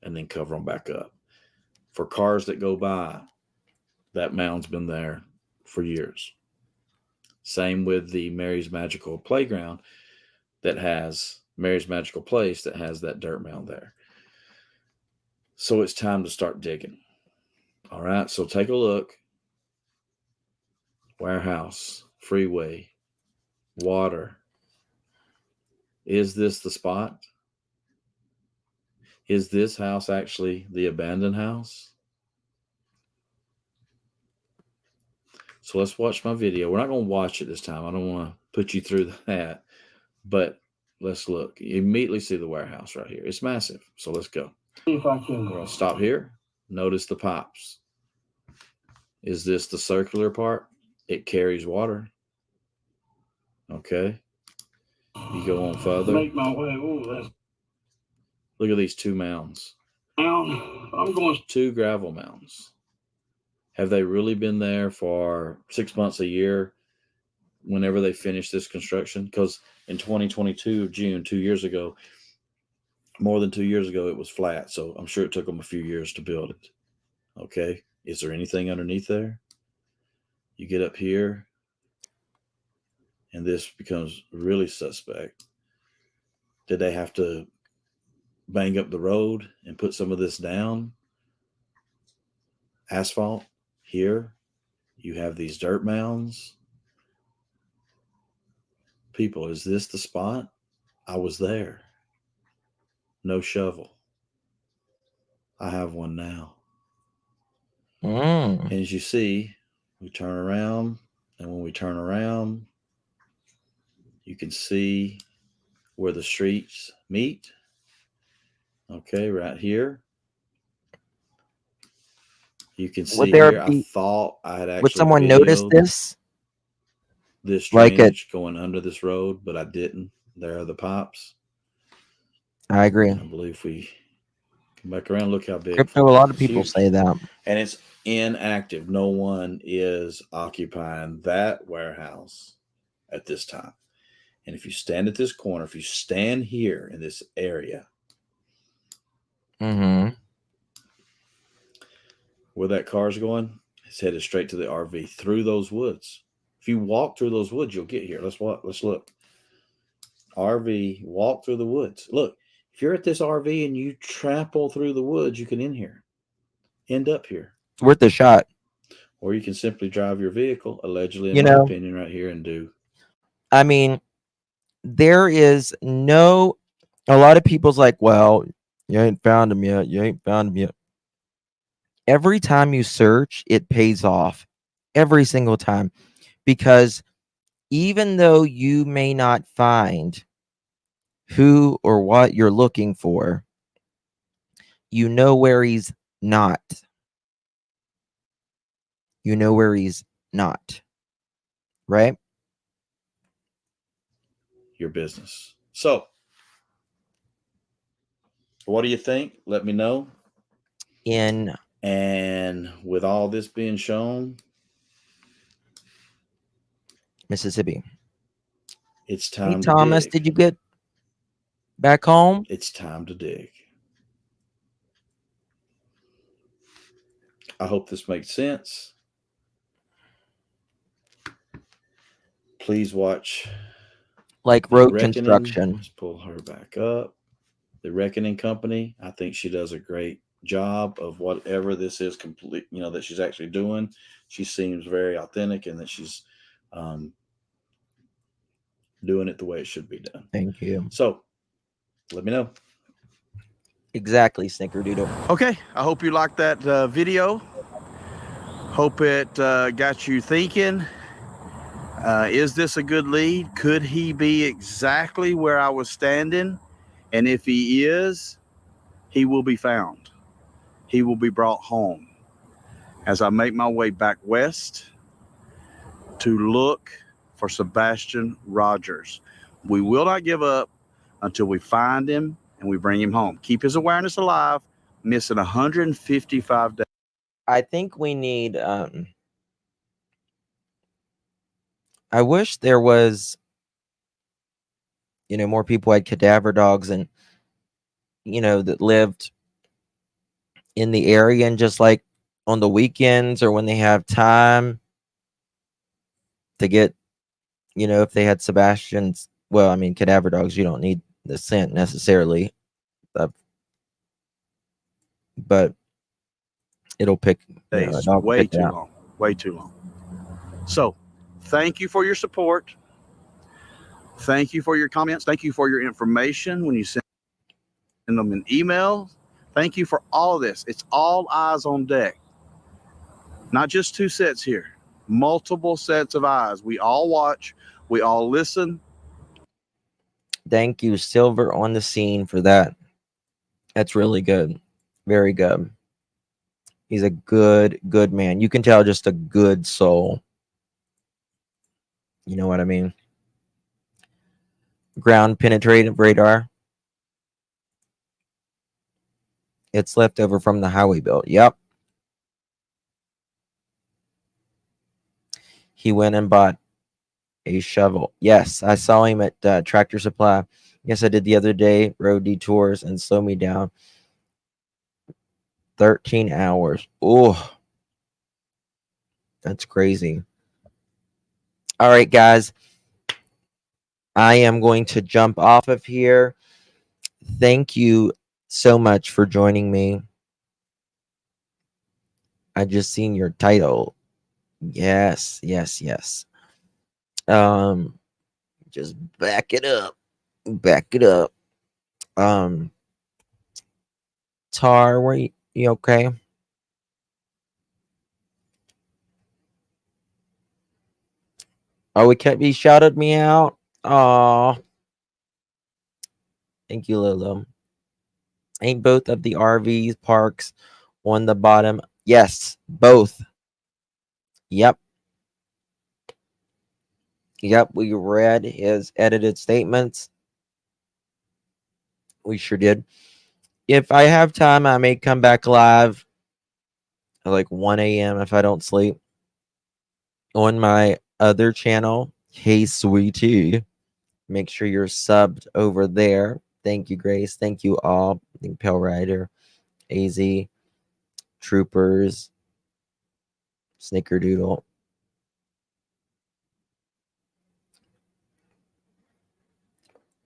and then cover them back up? For cars that go by, that mound's been there for years. Same with the Mary's Magical Playground that has Mary's Magical Place that has that dirt mound there. So it's time to start digging. All right, so take a look. Warehouse, freeway, water. Is this the spot? Is this house actually the abandoned house? So let's watch my video. We're not going to watch it this time. I don't want to put you through that, but let's look. You immediately see the warehouse right here. It's massive. So let's go. If I can. We're going to stop here. Notice the pipes. Is this the circular part? It carries water. Okay. You go on further. Make my way. Ooh, that's Look at these 2 mounds. down. I'm going. 2 gravel mounds. Have they really been there for 6 months, a year, whenever they finish this construction? Because in 2022, June, 2 years ago, more than 2 years ago, it was flat. So I'm sure it took them a few years to build it. Okay. Is there anything underneath there? You get up here, and this becomes really suspect. Did they have to bang up the road and put some of this down? Asphalt. Here, you have these dirt mounds. People, is this the spot? I was there. No shovel. I have one now. Mm. And as you see, we turn around, and when we turn around, you can see where the streets meet. Okay, right here. You can Would see there here, I be? thought I had Would actually someone notice videoed this? this Like it? drainage going under this road, but I didn't. There are the pipes. I agree. I believe if we come back around, look how big. Crypto. A lot of It's people huge. say that. And it's inactive. No one is occupying that warehouse at this time. And if you stand at this corner, if you stand here in this area, Mm-hmm. where that car's going, it's headed straight to the RV through those woods. If you walk through those woods, you'll get here. Let's look. RV, walk through the woods. Look, if you're at this RV and you trample through the woods, you can end up here. It's worth a shot. Or you can simply drive your vehicle, allegedly, in You my know, opinion, right here, and do. I mean, there is no. A lot of people's like, well, you ain't found him yet. You ain't found him yet. Every time you search, it pays off. Every single time. Because even though you may not find who or what you're looking for, you know where he's not. You know where he's not. Right? Your business. So, what do you think? Let me know. And with all this being shown, Mississippi. it's Hey, time to Thomas, dig. did you get back home? It's time to dig. I hope this makes sense. Please watch. Like road construction. Let's pull her back up. The Reckoning Company. I think she does a great job of whatever this is complete, that she's actually doing. She seems very authentic and that she's doing it the way it should be done. Thank you. So let me know. Exactly, Snickerdoodle. Okay, I hope you liked that video. Hope it got you thinking. Is this a good lead? Could he be exactly where I was standing? And if he is, he will be found. He will be brought home. As I make my way back west to look for Sebastian Rogers. We will not give up until we find him and we bring him home. Keep his awareness alive, missing 155 days. I think we need I wish there was more people had cadaver dogs and that lived in the area, and just like on the weekends or when they have time to get if they had Sebastian's, well, I mean, cadaver dogs, you don't need the scent necessarily, but it'll pick a dog Way pick too out. long. Way too long. So thank you for your support. Thank you for your comments. Thank you for your information when you send them an email. Thank you for all of this. It's all eyes on deck. Not just two sets here. Multiple sets of eyes. We all watch. We all listen. Thank you, Silver on the scene, for that. That's really good. Very good. He's a good man. You can tell, just a good soul. You know what I mean? Ground penetrative radar. It's left over from the highway bill. Yep. He went and bought a shovel. Yes, I saw him at Tractor Supply. Yes, I did the other day. Road detours and slow me down. 13 hours. Oh, that's crazy. All right, guys. I am going to jump off of here. Thank you so much for joining me. I just seen your title. Yes. Just back it up. Tar, were you okay? Oh, he shouted me out. Oh, thank you, Lolo. Ain't both of the RV parks on the bottom? Yes, both. Yep. Yep, we read his edited statements. We sure did. If I have time, I may come back live at like 1 a.m. if I don't sleep on my other channel. Hey, sweetie. Make sure you're subbed over there. Thank you, Grace. Thank you all. I think Pale Rider, AZ, Troopers, Snickerdoodle.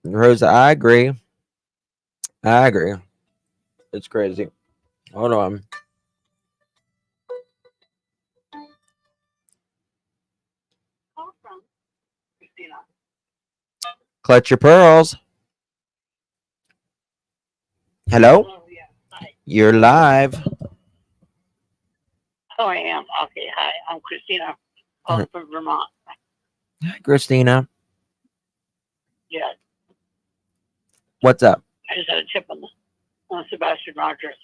Rosa, I agree. I agree. It's crazy. Hold on. Clutch your pearls. Hello? You're live. Oh, I am. Okay, hi. I'm Christina, from Vermont. Hi, Christina. Yeah, What's up? I just had a tip on Sebastian Rogers.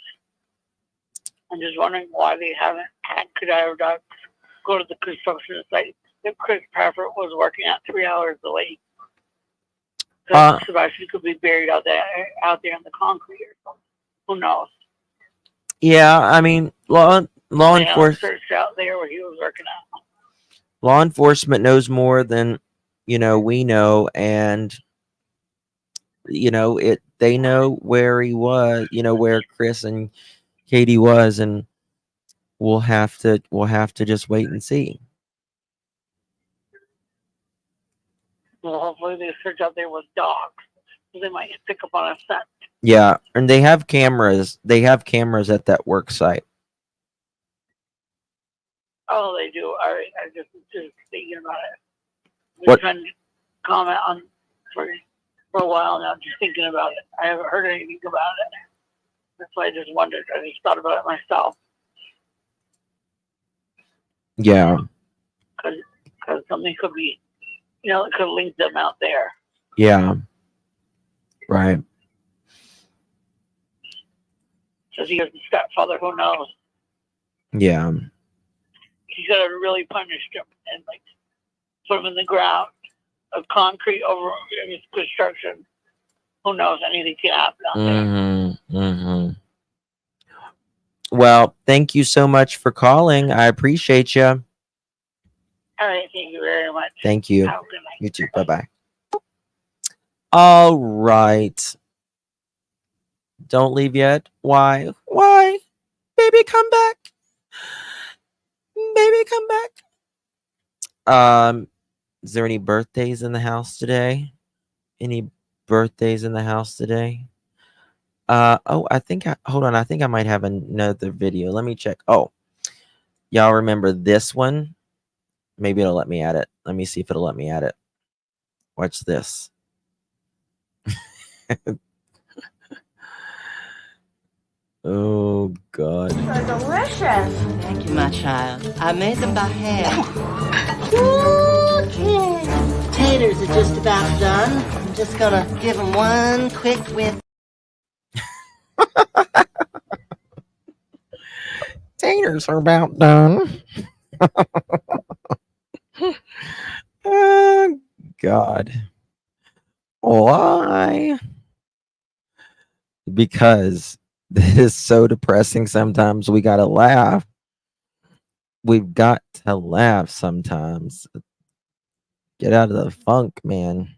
I'm just wondering why they haven't had cadaver dogs go to the construction site that Chris Pafford was working at 3 hours away. Sebastian could be buried out there in the concrete or something. Who knows? Yeah, I mean, law enforcement searched out there where he was working at. Law enforcement knows more than we know, and they know where he was, where Chris and Katie was, and we'll have to just wait and see. Well, hopefully they search out there with dogs. So they might pick up on a scent. Yeah, and they have cameras. They have cameras at that work site. Oh, they do. All right, I just thinking about it. What? Been trying to comment on for a while now, just thinking about it. I haven't heard anything about it. That's why I just wondered. I just thought about it myself. Yeah. Because something could be, it could link them out there. Yeah. Right. Because he has a stepfather, who knows? Yeah. He could have really punished him and put him in the ground of concrete over his construction. Who knows? Anything can happen out there. Mm-hmm. Well, thank you so much for calling. I appreciate you. All right. Thank you very much. Thank you. Have a good night. You too. Bye-bye. All right. Don't leave yet. Why? Why? Baby, come back. Baby, come back. Is there any birthdays in the house today? Any birthdays in the house today? Oh, hold on. I think I might have another video. Let me check. Oh, y'all remember this one? Maybe it'll let me add it. Let me see if it'll let me add it. Watch this. Oh, God. They're delicious. Thank you, my child. I made them by hand. Okay. Taters are just about done. I'm just gonna give them one quick whip. Taters are about done. Oh, God. Why? Because this is so depressing sometimes. We gotta laugh. We've got to laugh sometimes. Get out of the funk, man,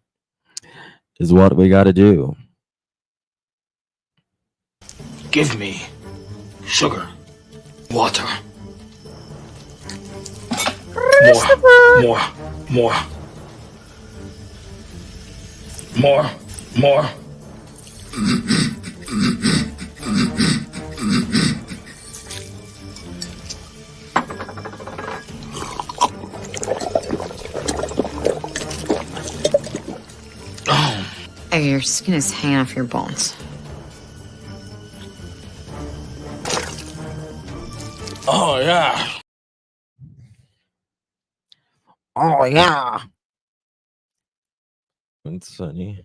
is what we gotta do. Give me sugar, water. More. Oh, your skin is hanging off your bones. Oh, yeah. Oh, yeah. That's funny.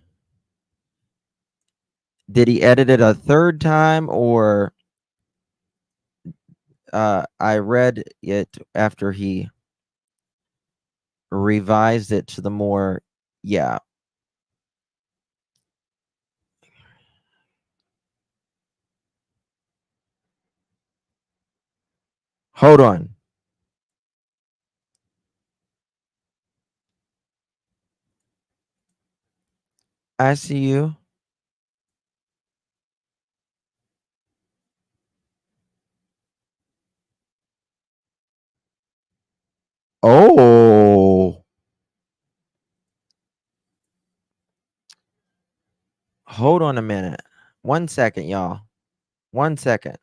Did he edit it a third time, or I read it after he revised it to the more, yeah. Hold on. I see you. Oh. Hold on a minute. 1 second, y'all. 1 second.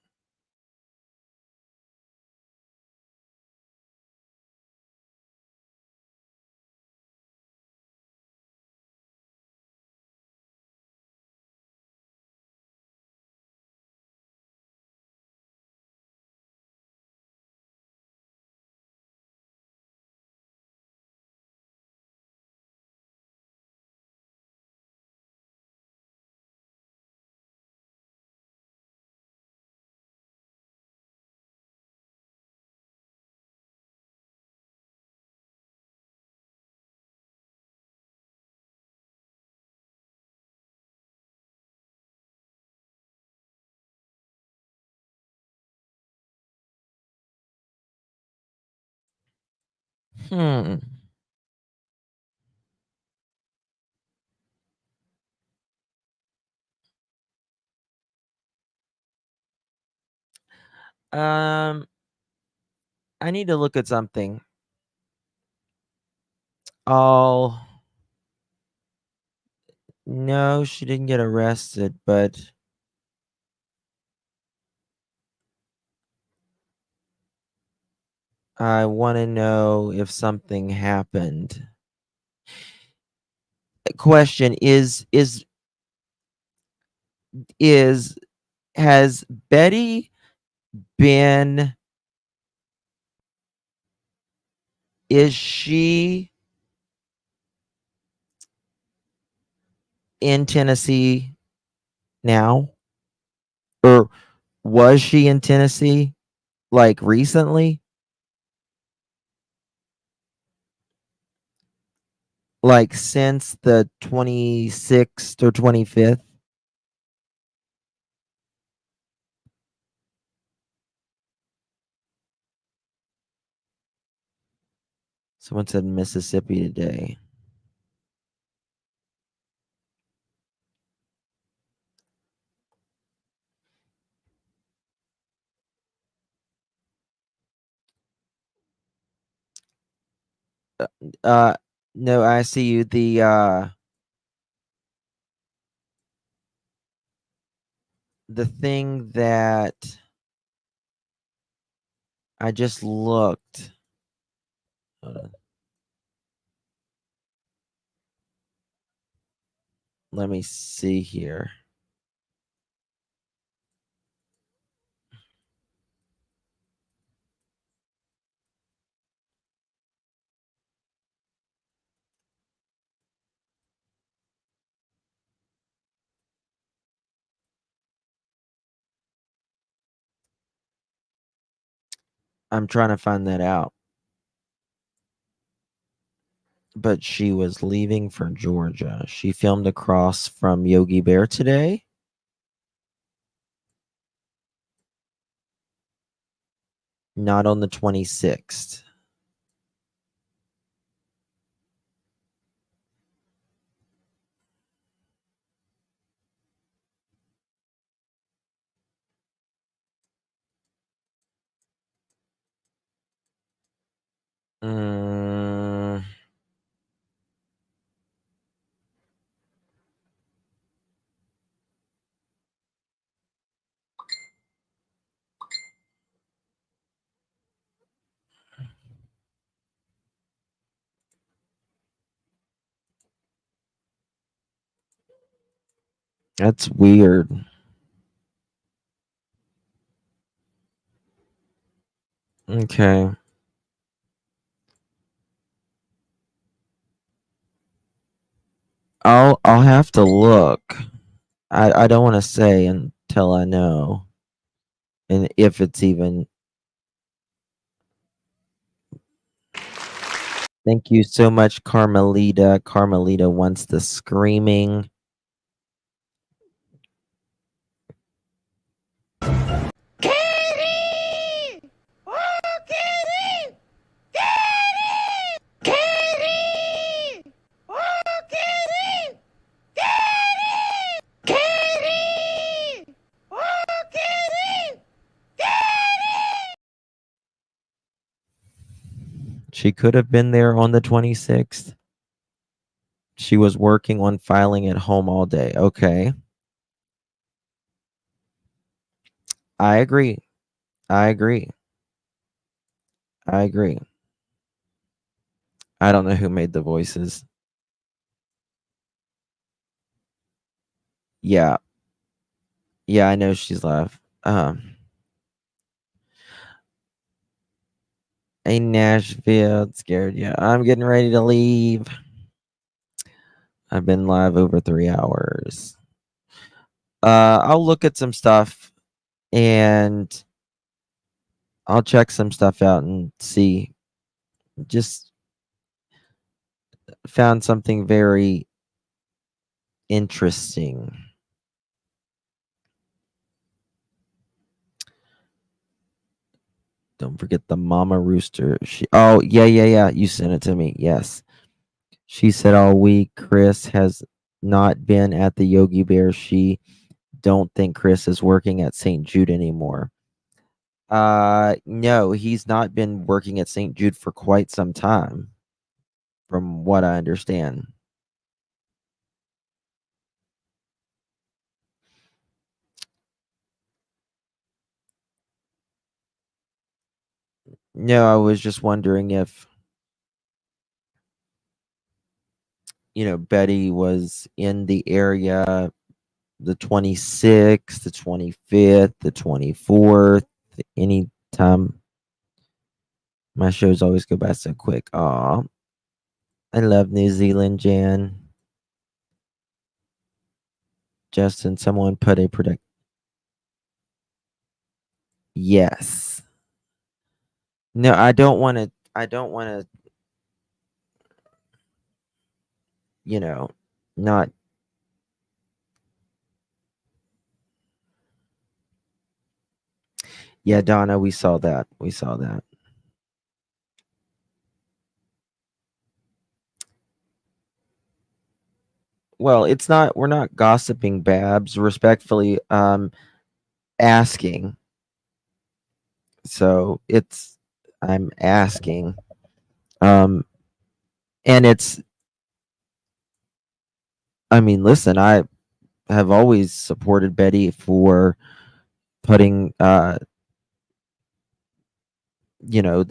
Hmm. Um, I need to look at something. Oh. No, she didn't get arrested, but I want to know if something happened. Question is has Betty been is she in Tennessee now, or was she in Tennessee like recently, like since the 26th or 25th? Someone said Mississippi today. Uh no, I see you. The thing that I just looked. Hold on. Let me see here. I'm trying to find that out. But she was leaving for Georgia. She filmed across from Yogi Bear today. Not on the 26th. Mm, that's weird. Okay. I'll have to look. I don't want to say until I know, and if it's even. Thank you so much, Carmelita. Carmelita wants the screaming. Katie! Oh, Katie! Katie! Katie! Oh, Katie! Katie! Katie! Oh, Katie! Katie! She could have been there on the 26th. She was working on filing at home all day. Okay. I agree. I agree. I agree. I don't know who made the voices. Yeah. Yeah, I know she's live. A Nashville scared. Yeah, I'm getting ready to leave. I've been live over 3 hours. I'll look at some stuff and I'll check some stuff out and see. Just found something very interesting. Don't forget the mama rooster. Yeah. You sent it to me. Yes. She said all week Chris has not been at the Yogi Bear. She don't think Chris is working at St. Jude anymore. No, he's not been working at St. Jude for quite some time, from what I understand. No, I was just wondering if Betty was in the area the 26th, the 25th, the 24th, anytime. My shows always go by so quick. Aw, I love New Zealand, Jan. Justin, someone put a predict. Yes. No, I don't want to. Not. Yeah, Donna, we saw that. Well, we're not gossiping, Babs, respectfully asking. So I'm asking. And listen, I have always supported Betty for putting the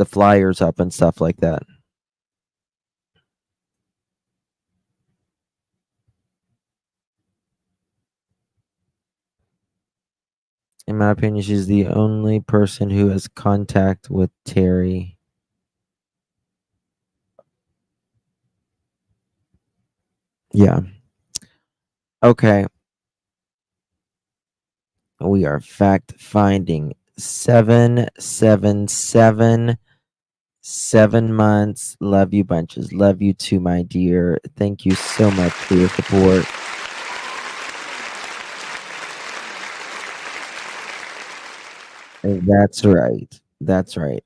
flyers up and stuff like that. In my opinion, she's the only person who has contact with Terry. Yeah. Okay. We are fact finding 777. 7 months. Love you bunches. Love you too, my dear. Thank you so much for your support. That's right. That's right.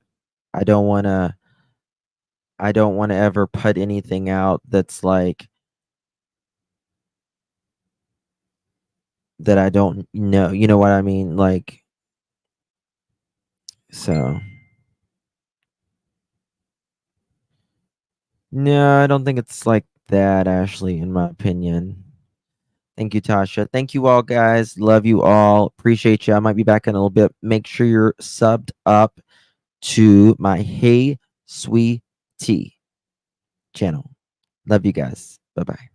I don't want to ever put anything out that's like that I don't know. You know what I mean? Like, so. No, I don't think it's like that, Ashley, in my opinion. Thank you, Tasha. Thank you all, guys. Love you all. Appreciate you. I might be back in a little bit. Make sure you're subbed up to my Hey Sweet Tea channel. Love you guys. Bye-bye.